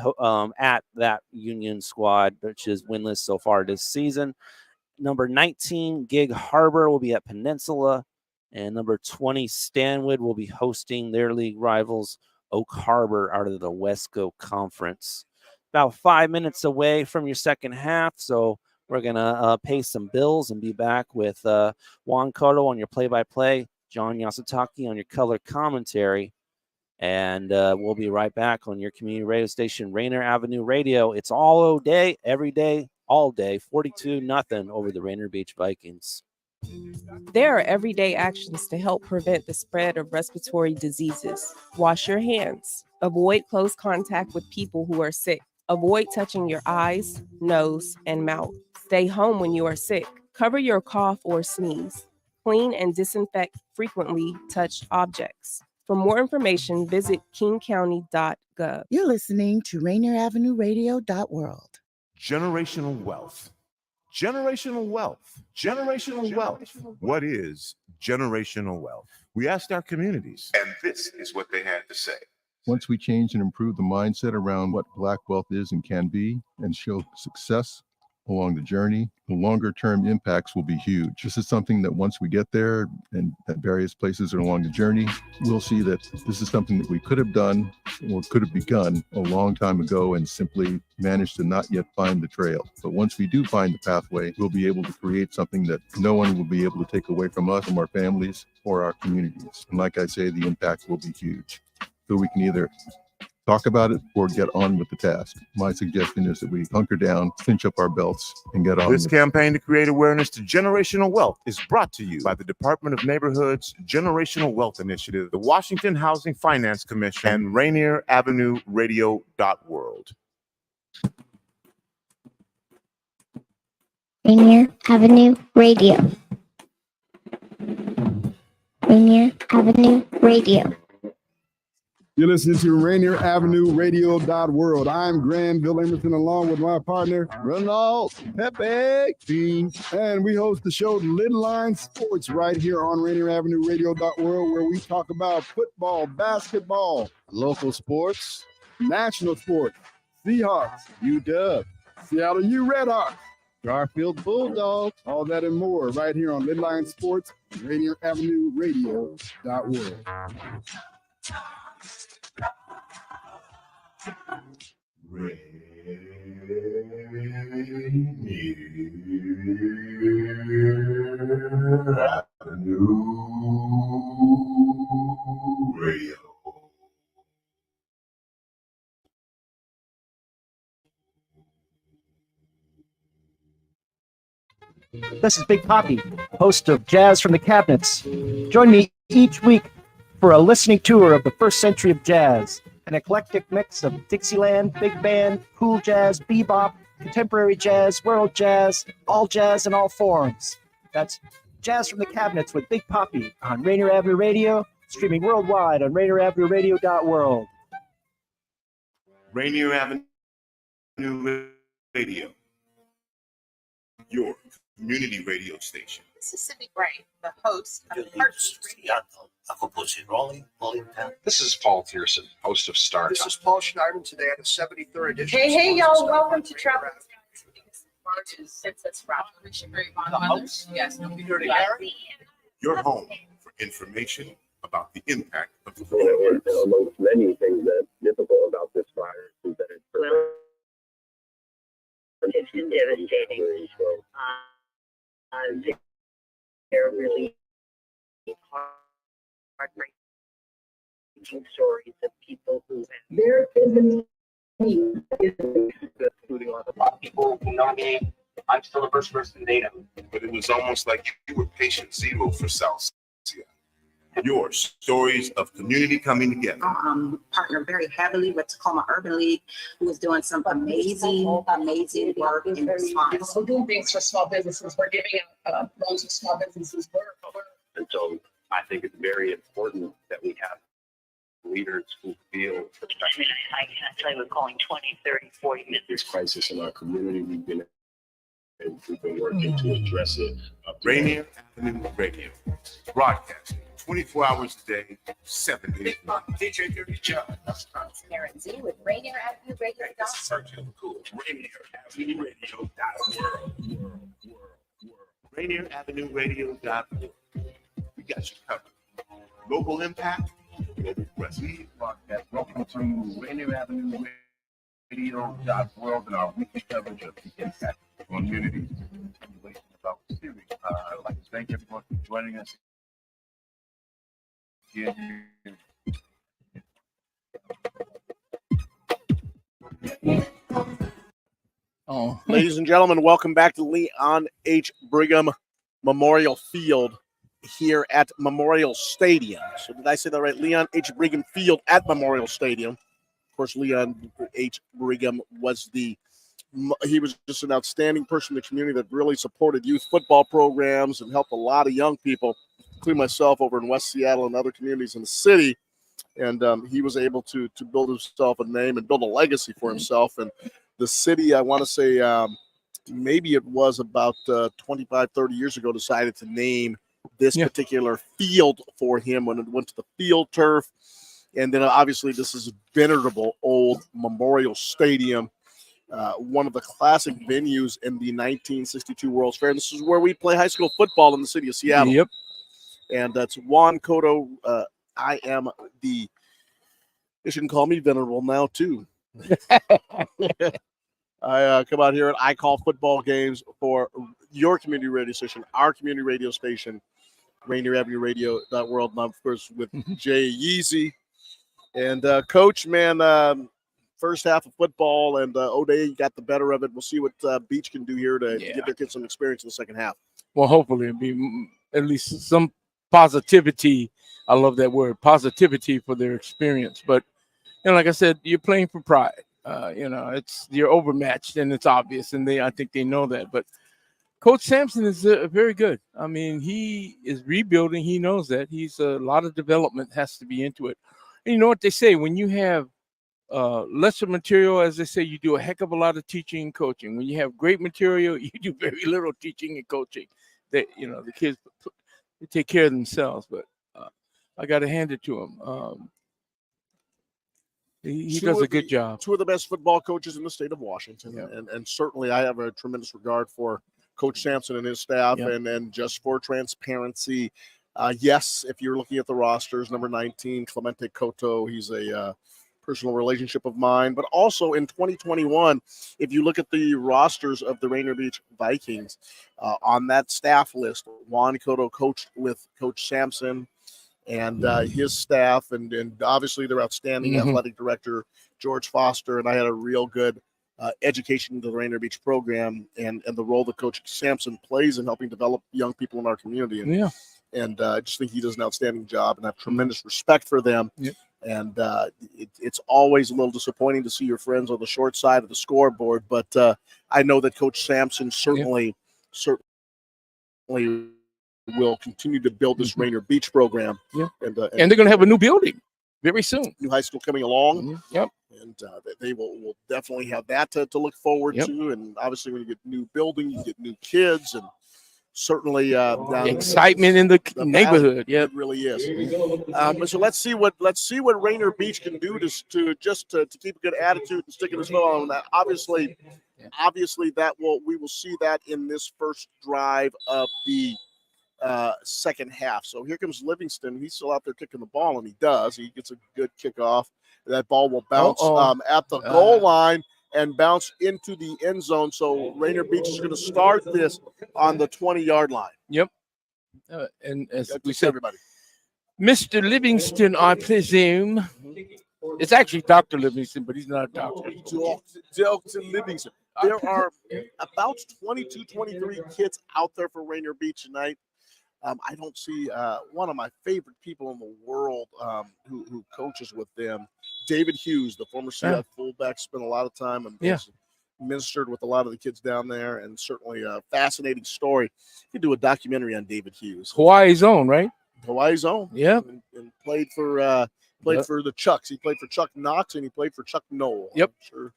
[SPEAKER 7] at that Union squad, which is winless so far this season. Number 19, Gig Harbor, will be at Peninsula. And number 20, Stanwood, will be hosting their league rivals, Oak Harbor, out of the Westco Conference. About 5 minutes away from your second half, so we're going to pay some bills and be back with Juan Cotto on your play-by-play, John Yasutake on your color commentary, and we'll be right back on your community radio station, Rainier Avenue Radio. It's all day, every day, all day, 42-0 over the Rainier Beach Vikings.
[SPEAKER 8] There are everyday actions to help prevent the spread of respiratory diseases. Wash your hands. Avoid close contact with people who are sick. Avoid touching your eyes, nose, and mouth. Stay home when you are sick. Cover your cough or sneeze. Clean and disinfect frequently touched objects. For more information, visit kingcounty.gov.
[SPEAKER 9] You're listening to Rainier Avenue Radio.world.
[SPEAKER 10] Generational wealth. Generational wealth. Generational wealth. What is generational wealth? We asked our communities, and this is what they had to say.
[SPEAKER 11] Once we change and improve the mindset around what Black wealth is and can be, and show success along the journey, the longer term impacts will be huge. This is something that once we get there and at various places along the journey, we'll see that this is something that we could have done or could have begun a long time ago and simply managed to not yet find the trail. But once we do find the pathway, we'll be able to create something that no one will be able to take away from us, from our families, or our communities. And like I say, the impact will be huge. So we can either talk about it or get on with the task. My suggestion is that we hunker down, cinch up our belts, and get on.
[SPEAKER 10] This campaign to create awareness to generational wealth is brought to you by the Department of Neighborhood's Generational Wealth Initiative, the Washington Housing Finance Commission, and Rainier Avenue Radio.world.
[SPEAKER 12] Rainier Avenue Radio. Rainier Avenue Radio.
[SPEAKER 13] You're listening to Rainier Avenue Radio.world. I'm Granville Emerson along with my partner, Ronald Pepe Dean. And we host the show Little Line Sports right here on Rainier Avenue Radio.world, where we talk about football, basketball, local sports, national sports, Seahawks, UW, Seattle U Redhawks, Garfield Bulldogs, all that and more right here on Little Lion Sports, Rainier Avenue Radio.world.
[SPEAKER 10] Radio.
[SPEAKER 14] This is Big Poppy, host of Jazz from the Cabinets. Join me each week for a listening tour of the first century of jazz, an eclectic mix of Dixieland, big band, cool jazz, bebop, contemporary jazz, world jazz, and all forms. That's Jazz from the Cabinets with Big Poppy on Rainier Avenue Radio, streaming worldwide on RainierAvenueRadio.world.
[SPEAKER 10] Rainier Avenue Radio, your community radio station.
[SPEAKER 4] This is Cindy Gray, the host of Heartbeat Radio.
[SPEAKER 15] This is Paul Thierson, host of Star
[SPEAKER 16] This
[SPEAKER 15] Time.
[SPEAKER 16] is Paul Schneiderman today at the 73rd edition.
[SPEAKER 4] Hey, y'all, welcome to
[SPEAKER 16] Travel.
[SPEAKER 4] Travel. Since it's Godmothers. Yes, no,
[SPEAKER 10] Your home for information about the impact of the
[SPEAKER 17] Amongst many things that's difficult about this virus is that it's devastating. They're really heartbreaking stories of people who have. There is a need,
[SPEAKER 15] Including a lot of people who know me. I'm still the first person they know.
[SPEAKER 10] But it was almost like you were patient zero for South Sea. Your stories of community coming together.
[SPEAKER 18] Partner very heavily with Tacoma Urban League, who is doing some amazing work in response.
[SPEAKER 19] We're doing things for small businesses. We're giving out loans to small businesses.
[SPEAKER 17] and so I think it's very important that we have leaders who feel.
[SPEAKER 20] I mean, I can't tell you we're calling 20, 30, 40 minutes.
[SPEAKER 21] This crisis in our community, we've been working to address it.
[SPEAKER 10] Rainier Avenue Radio, broadcasting 24 hours a day, 7 days a week.
[SPEAKER 4] DJ Dirty John. Aaron Z with Rainier Avenue Radio.
[SPEAKER 10] Rainier Avenue Radio.world. Rainier Avenue Radio.world. We got you covered. Local impact, global presence.
[SPEAKER 21] Broadcast. Welcome to Rainier Avenue Radio.world and our weekly coverage of the impact on communities. About the series. I'd like to thank everyone for joining us.
[SPEAKER 1] Ladies and gentlemen, welcome back to Leon H. Brigham Memorial Field here at Memorial Stadium. So did I say that right? Leon H. Brigham Field at Memorial Stadium. Of course, Leon H. Brigham was he was just an outstanding person in the community that really supported youth football programs and helped a lot of young people, including myself over in West Seattle and other communities in the city. And he was able to build himself a name and build a legacy for himself. And the city, I want to say maybe it was about 25, 30 years ago, decided to name this particular field for him when it went to the field turf. And then obviously this is a venerable old Memorial Stadium, one of the classic venues in the 1962 World's Fair. And this is where we play high school football in the city of Seattle.
[SPEAKER 2] Yep.
[SPEAKER 1] And that's Juan Cotto. I am you can call me venerable now too. I come out here and I call football games for your community radio station, our community radio station, Rainier Avenue Radio.world, and I'm of course with Jay Yeezy. And Coach, man, first half of football, and O'Day got the better of it. We'll see what Beach can do here to get their kids some experience in the second half.
[SPEAKER 2] Well, hopefully it'll be at least some positivity. I love that word, positivity, for their experience. But, like I said, you're playing for pride. You're overmatched, and it's obvious, and I think they know that. But Coach Sampson is very good. I mean, he is rebuilding. He knows that. He's a lot of development has to be into it. And you know what they say, when you have lesser material, as they say, you do a heck of a lot of teaching and coaching. When you have great material, you do very little teaching and coaching. The kids they take care of themselves, but I got to hand it to them. He
[SPEAKER 1] Two
[SPEAKER 2] does
[SPEAKER 1] of
[SPEAKER 2] a good
[SPEAKER 1] the-
[SPEAKER 2] job.
[SPEAKER 1] Two of the best football coaches in the state of Washington, and certainly I have a tremendous regard for Coach Sampson and his staff. And just for transparency, yes, if you're looking at the rosters, number 19, Clemente Cotto, he's a personal relationship of mine. But also in 2021, if you look at the rosters of the Rainier Beach Vikings, on that staff list, Juan Cotto coached with Coach Sampson and his staff, and obviously their outstanding athletic director, George Foster. And I had a real good education into the Rainier Beach program and the role that Coach Sampson plays in helping develop young people in our community. And I just think he does an outstanding job, and I have tremendous respect for them. And it's always a little disappointing to see your friends on the short side of the scoreboard, but I know that Coach Sampson certainly will continue to build this Rainier Beach program. And they're
[SPEAKER 2] going to have a new building very soon.
[SPEAKER 1] New high school coming along.
[SPEAKER 2] Yep.
[SPEAKER 1] And they will definitely have that to look forward to. And obviously, when you get new building, you get new kids, and certainly
[SPEAKER 2] excitement in the neighborhood.
[SPEAKER 1] Yeah, it really is. So let's see what Rainier Beach can do to keep a good attitude and stick in his foot on that. Obviously, that we will see that in this first drive of the second half. So here comes Livingston. He's still out there kicking the ball, and he does. He gets a good kickoff. That ball will bounce at the goal line and bounce into the end zone. So Rainier Beach is going to start this on the 20-yard line.
[SPEAKER 2] Yep. And as we said,
[SPEAKER 1] everybody,
[SPEAKER 2] Mr. Livingston, I presume. It's actually Dr. Livingston, but he's not a doctor.
[SPEAKER 1] Dr. Livingston. There are about 22, 23 kids out there for Rainier Beach tonight. I don't see one of my favorite people in the world who coaches with them, David Hughes, the former CF fullback, spent a lot of time and ministered with a lot of the kids down there, and certainly a fascinating story. You could do a documentary on David Hughes.
[SPEAKER 2] Hawaii's own, right?
[SPEAKER 1] Hawaii's own.
[SPEAKER 2] Yeah.
[SPEAKER 1] And played for for the Chucks. He played for Chuck Knox, and he played for Chuck Knoll.
[SPEAKER 2] Yep.
[SPEAKER 1] I'm sure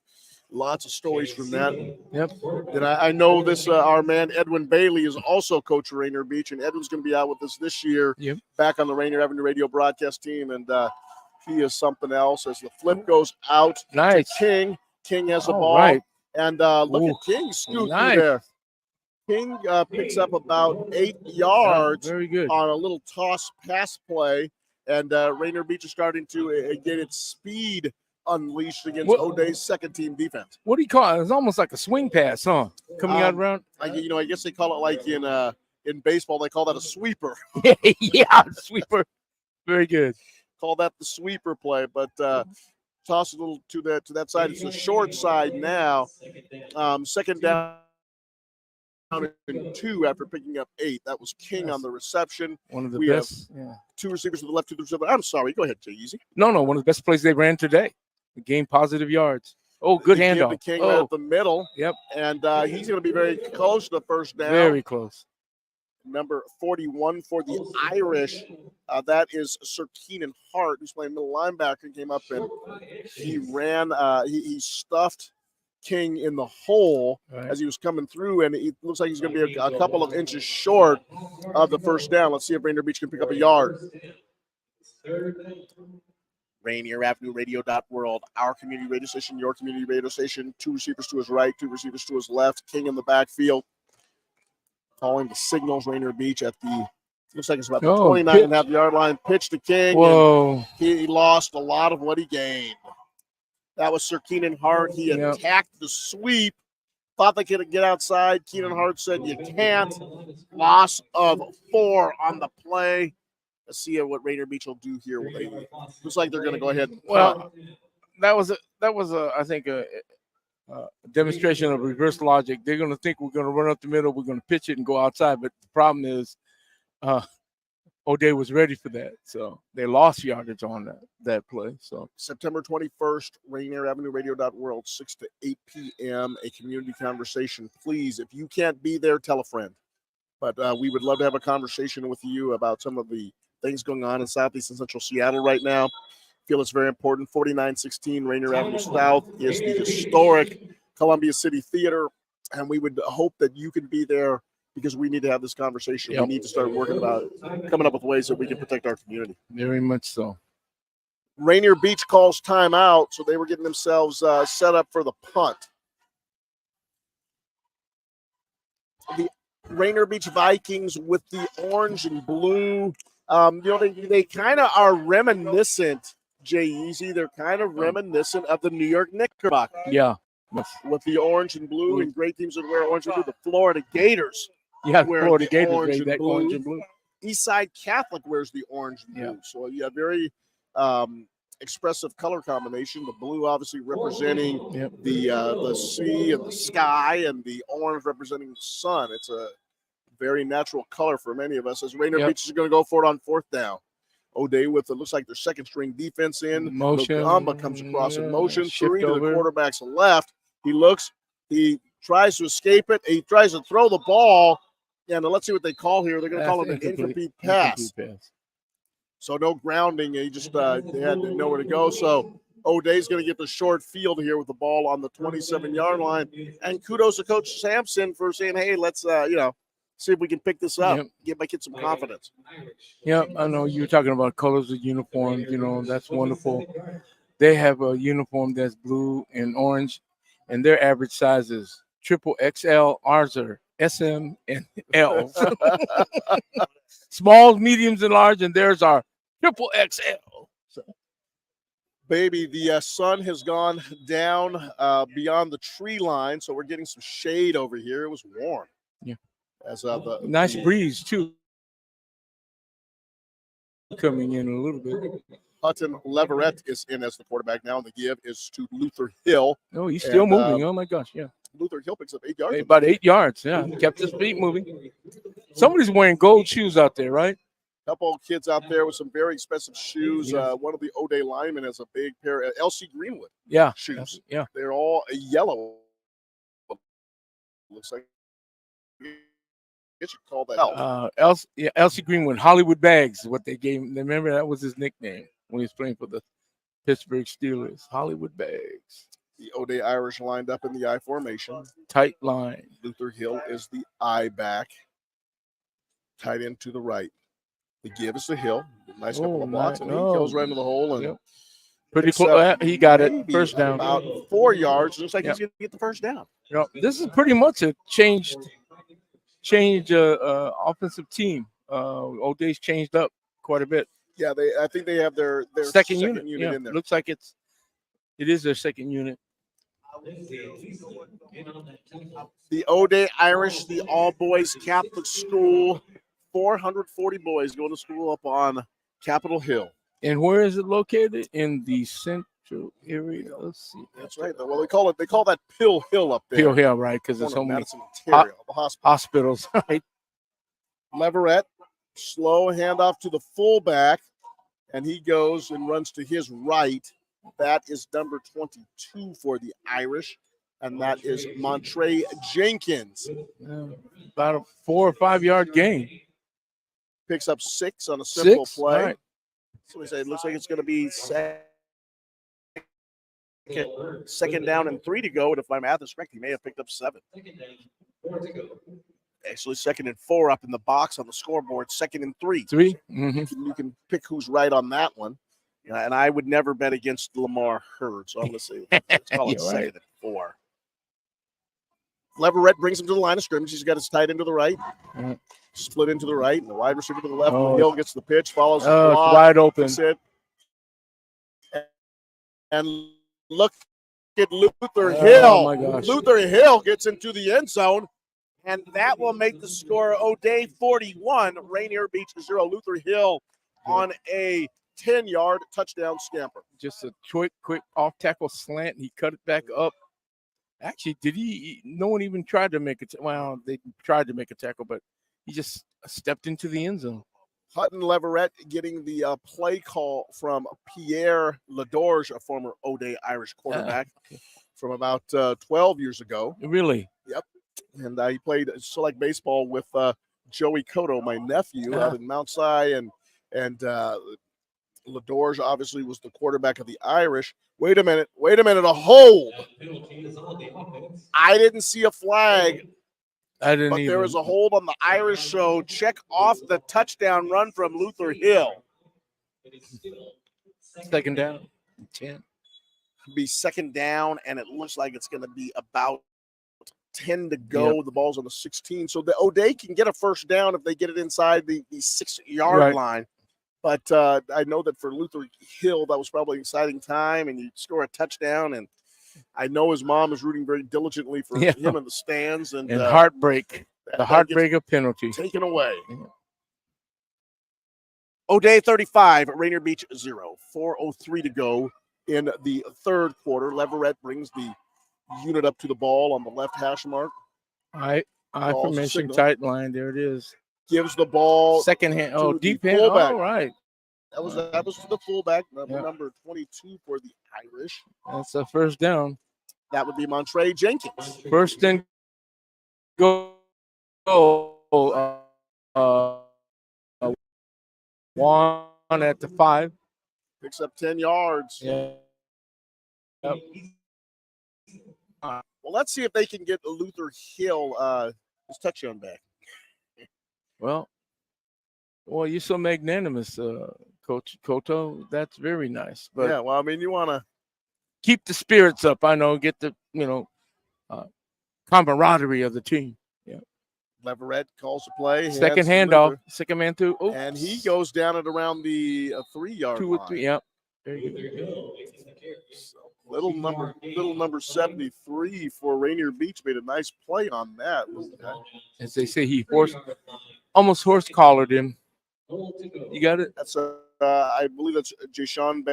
[SPEAKER 1] lots of stories from that.
[SPEAKER 2] Yep.
[SPEAKER 1] And I know this, our man Edwin Bailey is also coach of Rainier Beach, and Edwin's going to be out with us this year, back on the Rainier Avenue Radio broadcast team, and he is something else. As the flip goes out to King. King has the ball.
[SPEAKER 2] Right.
[SPEAKER 1] And look at King scoot through there. King picks up about 8 yards
[SPEAKER 2] very good
[SPEAKER 1] on a little toss pass play, and Rainier Beach is starting to get its speed unleashed against O'Day's second team defense.
[SPEAKER 2] What do you call it? It's almost like a swing pass, huh? Coming out around.
[SPEAKER 1] I guess they call it like in baseball, they call that a sweeper.
[SPEAKER 2] Yeah, sweeper. Very good.
[SPEAKER 1] Call that the sweeper play, but toss a little to that side. It's the short side now. Second down and 2 after picking up 8. That was King on the reception.
[SPEAKER 2] One of the
[SPEAKER 1] we
[SPEAKER 2] best.
[SPEAKER 1] Have 2 receivers to the left, 2 to the right. I'm sorry. Go ahead, Jay Easy.
[SPEAKER 2] No, one of the best plays they ran today. Gain positive yards. Oh, good handoff.
[SPEAKER 1] The King right at the middle.
[SPEAKER 2] Yep.
[SPEAKER 1] And he's going to be very close to the first down.
[SPEAKER 2] Very close.
[SPEAKER 1] Number 41 for the Irish. That is Sir Keenan Hart, who's playing middle linebacker. Came up and he ran. He stuffed King in the hole as he was coming through, and it looks like he's going to be a couple of inches short of the first down. Let's see if Rainier Beach can pick up a yard. Rainier Avenue Radio.world, our community radio station, your community radio station. 2 receivers to his right, 2 receivers to his left. King in the backfield. Calling the signals. Rainier Beach at the, looks like it's about the 29.5-yard line. Pitch to King.
[SPEAKER 2] Whoa.
[SPEAKER 1] And he lost a lot of what he gained. That was Sir Keenan Hart. He attacked the sweep. Thought they could get outside. Keenan Hart said, "You can't." Loss of 4 on the play. Let's see what Rainier Beach will do here. Looks like they're going to go ahead.
[SPEAKER 2] That was I think a demonstration of reverse logic. They're going to think we're going to run up the middle, we're going to pitch it and go outside. But the problem is, O'Day was ready for that, so they lost yardage on that play. So
[SPEAKER 1] September 21st, Rainier Avenue Radio.world, 6 to 8 p.m. A community conversation. Please, if you can't be there, tell a friend. But we would love to have a conversation with you about some of the things going on in Southeast and Central Seattle right now. Feel it's very important. 4916 Rainier Avenue South is the historic Columbia City Theater, and we would hope that you can be there because we need to have this conversation. We need to start working about coming up with ways that we can protect our community.
[SPEAKER 2] Very much so.
[SPEAKER 1] Rainier Beach calls timeout, so they were getting themselves set up for the punt. The Rainier Beach Vikings with the orange and blue, they kind of are reminiscent, Jay Easy. They're kind of reminiscent of the New York Knickerbockers.
[SPEAKER 2] Yeah.
[SPEAKER 1] With the orange and blue, and great teams that wear orange and blue. The Florida Gators.
[SPEAKER 2] Yeah,
[SPEAKER 1] wear
[SPEAKER 2] Florida
[SPEAKER 1] the
[SPEAKER 2] Gators,
[SPEAKER 1] orange
[SPEAKER 2] that
[SPEAKER 1] and blue.
[SPEAKER 2] orange and blue.
[SPEAKER 1] Eastside Catholic wears the orange and blue. So, very expressive color combination. The blue obviously representing the sea and the sky, and the orange representing the sun. It's a very natural color for many of us. As Rainier Beach is going to go for it on 4th down. O'Day with it looks like their second string defense in
[SPEAKER 2] motion.
[SPEAKER 1] Lugamba comes across in motion, three to the
[SPEAKER 2] over.
[SPEAKER 1] quarterback's left. He looks, he tries to escape it. He tries to throw the ball. And let's see what they call here. They're going to call it an incomplete pass. So no grounding. He just they had nowhere to go. So O'Day's going to get the short field here with the ball on the 27-yard line. And kudos to Coach Sampson for saying, hey, let's see if we can pick this up. Give my kid some confidence.
[SPEAKER 2] Yeah, I know you were talking about colors of uniforms. That's wonderful. They have a uniform that's blue and orange, and their average size is XXL. Ours are SM and L. Smalls, mediums, and large, and theirs are XXL. So.
[SPEAKER 1] Baby, the sun has gone down beyond the tree line, so we're getting some shade over here. It was warm.
[SPEAKER 2] Yeah.
[SPEAKER 1] As
[SPEAKER 2] nice breeze too, coming in a little bit.
[SPEAKER 1] Hutton Leverett is in as the quarterback now, and the give is to Luther Hill.
[SPEAKER 2] Oh, he's still moving. Oh my gosh, yeah.
[SPEAKER 1] Luther Hill picks up 8 yards.
[SPEAKER 2] About 8 yards, yeah. Kept his feet moving. Somebody's wearing gold shoes out there, right?
[SPEAKER 1] Couple of kids out there with some very expensive shoes. One of the O'Day linemen has a big pair of LC Greenwood shoes.
[SPEAKER 2] Yeah.
[SPEAKER 1] They're all yellow. Looks like you should call that
[SPEAKER 2] LC Greenwood, Hollywood Bags is what they gave him. Remember, that was his nickname when he was playing for the Pittsburgh Steelers. Hollywood Bags.
[SPEAKER 1] The O'Day Irish lined up in the I formation.
[SPEAKER 2] Tight line.
[SPEAKER 1] Luther Hill is the I back. Tight end to the right. The give is to Hill. Nice couple of blocks, and he goes right into the hole. And
[SPEAKER 2] pretty close. He got it. First down.
[SPEAKER 1] About 4 yards. Looks like he's going to get the first down.
[SPEAKER 2] This is pretty much a changed offensive team. O'Day's changed up quite a bit.
[SPEAKER 1] Yeah, I think they have their
[SPEAKER 2] second unit
[SPEAKER 1] in there.
[SPEAKER 2] Looks like it is their second unit.
[SPEAKER 1] The O'Day Irish, the all-boys Catholic school, 440 boys going to school up on Capitol Hill.
[SPEAKER 2] And where is it located? In the central area. Let's see.
[SPEAKER 1] That's right. Well, they call that Pill Hill up there.
[SPEAKER 2] Pill Hill, right? Because there's so many hospitals. Right.
[SPEAKER 1] Leverett, slow handoff to the fullback, and he goes and runs to his right. That is number 22 for the Irish, and that is Montre Jenkins.
[SPEAKER 2] About a 4 or 5 yard gain.
[SPEAKER 1] Picks up 6 on a simple play.
[SPEAKER 2] All right.
[SPEAKER 1] So we say it looks like it's going to be second down and 3 to go. And if my math is correct, he may have picked up 7. Actually, 2nd and 4 up in the box on the scoreboard. 2nd and 3.
[SPEAKER 2] 3.
[SPEAKER 1] You can pick who's right on that one. And I would never bet against Lamar Hurd. So I'm going to say let's call it 2nd and 4. Leverett brings him to the line of scrimmage. He's got his tight end to the right. Split into the right, and the wide receiver to the left. Hill gets the pitch, follows the block,
[SPEAKER 2] it's wide open.
[SPEAKER 1] And look at Luther Hill.
[SPEAKER 2] Oh my gosh.
[SPEAKER 1] Luther Hill gets into the end zone, and that will make the score O'Day 41, Rainier Beach 0. Luther Hill on a 10-yard touchdown scamper.
[SPEAKER 2] Just a quick off-tackle slant. He cut it back up. Actually, no one even tried to make it. Well, they tried to make a tackle, but he just stepped into the end zone.
[SPEAKER 1] Hutton Leverett getting the play call from Pierre Ledorge, a former O'Day Irish quarterback from about 12 years ago.
[SPEAKER 2] Really?
[SPEAKER 1] Yep. And he played select baseball with Joey Cotto, my nephew, out in Mount Si, and Ledorge obviously was the quarterback of the Irish. Wait a minute, a hold. I didn't see a flag.
[SPEAKER 2] I didn't
[SPEAKER 1] But there was a hold on the Irish, so check off the touchdown run from Luther Hill.
[SPEAKER 2] Second down. 10.
[SPEAKER 1] Be second down, and it looks like it's going to be about 10 to go.
[SPEAKER 2] Yep.
[SPEAKER 1] The ball's on the 16. So the O'Day can get a first down if they get it inside the 6-yard line. But I know that for Luther Hill, that was probably an exciting time, and you score a touchdown. And I know his mom is rooting very diligently for him in the stands. And
[SPEAKER 2] heartbreak. The heartbreaker penalty.
[SPEAKER 1] Taken away. Yeah. O'Day 35, Rainier Beach 0. 4:03 to go in the third quarter. Leverett brings the unit up to the ball on the left hash mark.
[SPEAKER 2] I formation tight line. There it is.
[SPEAKER 1] Gives the ball
[SPEAKER 2] second hand. Oh, deep hand.
[SPEAKER 1] Fullback.
[SPEAKER 2] All right.
[SPEAKER 1] That was to the fullback, number 22 for the Irish.
[SPEAKER 2] That's a first down.
[SPEAKER 1] That would be Montre Jenkins.
[SPEAKER 2] First and go. One at the 5.
[SPEAKER 1] Picks up 10 yards.
[SPEAKER 2] Yeah. Yep.
[SPEAKER 1] Well, let's see if they can get Luther Hill his touchdown back.
[SPEAKER 2] Well, you're so magnanimous, Coach Cotto. That's very nice. But
[SPEAKER 1] yeah, well, I mean, you want to
[SPEAKER 2] keep the spirits up. I know, get the camaraderie of the team. Yeah.
[SPEAKER 1] Leverett calls the play.
[SPEAKER 2] Second handoff. Second man through. Oops.
[SPEAKER 1] And he goes down at around the 3-yard line.
[SPEAKER 2] 2 or 3. Yep. There you go.
[SPEAKER 1] So little number 73 for Rainier Beach made a nice play on that.
[SPEAKER 2] As they say, he almost horse collared him. You got it?
[SPEAKER 1] That's I believe that's Jashawn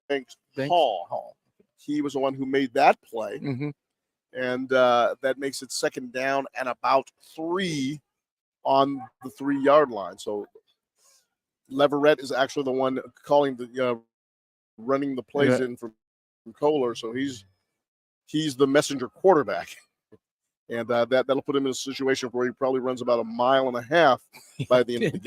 [SPEAKER 1] Banks Hall. He was the one who made that play.
[SPEAKER 2] Mm-hmm.
[SPEAKER 1] And that makes it second down and about 3 on the 3-yard line. So Leverett is actually the one calling the running the plays in from Kohler. So he's the messenger quarterback. And that'll put him in a situation where he probably runs about 1.5 miles by the end of the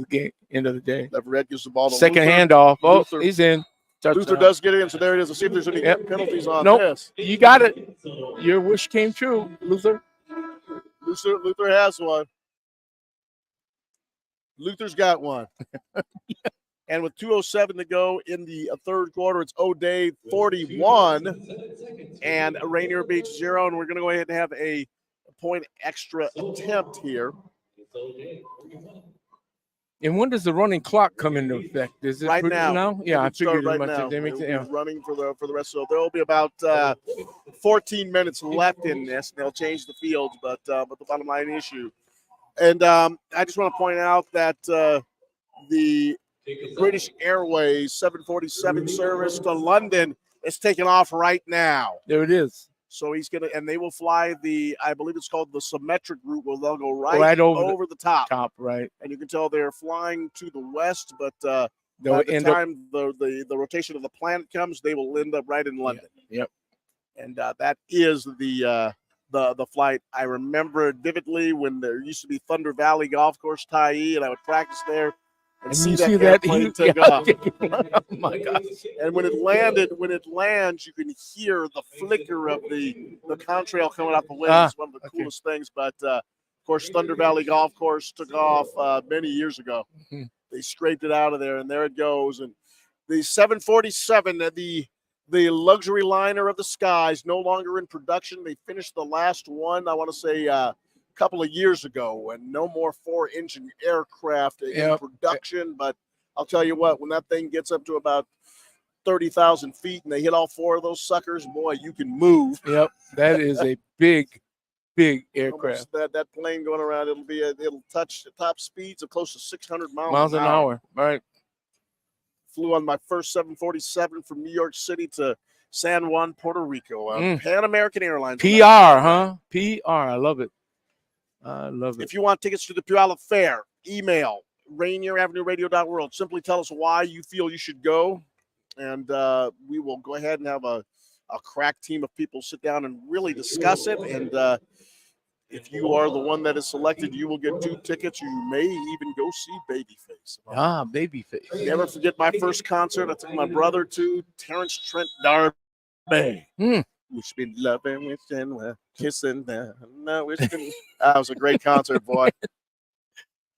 [SPEAKER 1] game.
[SPEAKER 2] End of the day.
[SPEAKER 1] Leverett gives the ball to
[SPEAKER 2] second
[SPEAKER 1] Luther.
[SPEAKER 2] handoff. Oh,
[SPEAKER 1] Luther.
[SPEAKER 2] He's in.
[SPEAKER 1] Luther does get in, so there it is. Let's see if there's any penalties on this.
[SPEAKER 2] You got it. Your wish came true, Luther.
[SPEAKER 1] Luther has one. Luther's got one. And with 2:07 to go in the third quarter, it's O'Day 41 and Rainier Beach 0. And we're going to go ahead and have a point extra attempt here.
[SPEAKER 2] And when does the running clock come into effect? Is it
[SPEAKER 1] right now?
[SPEAKER 2] Yeah, I figured
[SPEAKER 1] right now. It's running for the rest. So there will be about 14 minutes left in this. They'll change the fields, but the bottom line issue. And I just want to point out that the British Airways 747 service to London is taking off right now.
[SPEAKER 2] There it is.
[SPEAKER 1] So he's going to, and they will fly I believe it's called the symmetric route, where they'll go right over the top.
[SPEAKER 2] Right.
[SPEAKER 1] And you can tell they're flying to the west, but by the time the rotation of the planet comes, they will end up right in London.
[SPEAKER 2] Yep.
[SPEAKER 1] And that is the flight. I remember it vividly when there used to be Thunder Valley Golf Course tie-in, and I would practice there. And see that airplane take off.
[SPEAKER 2] Oh my gosh.
[SPEAKER 1] And when it lands, you can hear the flicker of the contrail coming off the wind. It's one of the coolest things. But of course, Thunder Valley Golf Course took off many years ago.
[SPEAKER 2] Mm-hmm.
[SPEAKER 1] They scraped it out of there, and there it goes. And the 747, the luxury liner of the skies, no longer in production. They finished the last one, I want to say, couple of years ago, and no more 4-engine aircraft in production. But I'll tell you what, when that thing gets up to about 30,000 feet and they hit all 4 of those suckers, boy, you can move.
[SPEAKER 2] Yep, that is a big aircraft.
[SPEAKER 1] That plane going around, it'll touch the top speeds of close to 600
[SPEAKER 2] miles an hour. Right.
[SPEAKER 1] Flew on my first 747 from New York City to San Juan, Puerto Rico. Pan American Airlines.
[SPEAKER 2] PR, huh? PR. I love it. I love it.
[SPEAKER 1] If you want tickets to the Puyallup Fair, email RainierAvenueRadio.world. Simply tell us why you feel you should go, and we will go ahead and have a crack team of people sit down and really discuss it. And if you are the one that is selected, you will get 2 tickets. You may even go see Babyface.
[SPEAKER 2] Babyface.
[SPEAKER 1] Never forget my first concert. I took my brother to Terrence Trent D'Arby. We've been loving, wishing, kissing. No, that was a great concert, boy.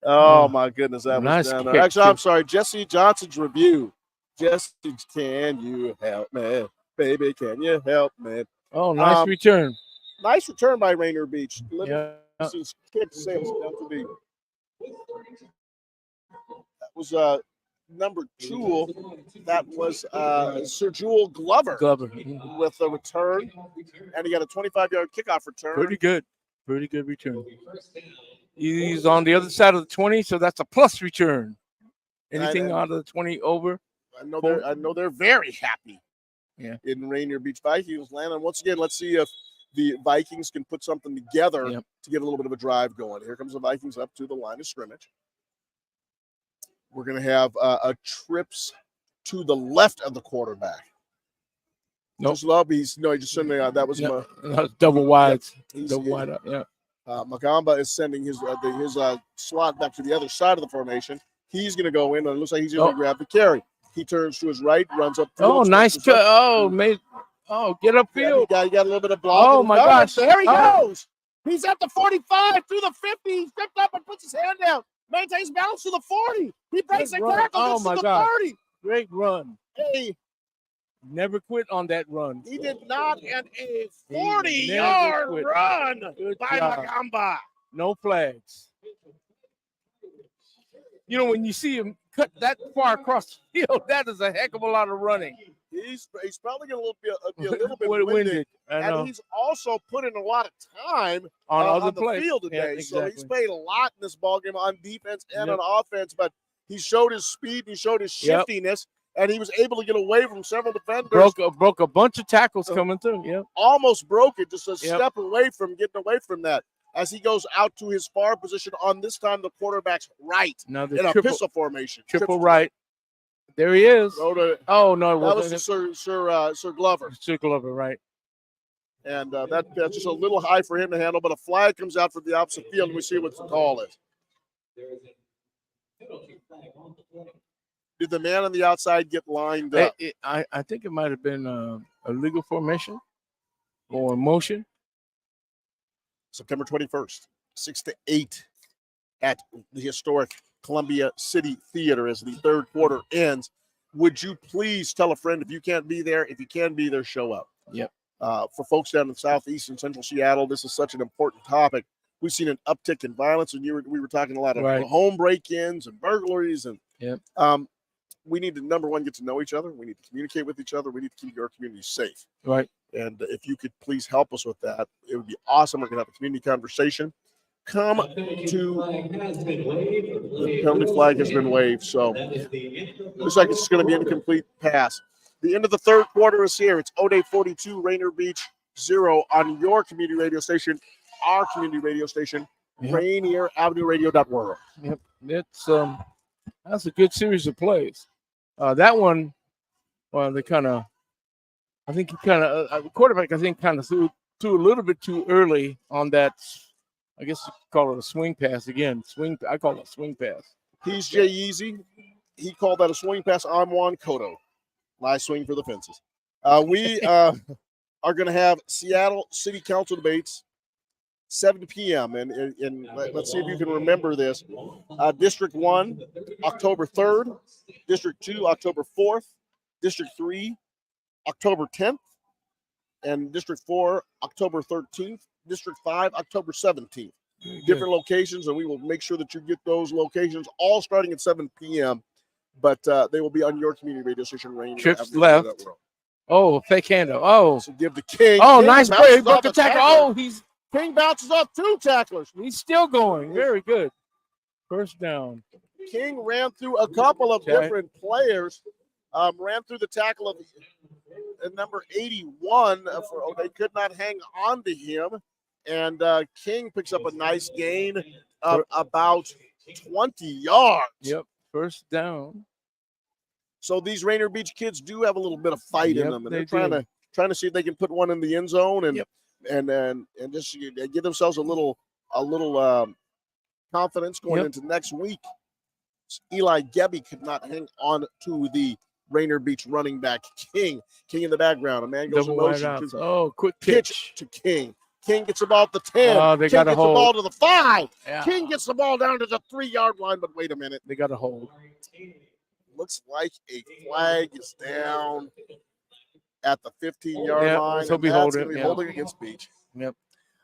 [SPEAKER 1] Oh, my goodness. That was down there. Actually, I'm sorry. Jesse Johnson's Review. Just can you help me? Baby, can you help me?
[SPEAKER 2] Oh, nice return.
[SPEAKER 1] Nice return by Rainier Beach.
[SPEAKER 2] Yeah.
[SPEAKER 1] Kick sails down to the. That was number 2. That was Sir Jewel Glover. With a return, and he got a 25-yard kickoff return.
[SPEAKER 2] Pretty good return. He's on the other side of the 20, so that's a plus return. Anything out of the 20 over?
[SPEAKER 1] I know they're very happy.
[SPEAKER 2] Yeah.
[SPEAKER 1] In Rainier Beach Vikings land, and once again, let's see if the Vikings can put something together to get a little bit of a drive going. Here comes the Vikings up to the line of scrimmage. We're going to have a trips to the left of the quarterback.
[SPEAKER 2] Nope.
[SPEAKER 1] He just sending that was
[SPEAKER 2] double wides.
[SPEAKER 1] Double wide up. Yeah. Magamba is sending his slot back to the other side of the formation. He's going to go in, and it looks like he's going to grab the carry. He turns to his right, runs up.
[SPEAKER 2] Oh, nice. Get upfield.
[SPEAKER 1] You got a little bit of block.
[SPEAKER 2] Oh, my gosh.
[SPEAKER 1] There he goes. He's at the 45, through the 50. He stepped up and puts his hand down. Maintains balance to the 40. He breaks the tackle.
[SPEAKER 2] Oh, my God.
[SPEAKER 1] 30.
[SPEAKER 2] Great run.
[SPEAKER 1] Hey.
[SPEAKER 2] Never quit on that run.
[SPEAKER 1] He did not. And a 40-yard run by Magamba.
[SPEAKER 2] No flags. You know, when you see him cut that far across the field, that is a heck of a lot of running.
[SPEAKER 1] He's probably going to be a little bit winded. And he's also put in a lot of time on the field today.
[SPEAKER 2] Yeah, exactly.
[SPEAKER 1] So he's played a lot in this ballgame on defense and on offense. But he showed his speed, he showed his shiftiness, and he was able to get away from several defenders.
[SPEAKER 2] Broke a bunch of tackles coming through. Yeah,
[SPEAKER 1] almost broke it, just a step away from getting away from that. As he goes out to his far position on this time the quarterback's right
[SPEAKER 2] now
[SPEAKER 1] in a pistol formation.
[SPEAKER 2] Triple right. There he is.
[SPEAKER 1] No,
[SPEAKER 2] it
[SPEAKER 1] was Sir Glover.
[SPEAKER 2] Sir Glover, right.
[SPEAKER 1] And that's just a little high for him to handle, but a flag comes out from the opposite field, and we see what the call is. Did the man on the outside get lined up?
[SPEAKER 2] I think it might have been a legal formation or motion.
[SPEAKER 1] September 21st, 6 to 8 at the historic Columbia City Theater as the third quarter ends. Would you please tell a friend if you can't be there? If you can be there, show up.
[SPEAKER 2] Yep.
[SPEAKER 1] For folks down in Southeast and Central Seattle, this is such an important topic. We've seen an uptick in violence, and we were talking a lot of home break-ins and burglaries, and we need to, number one, get to know each other. We need to communicate with each other. We need to keep our community safe.
[SPEAKER 2] Right.
[SPEAKER 1] And if you could please help us with that, it would be awesome. We're going to have a community conversation. Come to the penalty flag has been waived, so looks like it's going to be an incomplete pass. The end of the third quarter is here. It's O'Day 42, Rainier Beach 0 on your community radio station, our community radio station, Rainier Avenue Radio.world.
[SPEAKER 2] Yep, it's that's a good series of plays. That one, well, the quarterback I think kind of threw a little bit too early on that. I guess you call it a swing pass again. I call it a swing pass.
[SPEAKER 1] He's Jay Easy. He called that a swing pass. I'm Juan Cotto. Nice swing for the fences. We are going to have Seattle City Council debates, 7 p.m. And let's see if you can remember this. District 1, October 3rd. District 2, October 4th. District 3, October 10th. And District 4, October 13th. District 5, October 17th. Different locations, and we will make sure that you get those locations all starting at 7 p.m. But they will be on your community radio station, Rainier.
[SPEAKER 2] Trips left. Oh, fake handoff. Oh.
[SPEAKER 1] So give the King.
[SPEAKER 2] Oh,
[SPEAKER 1] King
[SPEAKER 2] nice play. Broke the tackle. Oh,
[SPEAKER 1] King bounces off 2 tacklers.
[SPEAKER 2] He's still going. Very good. First down.
[SPEAKER 1] King ran through a couple of different players. Ran through the tackle of number 81. They could not hang on to him. And King picks up a nice gain of about 20 yards.
[SPEAKER 2] Yep, first down.
[SPEAKER 1] So these Rainier Beach kids do have a little bit of fight in them, and they're trying to see if they can put one in the end zone and just give themselves a little confidence going into next week. Eli Gebby could not hang on to the Rainier Beach running back King. King in the background. A man goes in motion.
[SPEAKER 2] Quick pitch
[SPEAKER 1] to King. King gets the ball at the 10.
[SPEAKER 2] They
[SPEAKER 1] King
[SPEAKER 2] got a
[SPEAKER 1] gets
[SPEAKER 2] hold.
[SPEAKER 1] The ball to the 5.
[SPEAKER 2] Yeah.
[SPEAKER 1] King gets the ball down to the 3-yard line, but wait a minute.
[SPEAKER 2] They got a hold.
[SPEAKER 1] looks like a flag is down at the 15-yard
[SPEAKER 2] Yeah,
[SPEAKER 1] line.
[SPEAKER 2] so
[SPEAKER 1] And
[SPEAKER 2] be
[SPEAKER 1] that's
[SPEAKER 2] holding,
[SPEAKER 1] going to be
[SPEAKER 2] yeah.
[SPEAKER 1] holding against Beach.
[SPEAKER 2] Yep.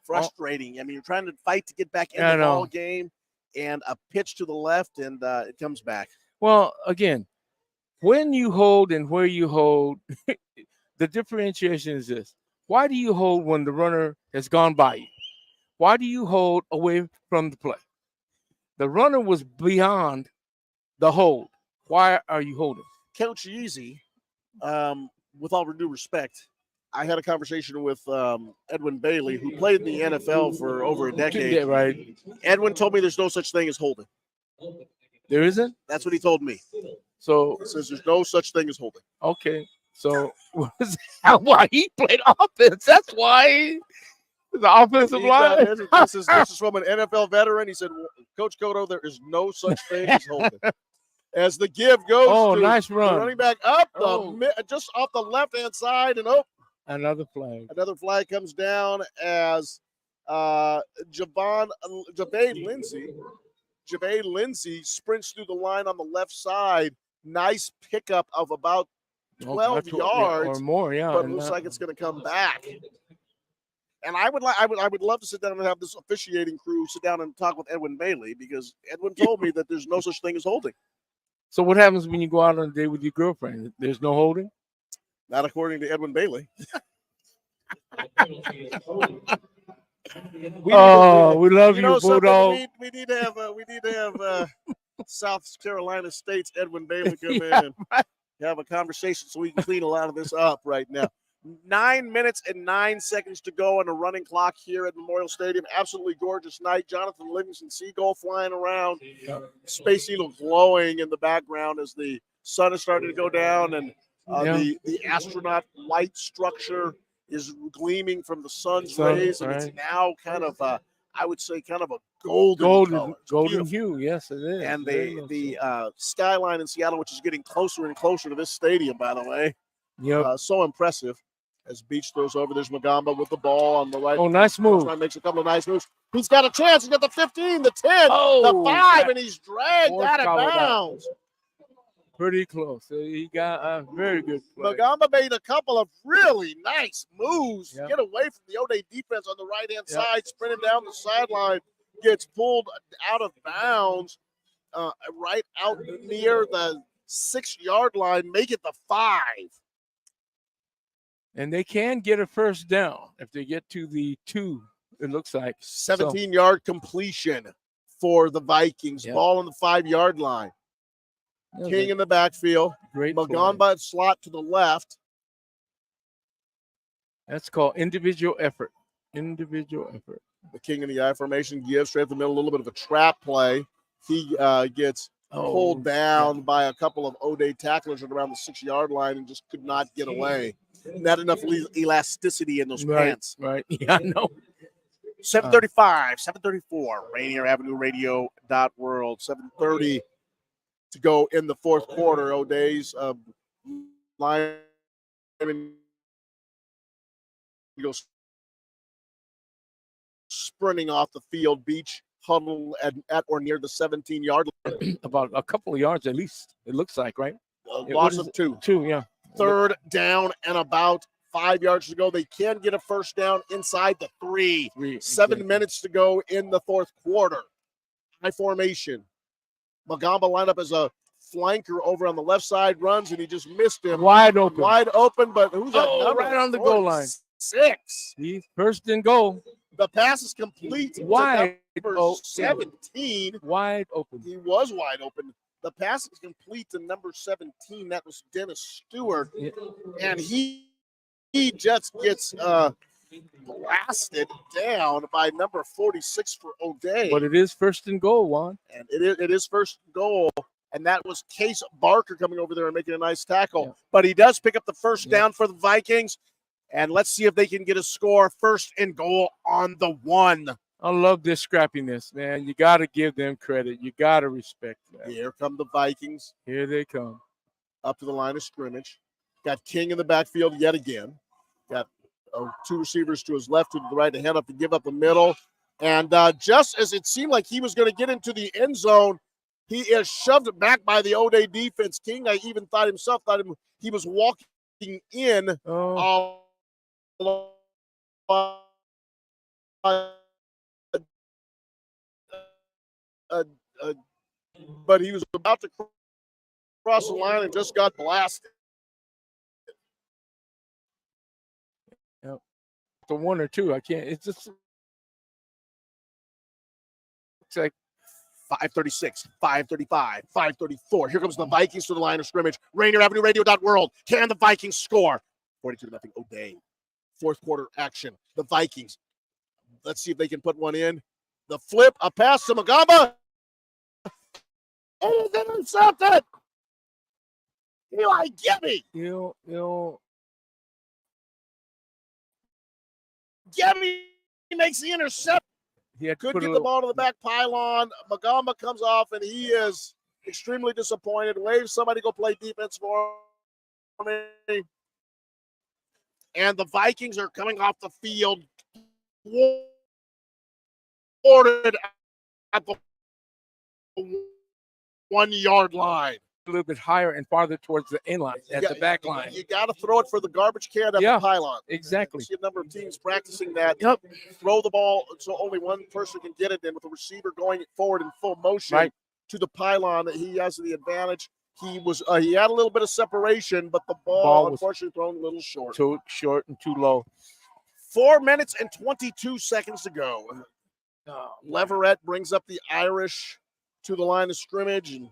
[SPEAKER 1] Frustrating. I mean, you're trying to fight to get back in
[SPEAKER 2] I
[SPEAKER 1] the
[SPEAKER 2] know.
[SPEAKER 1] ball game, and a pitch to the left, and it comes back.
[SPEAKER 2] Well, again, when you hold and where you hold, the differentiation is this. Why do you hold when the runner has gone by you? Why do you hold away from the play? The runner was beyond the hold. Why are you holding?
[SPEAKER 1] Coach Yeezy, with all due respect, I had a conversation with Edwin Bailey, who played in the NFL for over a decade.
[SPEAKER 2] Yeah, right.
[SPEAKER 1] Edwin told me there's no such thing as holding.
[SPEAKER 2] There isn't?
[SPEAKER 1] That's what he told me.
[SPEAKER 2] So
[SPEAKER 1] he says there's no such thing as holding.
[SPEAKER 2] Okay. So why he played offense. That's why the offensive line.
[SPEAKER 1] This is from an NFL veteran. He said, Coach Cotto, there is no such thing as holding. As the give goes to
[SPEAKER 2] nice
[SPEAKER 1] the
[SPEAKER 2] run.
[SPEAKER 1] running back up just off the left-hand side, and
[SPEAKER 2] another flag.
[SPEAKER 1] Another flag comes down as Javade Lindsay sprints through the line on the left side. Nice pickup of about 12 yards
[SPEAKER 2] or more, yeah.
[SPEAKER 1] But it looks like it's going to come back. And I would love to sit down and have this officiating crew sit down and talk with Edwin Bailey, because Edwin told me that there's no such thing as holding.
[SPEAKER 2] So what happens when you go out on a date with your girlfriend? There's no holding?
[SPEAKER 1] Not according to Edwin Bailey.
[SPEAKER 2] We love you,
[SPEAKER 1] something?
[SPEAKER 2] Bulldog.
[SPEAKER 1] We need to have South Carolina State's Edwin Bailey come in and have a conversation so we can clean a lot of this up right now. 9 minutes and 9 seconds to go on the running clock here at Memorial Stadium. Absolutely gorgeous night. Jonathan Livingston Seagull flying around. Space Needle glowing in the background as the sun is starting to go down, and the astronaut light structure is gleaming from the sun's rays, and it's now kind of I would say kind of a golden
[SPEAKER 2] hue. Yes, it is.
[SPEAKER 1] And the skyline in Seattle, which is getting closer and closer to this stadium, by the way. So impressive. As Beach throws over, there's Magamba with the ball on the right.
[SPEAKER 2] Oh, nice move.
[SPEAKER 1] Makes a couple of nice moves. He's got a chance. He's got the 15, the 10, the 5, and he's dragged out of bounds.
[SPEAKER 2] Pretty close. He got a very good play.
[SPEAKER 1] Magamba made a couple of really nice moves to get away from the O'Day defense on the right-hand side, sprinting down the sideline, gets pulled out of bounds right out near the 6-yard line, make it the 5.
[SPEAKER 2] And they can get a first down if they get to the 2, it looks like.
[SPEAKER 1] 17-yard completion for the Vikings. Ball on the 5-yard line. King in the backfield.
[SPEAKER 2] Great
[SPEAKER 1] Magamba slot to the left.
[SPEAKER 2] That's called individual effort. Individual effort.
[SPEAKER 1] The King in the I formation gives straight up the middle, a little bit of a trap play. He gets pulled down by a couple of O'Day tacklers at around the 6-yard line and just could not get away. Not enough elasticity in those pants.
[SPEAKER 2] Right. Yeah, I know.
[SPEAKER 1] 7:35, 7:34. Rainier Avenue Radio.world. 7:30 to go in the fourth quarter. O'Day's line goes sprinting off the field. Beach huddled at or near the 17-yard line.
[SPEAKER 2] About a couple of yards at least, it looks like, right?
[SPEAKER 1] Loss of 2.
[SPEAKER 2] 2, yeah.
[SPEAKER 1] Third down and about 5 yards to go. They can get a first down inside the 3. 7 minutes to go in the fourth quarter. High formation. Magamba lined up as a flanker over on the left side, runs, and he just missed him.
[SPEAKER 2] Wide open,
[SPEAKER 1] but who's that number?
[SPEAKER 2] Right on the goal line.
[SPEAKER 1] 6.
[SPEAKER 2] He's first and goal.
[SPEAKER 1] The pass is complete.
[SPEAKER 2] Wide
[SPEAKER 1] number 17.
[SPEAKER 2] Wide open.
[SPEAKER 1] He was wide open. The pass is complete to number 17. That was Dennis Stewart. And he just gets blasted down by number 46 for O'Day.
[SPEAKER 2] But it is first and goal, Juan.
[SPEAKER 1] And it is first and goal. And that was Case Barker coming over there and making a nice tackle. Yeah. But he does pick up the first down for the Vikings. And let's see if they can get a score. First and goal on the 1.
[SPEAKER 2] I love this scrappiness, man. You got to give them credit. You got to respect that.
[SPEAKER 1] Here come the Vikings.
[SPEAKER 2] Here they come.
[SPEAKER 1] Up to the line of scrimmage. Got King in the backfield yet again. Got 2 receivers to his left, to the right, to hand up to give up the middle. And just as it seemed like he was going to get into the end zone, He is shoved back by the O'Day defense. King, I even thought he was walking in. But he was about to cross the line and just got blasted.
[SPEAKER 2] Yep. The 1 or 2, I can't. It's just it's like
[SPEAKER 1] 5:36, 5:35, 5:34. Here comes the Vikings to the line of scrimmage. Rainier Avenue Radio.world. Can the Vikings score? 42-0 O'Day. Fourth quarter action. The Vikings. Let's see if they can put one in. The flip, a pass to Magamba. And it's intercepted. Eli, get me. Gabby makes the interception.
[SPEAKER 2] He had
[SPEAKER 1] Could get the ball to the back pylon. Magamba comes off, and he is extremely disappointed. Waves somebody go play defense for me. And the Vikings are coming off the field. Boarded at the 1 yard line.
[SPEAKER 2] A little bit higher and farther towards the end line, at the back line.
[SPEAKER 1] You got to throw it for the garbage can at the pylon.
[SPEAKER 2] Exactly.
[SPEAKER 1] I see a number of teams practicing that. Yep. Throw the ball so only one person can get it. And with the receiver going forward in full motion to the pylon, he has the advantage. He had a little bit of separation, but the ball unfortunately thrown a little short.
[SPEAKER 2] Too short and too low.
[SPEAKER 1] 4 minutes and 22 seconds to go. Leverett brings up the Irish to the line of scrimmage, and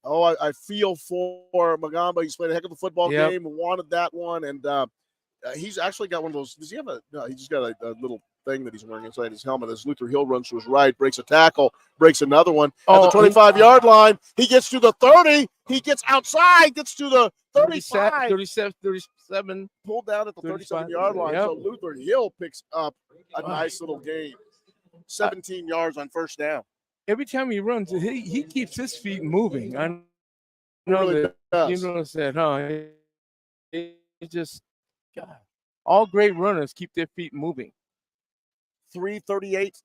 [SPEAKER 1] I feel for Magamba. He's played a heck of a football game, wanted that one, and he's actually got one of those. Does he have no, he just got a little thing that he's wearing inside his helmet. As Luther Hill runs to his right, breaks a tackle, breaks another one at the 25-yard line. He gets to the 30. He gets outside, gets to the 35.
[SPEAKER 2] 37.
[SPEAKER 1] Pulled down at the 37-yard line. So Luther Hill picks up a nice little gain. 17 yards on first down.
[SPEAKER 2] Every time he runs, he keeps his feet moving. I know
[SPEAKER 1] really
[SPEAKER 2] that.
[SPEAKER 1] does.
[SPEAKER 2] You notice that, huh? He just, God, all great runners keep their feet moving.
[SPEAKER 1] 338,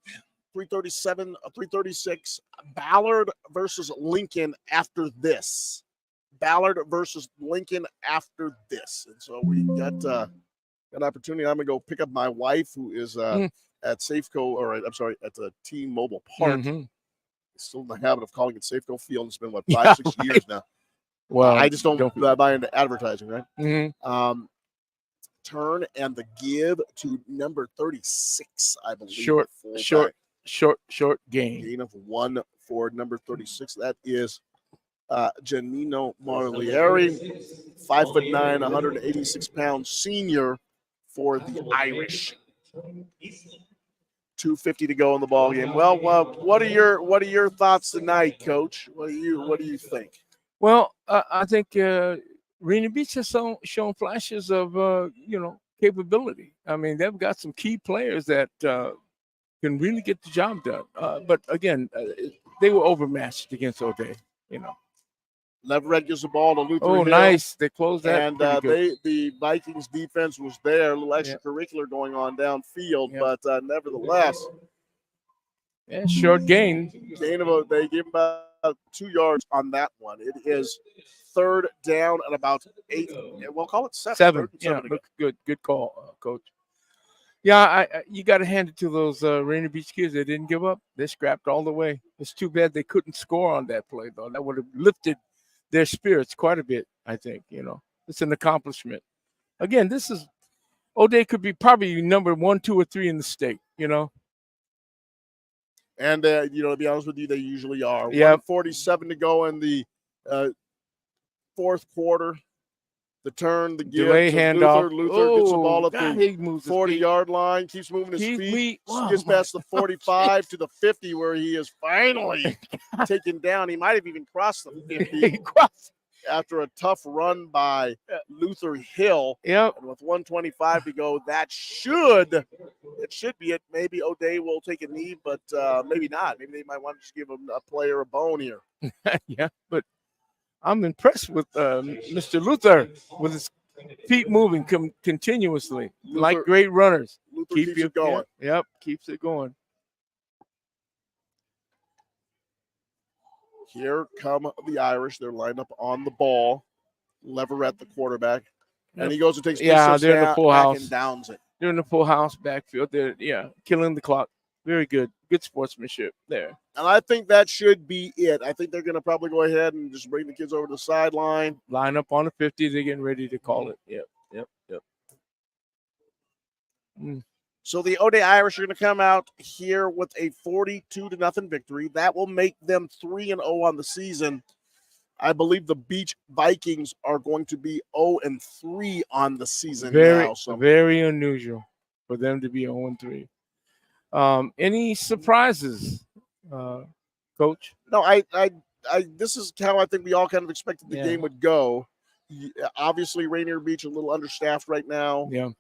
[SPEAKER 1] 337, 336. Ballard versus Lincoln after this. Ballard versus Lincoln after this. And so we got an opportunity. I'm going to go pick up my wife, who is at Safeco, or I'm sorry, at the T-Mobile Park. Still in the habit of calling it Safeco Field. It's been, 5-6 years now.
[SPEAKER 2] Well,
[SPEAKER 1] I just don't buy into advertising, right? Turn and the give to number 36, I believe.
[SPEAKER 2] Short gain.
[SPEAKER 1] Gain of 1 for number 36. That is Janino Marlieri, 5'9", 186-pound senior for the Irish. 2:50 to go in the ball game. Well, what are your thoughts tonight, Coach? What do you think?
[SPEAKER 2] Well, I think Rainier Beach has shown flashes of capability. I mean, they've got some key players that can really get the job done. But again, they were overmatched against O'Day.
[SPEAKER 1] Leverett gives the ball to Luther Hill.
[SPEAKER 2] Nice. They closed that.
[SPEAKER 1] And the Vikings defense was there. A little extracurricular going on downfield, but nevertheless.
[SPEAKER 2] Yeah, short gain.
[SPEAKER 1] They gave about 2 yards on that one. It is third down at about 8. We'll call it 7.
[SPEAKER 2] Good call, Coach. Yeah, you got to hand it to those Rainier Beach kids. They didn't give up. They scrapped all the way. It's too bad they couldn't score on that play, though. That would have lifted their spirits quite a bit, I think. It's an accomplishment. Again, O'Day could be probably number 1, 2, or 3 in the state,
[SPEAKER 1] And, to be honest with you, they usually are. 1:47 to go in the fourth quarter. The turn, the give
[SPEAKER 2] delay
[SPEAKER 1] to
[SPEAKER 2] handoff.
[SPEAKER 1] Luther gets the ball at the 40-yard line, keeps moving his feet, gets past the 45 to the 50, where he is finally taken down. He might have even crossed the 50 after a tough run by Luther Hill.
[SPEAKER 2] Yep.
[SPEAKER 1] And with 1:25 to go, it should be it. Maybe O'Day will take a knee, but maybe not. Maybe they might want to just give him a player a bone here.
[SPEAKER 2] Yeah, but I'm impressed with Mr. Luther with his feet moving continuously, like great runners.
[SPEAKER 1] Luther keeps it going.
[SPEAKER 2] Yep, keeps it going.
[SPEAKER 1] Here come the Irish. They're lined up on the ball. Leverett, the quarterback. And he goes and takes three steps
[SPEAKER 2] they're in the full
[SPEAKER 1] back
[SPEAKER 2] house.
[SPEAKER 1] and downs it.
[SPEAKER 2] They're in the full house backfield. They're killing the clock. Very good. Good sportsmanship there.
[SPEAKER 1] And I think that should be it. I think they're going to probably go ahead and just bring the kids over to the sideline.
[SPEAKER 2] Line up on the 50. They're getting ready to call it. Yep.
[SPEAKER 1] So the O'Day Irish are going to come out here with a 42-0 victory. That will make them 3-0 on the season. I believe the Beach Vikings are going to be 0-3 on the season now. So
[SPEAKER 2] Very unusual for them to be 0-3. Any surprises, Coach?
[SPEAKER 1] No, I this is how I think we all kind of expected the game would go. Obviously, Rainier Beach a little understaffed right now.
[SPEAKER 2] Yeah.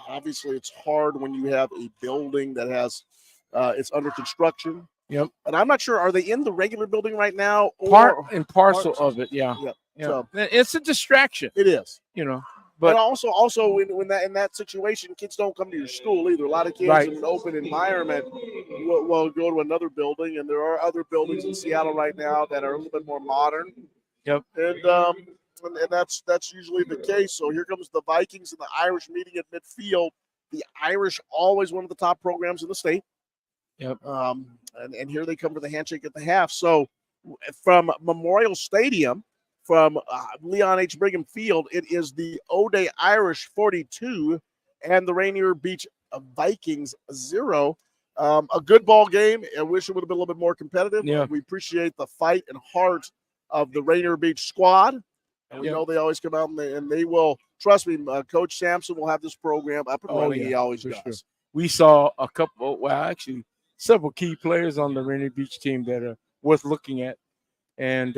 [SPEAKER 1] Obviously, it's hard when you have a building that has it's under construction.
[SPEAKER 2] Yep.
[SPEAKER 1] And I'm not sure, are they in the regular building right now? Or
[SPEAKER 2] Part and parcel of it, yeah.
[SPEAKER 1] So
[SPEAKER 2] it's a distraction.
[SPEAKER 1] It is.
[SPEAKER 2] But
[SPEAKER 1] and also when in that situation, kids don't come to your school either. A lot of kids in an open environment will go to another building, and there are other buildings in Seattle right now that are a little bit more modern.
[SPEAKER 2] Yep.
[SPEAKER 1] And that's usually the case. So here comes the Vikings and the Irish meeting at midfield. The Irish always one of the top programs in the state.
[SPEAKER 2] Yep.
[SPEAKER 1] And here they come for the handshake at the half. So from Memorial Stadium, from Leon H. Brigham Field, it is the O'Day Irish 42 and the Rainier Beach Vikings 0. A good ball game. I wish it would have been a little bit more competitive.
[SPEAKER 2] Yeah.
[SPEAKER 1] We appreciate the fight and heart of the Rainier Beach squad. And we know they always come out and they will, trust me, Coach Sampson will have this program up and running. He always does.
[SPEAKER 2] Sure. We saw a couple, several key players on the Rainier Beach team that are worth looking at. And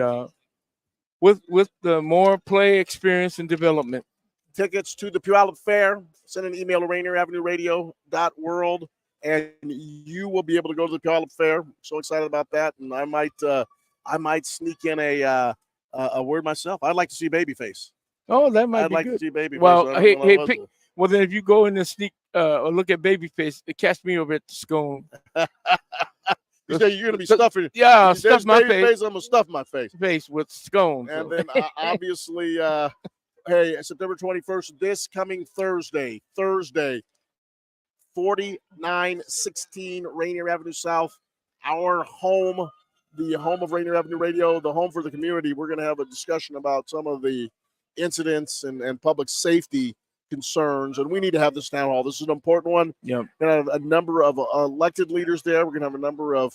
[SPEAKER 2] with the more play experience and development.
[SPEAKER 1] Tickets to the Puyallup Fair, send an email to rainieravenuradio.world, and you will be able to go to the Puyallup Fair. So excited about that. And I might sneak in a word myself. I'd like to see Babyface.
[SPEAKER 2] Oh, that might
[SPEAKER 1] I'd
[SPEAKER 2] be
[SPEAKER 1] like
[SPEAKER 2] good.
[SPEAKER 1] to see Babyface.
[SPEAKER 2] Well, well, then if you go in and sneak or look at Babyface, catch me over at the Scone.
[SPEAKER 1] You say you're going to be stuffing.
[SPEAKER 2] Yeah,
[SPEAKER 1] if
[SPEAKER 2] stuff my face.
[SPEAKER 1] I'm going to stuff my face
[SPEAKER 2] with scones.
[SPEAKER 1] And then obviously, hey, September 21st, this coming Thursday, 4916 Rainier Avenue South, our home, the home of Rainier Avenue Radio, the home for the community. We're going to have a discussion about some of the incidents and public safety concerns, and we need to have this town hall. This is an important one.
[SPEAKER 2] Yeah,
[SPEAKER 1] we're going to have a number of elected leaders there. We're going to have a number of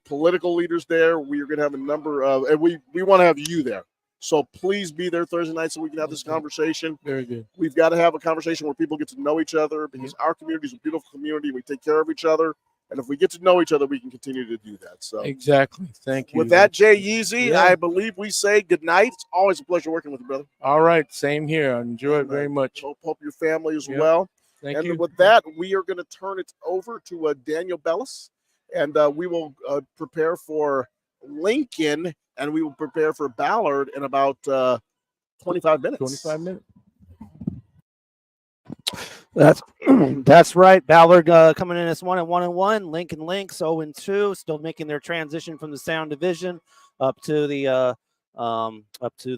[SPEAKER 1] political leaders there. We are going to have a number of, and we want to have you there. So please be there Thursday night so we can have this conversation.
[SPEAKER 2] Very good.
[SPEAKER 1] We've got to have a conversation where people get to know each other, because our community is a beautiful community. We take care of each other. And if we get to know each other, we can continue to do that. So
[SPEAKER 2] exactly. Thank you.
[SPEAKER 1] With that, Jay Yeezy, I believe we say good night. It's always a pleasure working with you, brother.
[SPEAKER 2] All right. Same here. I enjoy it very much.
[SPEAKER 1] Hope your family as well.
[SPEAKER 2] Thank you.
[SPEAKER 1] And with that, we are going to turn it over to Daniel Bellis, and we will prepare for Lincoln, and we will prepare for Ballard in about 25 minutes.
[SPEAKER 2] 25 minutes.
[SPEAKER 7] That's right. Ballard coming in as 1-1-1. Lincoln Lynx 0-2, still making their transition from the Sound Division up to the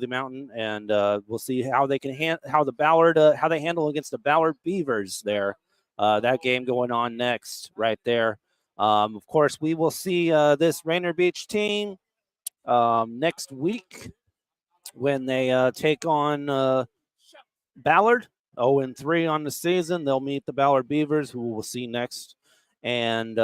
[SPEAKER 7] mountain, and we'll see how they can how they handle against the Ballard Beavers there. That game going on next, right there. Of course, we will see this Rainier Beach team next week when they take on Ballard. 0-3 on the season. They'll meet the Ballard Beavers, who we'll see next. And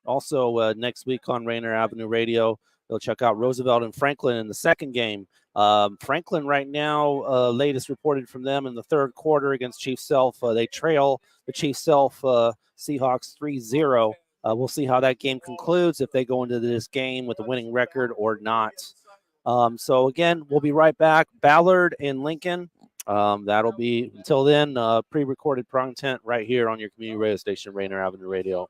[SPEAKER 7] also next week on Rainier Avenue Radio, they'll check out Roosevelt and Franklin in the second game. Franklin right now, latest reported from them in the third quarter against Chief Self. They trail the Chief Self Seahawks 3-0. We'll see how that game concludes, if they go into this game with a winning record or not. So, again, we'll be right back. Ballard and Lincoln. That'll be, until then, pre-recorded content right here on your community radio station, Rainier Avenue Radio.